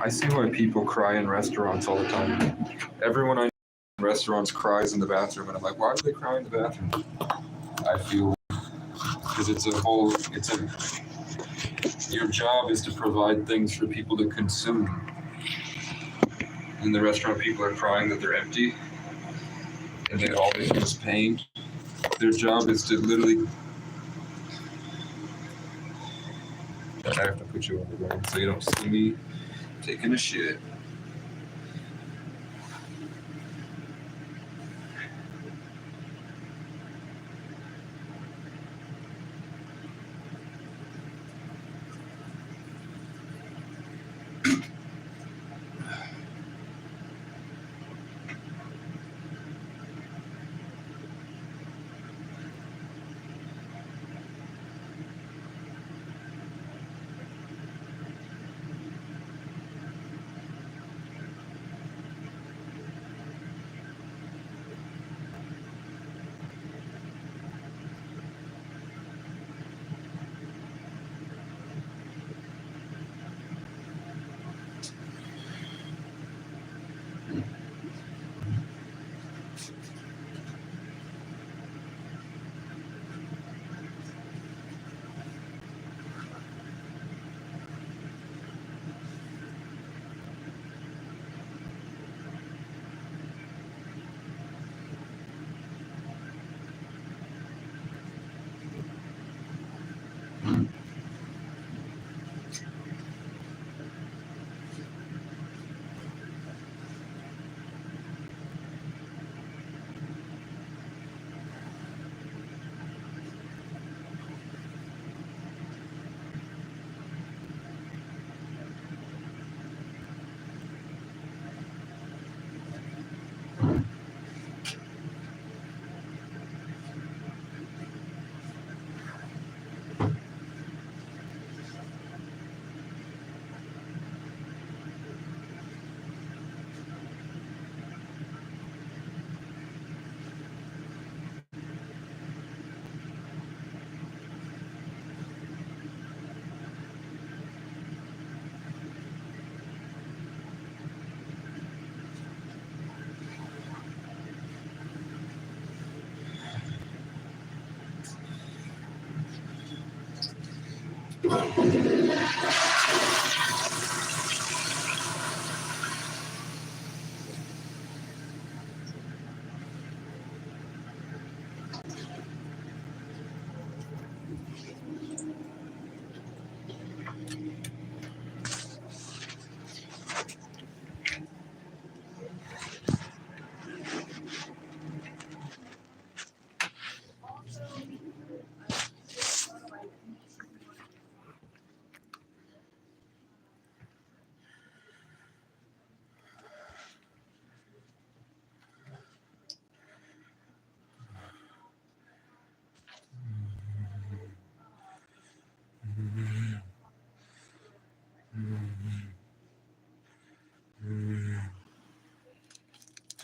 I see why people cry in restaurants all the time. Everyone I know in restaurants cries in the bathroom, and I'm like, why do they cry in the bathroom? I feel because your job is to provide things for people to consume. In the restaurant, people are crying that they're empty, and all they feel is pain. Their job is to literally. I have to put you on the ground so you don't see me taking a shit.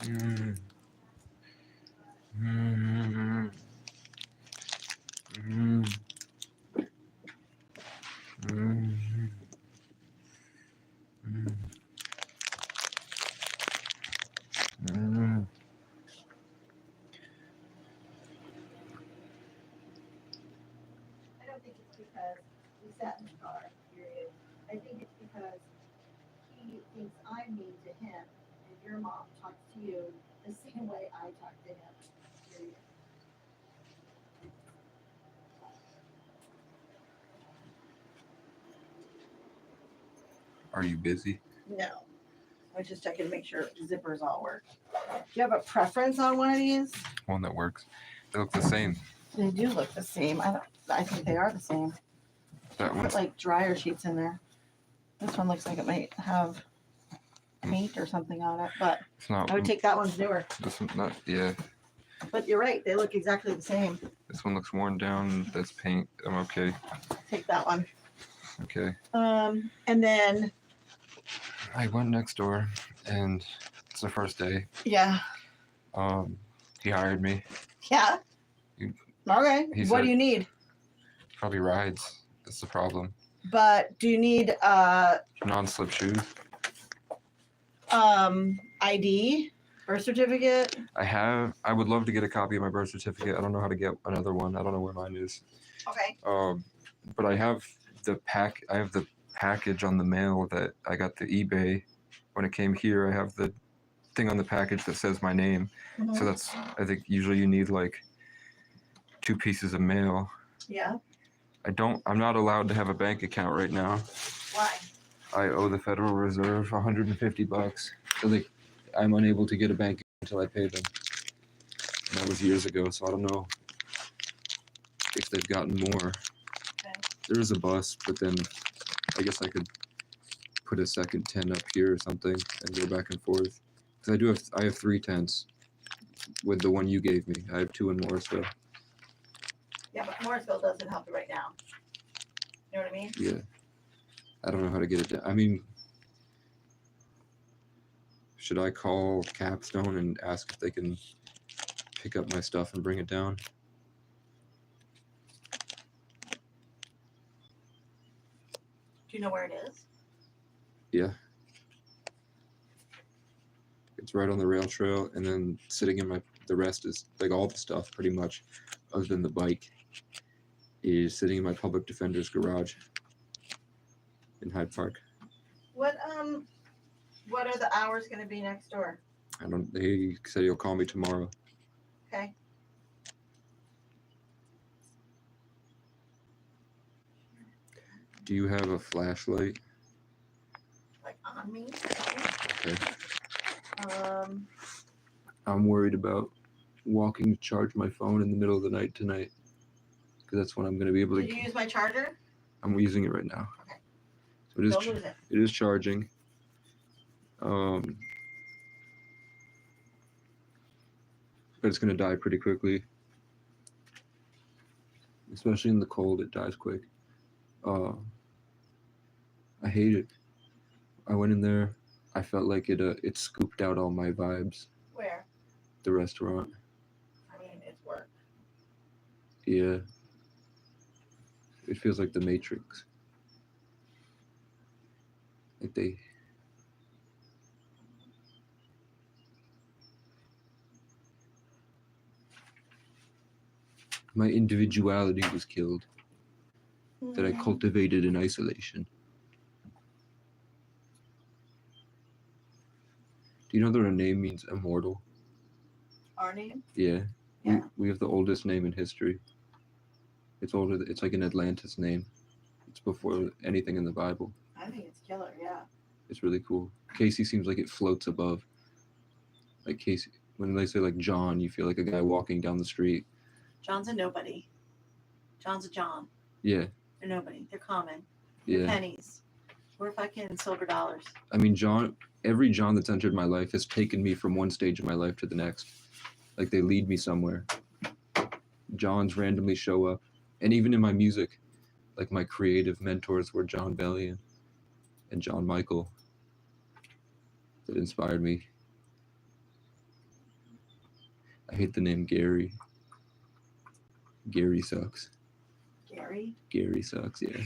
Mm. Mm. Mm. Mm. Mm. Mm. I don't think it's because we sat in the car, period. I think it's because he thinks I'm mean to him, and your mom talks to you the same way I talk to him, period. Are you busy? No. I was just checking to make sure zippers all work. Do you have a preference on one of these? One that works. They look the same. They do look the same. I think they are the same. That Put one's like dryer sheets in there. This one looks like it might have paint or something on it, but it's not. I would take that one's newer. This one, not yeah. But you're right, they look exactly the same. This one looks worn down. That's paint. I'm okay. Take that one. Okay. And then I went next door, and it's the first day. yeah, He hired me. yeah. You- Okay. he What said- do you need? Probably rides. That's the problem. But do you need Non-slip shoes. ID, birth certificate? I would love to get a copy of my birth certificate. I don't know how to get another one. I don't know where mine is. Okay. But I have the package on the mail that I got the eBay. When it came here, I have the thing on the package that says my name. So that's, I think usually you need like 2 pieces of mail. Yeah. I'm not allowed to have a bank account right now. Why? I owe the Federal Reserve $150. So I'm unable to get a bank until I pay them. And that was years ago, so I don't know if they've gotten more. Okay. There is a bus, but then I guess I could put a second tent up here or something and go back and forth. Because I have 3 tents with the one you gave me. I have 2 in Morrisville. Yeah, but Morrisville doesn't help you right now. You know what I mean? Yeah. I don't know how to get it down. I mean, should I call Capstone and ask if they can pick up my stuff and bring it down? Do you know where it is? Yeah. It's right on the rail trail, and then sitting in the rest is like all the stuff pretty much, other than the bike, is sitting in my public defender's garage in Hyde Park. What are the hours gonna be next door? He said he'll call me tomorrow. Okay. Do you have a flashlight? Like on me? Okay. Um, I'm worried about walking to charge my phone in the middle of the night tonight, because that's when I'm going to be able did to. you use my charger? I'm using it right now. Okay. So it is. Don't lose it. It is charging. But it's going to die pretty quickly. Especially in the cold, it dies quick. I hate it. I went in there. I felt like it scooped out all my vibes. Where? The restaurant. I mean, it's work. Yeah. It feels like the Matrix. Like my individuality was killed, that I cultivated in isolation. Do you know that our name means immortal? Our name? Yeah. Yeah. We have the oldest name in history. It's older. It's like an Atlantis name. It's before anything in the Bible. I think it's killer, yeah. It's really cool. Casey seems like it floats above. Like Casey, when they say like John, you feel like a guy walking down the street. John's a nobody. John's a John. Yeah. They're nobody. They're common. Yeah. Pennies. We're fucking silver dollars. I mean, every John that's entered my life has taken me from one stage of my life to the next. Like they lead me somewhere. Johns randomly show up. And even in my music, like my creative mentors were John Bellion and John Michael that inspired me. I hate the name Gary. Gary sucks. Gary. Gary sucks. Yeah.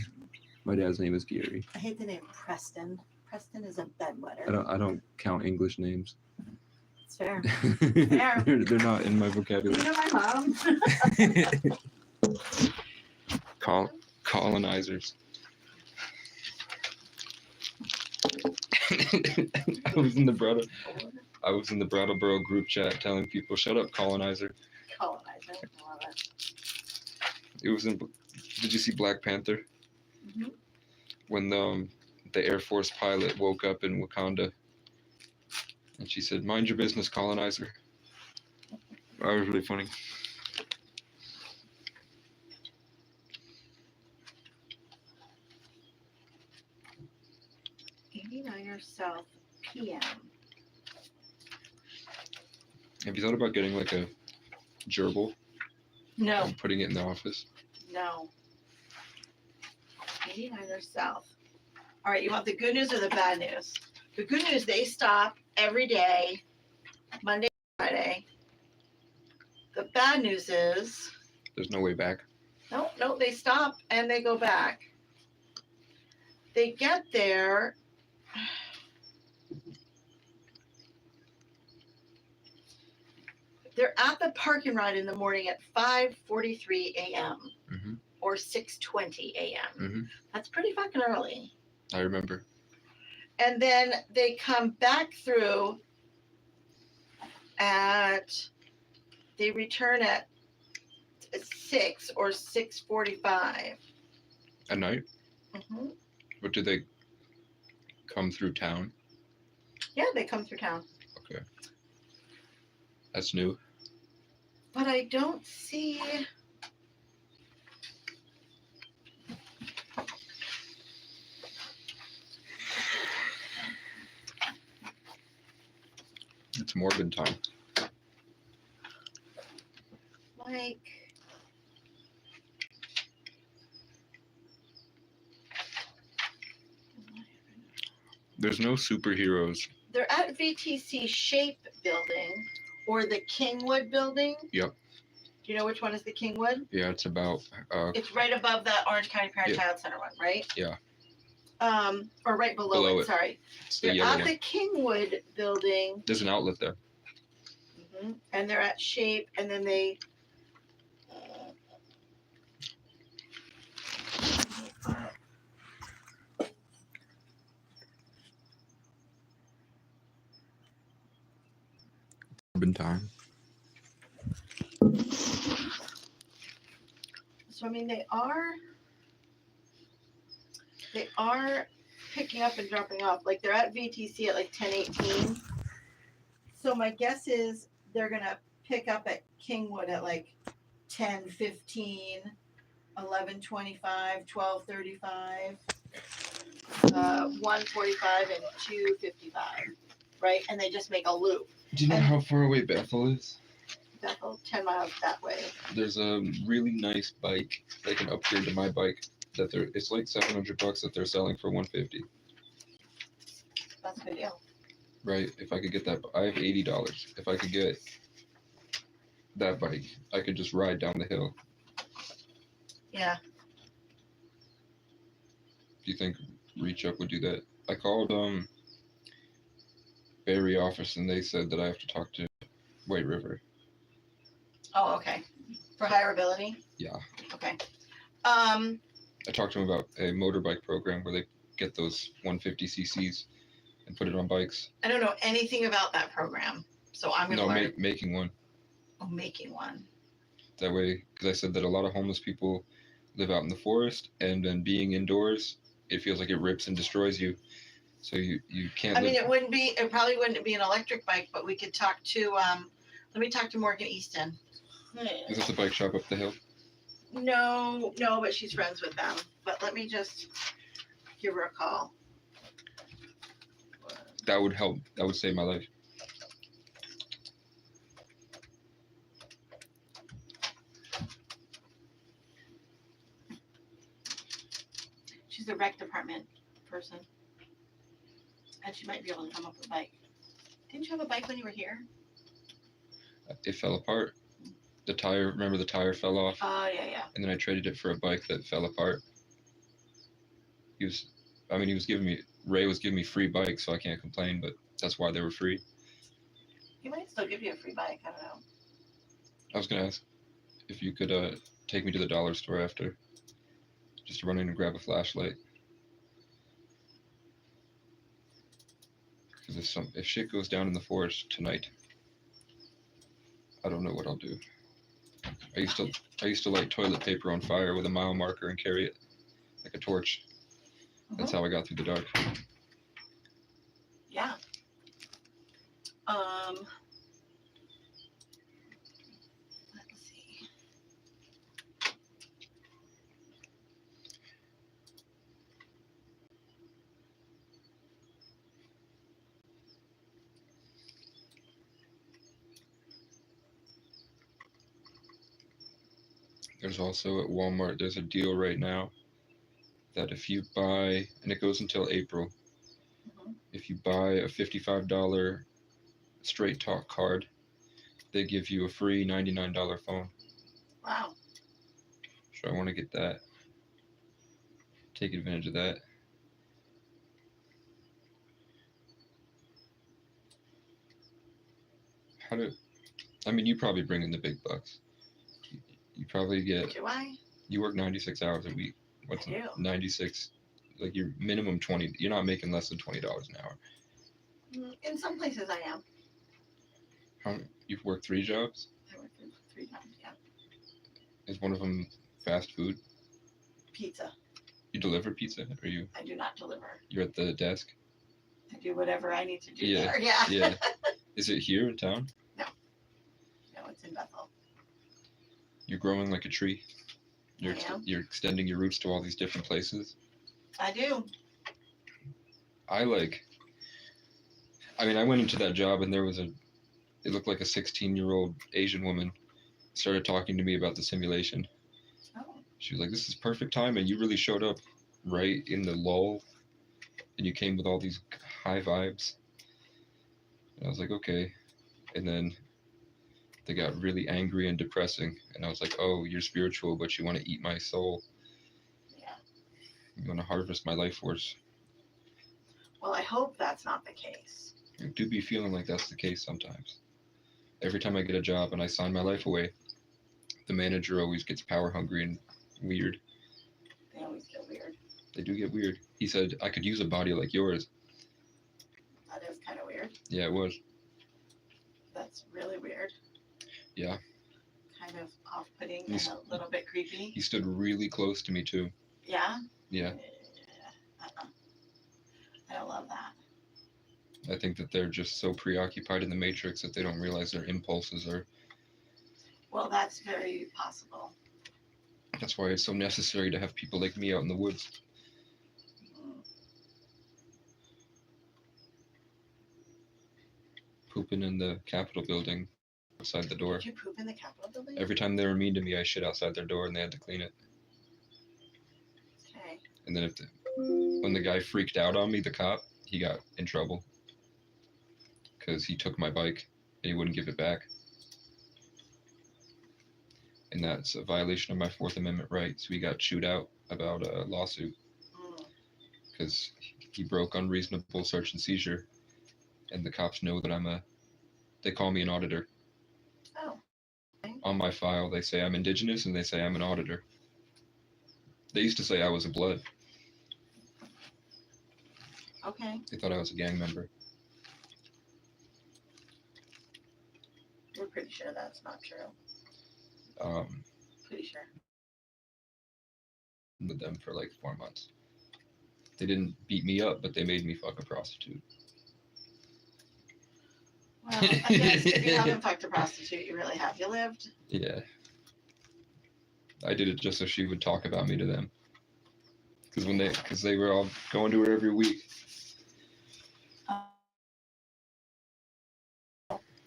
My dad's name is Gary. I hate the name Preston. Preston is a bedwetter. I don't count English names. It's fair. they're not in my You vocabulary. know my mom. Colonizers. I was in the Brattleboro group chat telling people, "Shut up, colonizer." Colonizer. I love it. It was in. Did you see Black Panther? Mhm. When the Air Force pilot woke up in Wakanda, and she said, "Mind your business, colonizer." That was really funny. 89er South PM. Have you thought about getting like a gerbil No, and putting it in the office? no. 89er South. All right, you want the good news or the bad news? The good news, they stop every day, Monday, Friday. The bad news is, There's no way back. no, they stop and they go back. They get there. They're at the park and ride in the morning at 5:43 a.m. Mhm. or 6:20 a.m. Mhm. That's pretty fucking early. I remember. And then they come back through they return at 6 or 6:45. At night? Mm-hmm. But did they come through town? Yeah, they come through town. Okay. That's new. But I don't see. It's morbid time. Like, There's no superheroes. they're at VTC Shape Building or the Kingwood Building. Yep. Do you know which one is the Kingwood? Yeah, it's about It's right above that Orange County Parent Yeah. Child Center one, right? Yeah. Or right below, Below it, it. sorry. it's the They're yellow at one. the Kingwood Building, There's an outlet there. and they're at Shape, and then they. Morbid time. So I mean, they are picking up and dropping off. Like they're at VTC at like 10:18. So my guess is they're gonna pick up at Kingwood at like 10:15, 11:25, 12:35, 1:45, and 2:55. Right, and they just make a loop. Do you know And- how far away Bethel is? Bethel, 10 miles that way. There's a really nice bike, like an upgrade to my bike, that it's like $700 that they're selling for $150. That's a good deal. Right? If I could get that, I have $80. If I could get that bike, I could just ride down the hill. Yeah. Do you think Reach Up would do that? I called Barry office and they said that I have to talk to White River. Oh, okay. For hireability? Yeah. Okay. I talked to him about a motorbike program where they get those 150 cc's and put it on bikes. I don't know anything about that program, so I'm gonna learn. Making one. Oh, making one. That way, because I said that a lot of homeless people live out in the forest, and then being indoors, it feels like it rips and destroys you. So you can't. I mean, it probably wouldn't be an electric bike, but we could talk to, let me talk to Morgan Easton. Is this the bike shop up the hill? No, but she's friends with them. But let me just give her a call. That would help. That would save my life. She's a rec department person. And she might be able to come up with a bike. Didn't you have a bike when you were here? it fell apart. The tire, remember the tire fell off? Oh, yeah. And then I traded it for a bike that fell apart. He was giving me, Ray was giving me free bikes, so I can't complain, but that's why they were free. He might still give you a free bike. I don't know. I was gonna ask if you could take me to the dollar store after, just to run in and grab a flashlight. Because if shit goes down in the forest tonight, I don't know what I'll do. I used to light toilet paper on fire with a mile marker and carry it like a torch. That's how I got through the dark. Yeah. Let's see. There's also at Walmart, there's a deal right now that if you buy, and it goes until April, if you buy a $55 Straight Talk card, they give you a free $99 phone. Wow. So I want to get that. Take advantage of that. You probably bring in the big bucks. You probably get, Do I? you work 96 hours a week. What's I do. 96? Like your minimum 20, you're not making less than $20 an hour. In some places I am. You've worked 3 jobs? I work 3 times, yeah. Is one of them fast food? Pizza. You deliver pizza, or I do not deliver. you're at the desk? I do whatever I need to do Yeah, there. Yeah. Yeah. Is it here in town? No, it's in Bethel. You're growing like a tree. You're I am. you're extending your roots to all these different places. I do. I went into that job and it looked like a 16-year-old Asian woman started talking to me about the simulation. Oh. She was like, "This is perfect timing. You really showed up right in the lull, and you came with all these high vibes." And I was like, "Okay." And then they got really angry and depressing, and I was like, "Oh, you're spiritual, but you want to eat my soul. Yeah. You want to harvest my life force." Well, I hope that's not the case. I do be feeling like that's the case sometimes. Every time I get a job and I sign my life away, the manager always gets power hungry and weird. They always get weird. They do get weird. He said, "I could use a body like yours." That is kind of weird. Yeah, it was. That's really weird. Yeah. Kind of off-putting He's- and a little bit creepy. He stood really close to me too. Yeah? Yeah. I don't love that. I think that they're just so preoccupied in the Matrix that they don't realize their impulses are. Well, that's very possible. That's why it's so necessary to have people like me out in the woods. Pooping in the Capitol building outside the door. Did you poop in the Capitol building? Every time they were mean to me, I shit outside their door and they had to clean it. Okay. And then when the guy freaked out on me, the cop, he got in trouble because he took my bike and he wouldn't give it back. And that's a violation of my Fourth Amendment rights. We got chewed out about a lawsuit because he broke unreasonable search and seizure. And the cops know that they call me an auditor. Oh. Okay. On my file, they say I'm indigenous and they say I'm an auditor. They used to say I was a blood. Okay. They thought I was a gang member. We're pretty sure that's not true. Pretty sure. With them for like 4 months. They didn't beat me up, but they made me fuck a prostitute. Well, I guess if you haven't fucked a prostitute, you really have. You lived. Yeah. I did it just so she would talk about me to them. Because they were all going to her every week.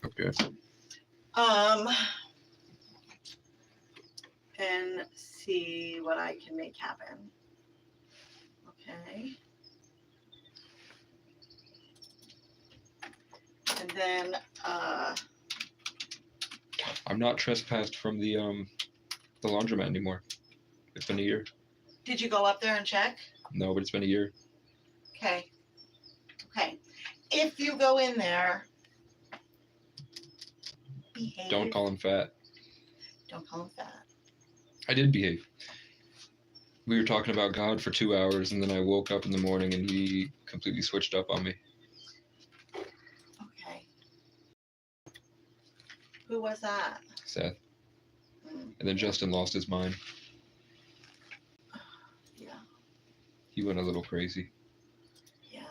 Okay. And see what I can make happen. Okay. And then, I'm not trespassed from the laundromat anymore. It's been a year. Did you go up there and check? No, but it's been a year. Okay. Okay. If you go in there, behave. Don't call him fat. Don't call him fat. I did behave. We were talking about God for 2 hours, and then I woke up in the morning and he completely switched up on me. Okay. Who was that? Seth. Mm, And then Justin lost his mind. yeah. He went a little crazy. Yeah.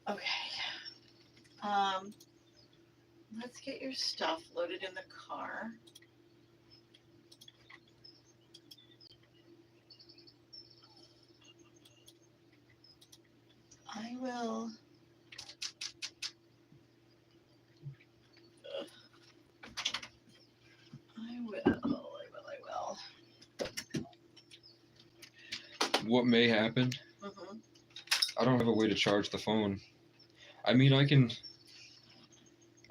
Okay. Let's get your stuff loaded in the car. I will. I will. What may happen? Mm-hmm. I don't have a way to charge the phone. I mean, I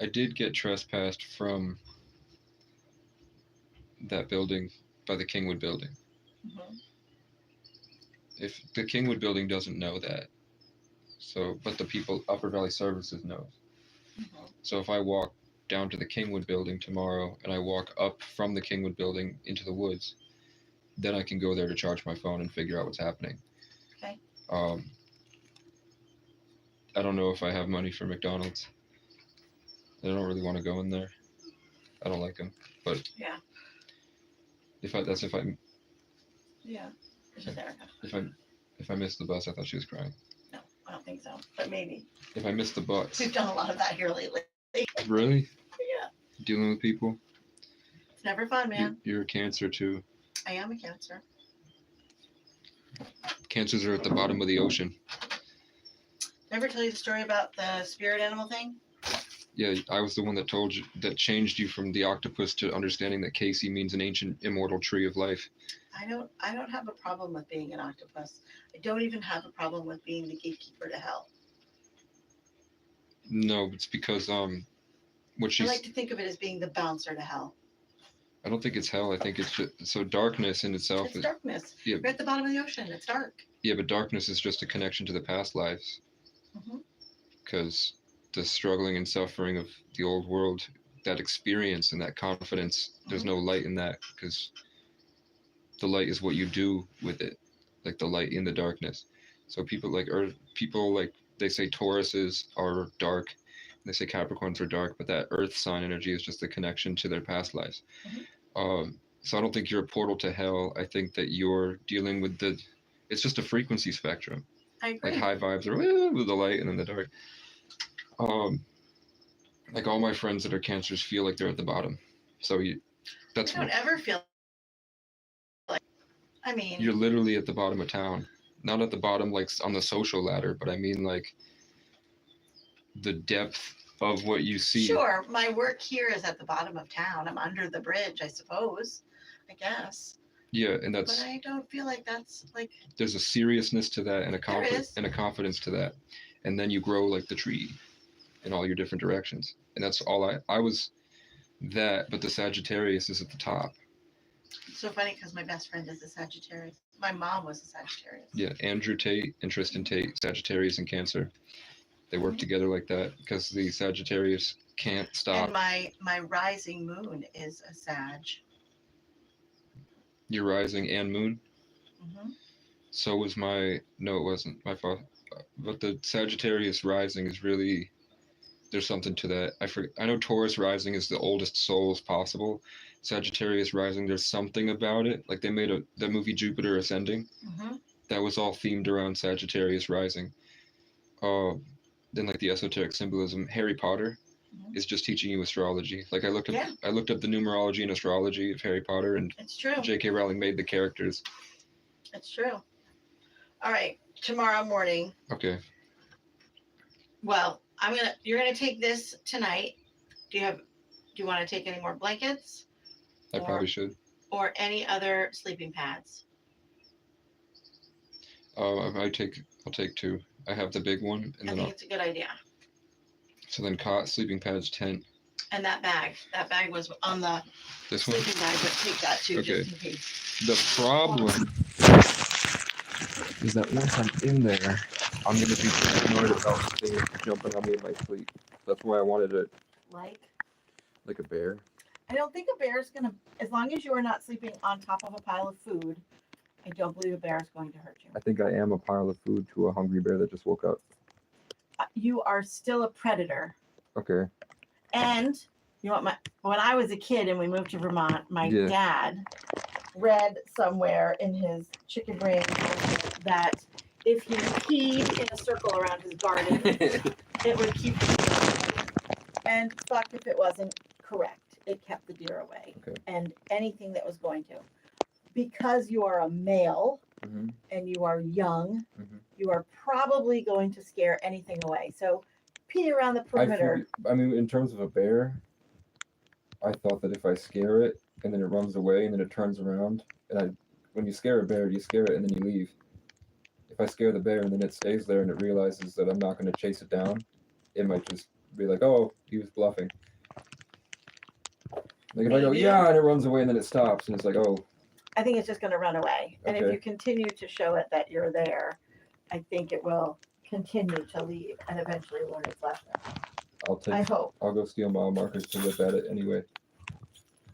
did get trespassed from that building by the Kingwood building. Mm-hmm. If the Kingwood building doesn't know that, so, but the people, Upper Valley Services knows. Mm-hmm. So if I walk down to the Kingwood building tomorrow and I walk up from the Kingwood building into the woods, then I can go there to charge my phone and figure out what's happening. Okay. I don't know if I have money for McDonald's. I don't really want to go in there. I don't like them, but Yeah. if Yeah. It's just Erica. I missed the bus, I thought she was crying. No, I don't think so. But maybe. If I missed the bus, We've done a lot of that here lately. really Yeah. dealing with people. It's never fun, man. You're a Cancer too. I am a Cancer. Cancers are at the bottom of the ocean. Never tell you the story about the spirit animal thing? Yeah, I was the one that told you, that changed you from the octopus to understanding that Casey means an ancient immortal tree of life. I don't have a problem with being an octopus. I don't even have a problem with being the gatekeeper to hell. No, it's because what I she's. like to think of it as being the bouncer to hell. I don't think it's hell. I think it's just so darkness in itself. It's darkness. Yeah. We're at the bottom of the ocean. It's dark. Yeah, but darkness is just a connection to the past lives. Mhm. Because the struggling and suffering of the old world, that experience and that confidence, there's no light in that, because the light is what you do with it, like the light in the darkness. So people like they say Tauruses are dark, and they say Capricorns are dark, but that Earth sign energy is just a connection to their past lives. So I don't think you're a portal to hell. I think that you're dealing with it's just a frequency spectrum. I agree. Like high vibes are with the light, and then the dark. Like all my friends that are Cancers feel like they're at the bottom. So that's I don't ever feel like, I mean, you're literally at the bottom of town. Not at the bottom like on the social ladder, but I mean like the depth of what you see. sure, my work here is at the bottom of town. I'm under the bridge, I suppose. I guess. Yeah, and But I don't feel like that's like, there's a seriousness to that and a There is. confidence to that. And then you grow like the tree in all your different directions. And that's all I was that, but the Sagittarius is at the top. it's so funny because my best friend is a Sagittarius. My mom was a Sagittarius. Yeah, Andrew Tate and Tristan Tate, Sagittarius and Cancer. They work together like that because the Sagittarius can't stop. And my rising moon is a Sag. Your rising and moon. Mm-hmm. So was no, it wasn't my fault. But the Sagittarius rising is really, there's something to that. I know Taurus rising is the oldest souls possible. Sagittarius rising, there's something about it. Like they made the movie Jupiter Ascending. Mm-hmm. That was all themed around Sagittarius rising. Then like the esoteric symbolism, Harry Potter is just teaching you astrology. Like I looked up the numerology and astrology of Harry Potter, and It's true. J.K. Rowling made the characters. It's true. All right, tomorrow morning. Okay. Well, you're gonna take this tonight. Do you want to take any more blankets I probably should. or any other sleeping pads? I'll take 2. I have the big one, and I then think it's a good idea. so then cot, sleeping pads, tent. And that bag was on the This one. sleeping bag, but take that too, Okay. just in case. The problem is that once I'm in there, I'm gonna be paranoid about things jumping on me in my sleep. That's why I wanted it like a bear. I don't think a bear's gonna, as long as you are not sleeping on top of a pile of food, I don't believe a bear is going to hurt you. I think I am a pile of food to a hungry bear that just woke up. You are still a predator. Okay. And you know what, when I was a kid and we moved to Vermont, my Yeah. dad read somewhere in his chicken brain that if he peed in a circle around his garden, it would keep the deer away. And fuck if it wasn't correct. It kept the deer away. Okay. And anything that was going to. Because you are a male Mhm. and you are young, Mhm. you are probably going to scare anything away. So pee around the perimeter. I mean, in terms of a bear, I thought that if I scare it and then it runs away and then it turns around, and when you scare a bear, you scare it and then you leave. If I scare the bear and then it stays there and it realizes that I'm not going to chase it down, it might just be like, oh, he was bluffing. Like if I go, Maybe. yeah, and it runs away and then it stops and it's like, oh, I think it's just going to run away. And if Okay. you continue to show it that you're there, I think it will continue to leave and eventually learn its lesson. I hope. I'll go steal mile markers to whip at it anyway.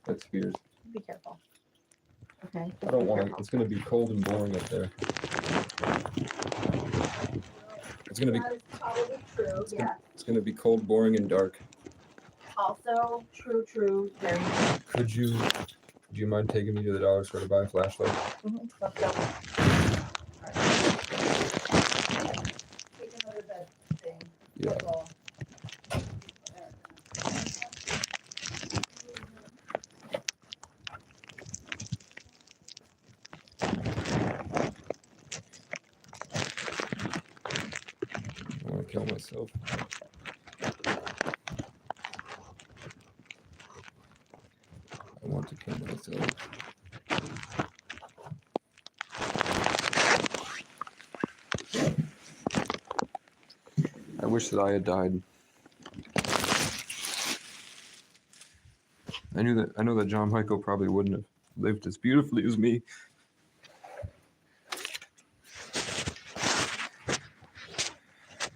That's Spears. Be careful. Okay. I don't want to. It's going to be cold and boring up there. It's going to be. That is probably true, yeah. It's going to be cold, boring, and dark. Also, true, very true. Could you? Do you mind taking me to the dollar store to buy a flashlight? Let's go. Take another bed thing. Yeah. That's all. I want to kill myself. I want to kill myself. I wish that I had died. I know that John Michael probably wouldn't have lived as beautifully as me.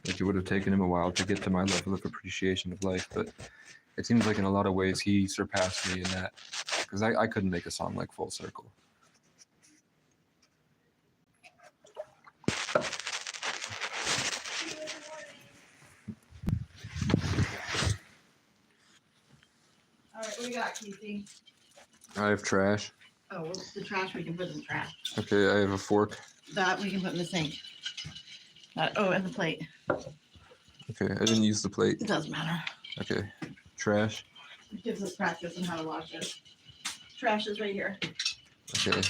Like it would have taken him a while to get to my level of appreciation of life, but it seems like in a lot of ways he surpassed me in that, because I couldn't make a song like Full Circle. All right, what do we got, Casey? I have trash. Oh, well, the trash we can put in the trash. Okay, I have a fork. That we can put in the sink. And the plate. Okay, I didn't use the plate. It doesn't matter. Okay, trash. It gives us practice on how to wash it. Trash is right here. Okay.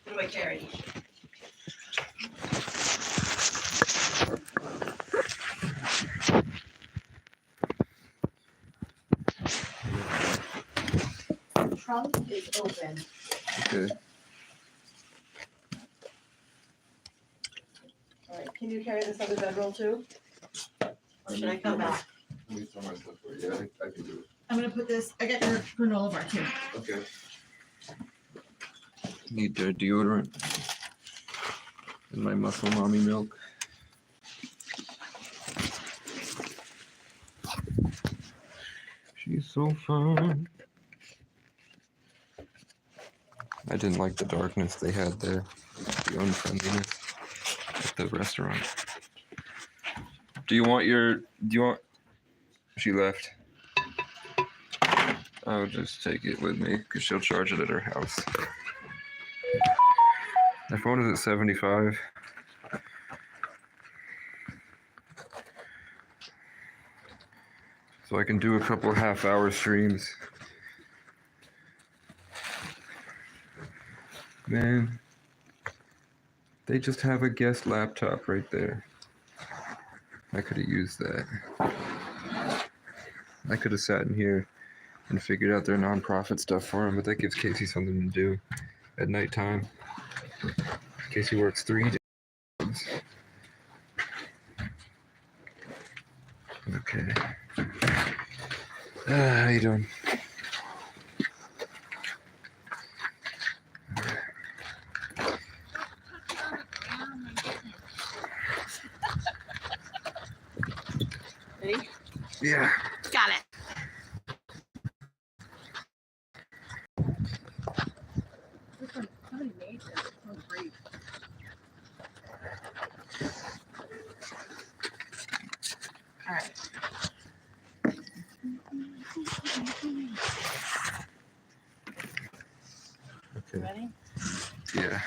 What do I carry? The trunk is open. Okay. All right, can you carry this other bedroll too? Or should I come back? Let me throw my stuff away. Yeah, I can do it. I'm gonna put this, I got your granola bar too. Okay. Need deodorant and my muscle mommy milk. She's so fun. I didn't like the darkness they had there, the unfriendliness at the restaurant. Do you want? She left. I'll just take it with me because she'll charge it at her house. My phone is at 75. So I can do a couple half-hour streams. Man, they just have a guest laptop right there. I could have used that. I could have sat in here and figured out their nonprofit stuff for him, but that gives Casey something to do at nighttime. Casey works 3 jobs. Okay. How you doing? Ready? Yeah. Got it. Somebody made this. Oh, great. All right. Okay. Ready? Yeah.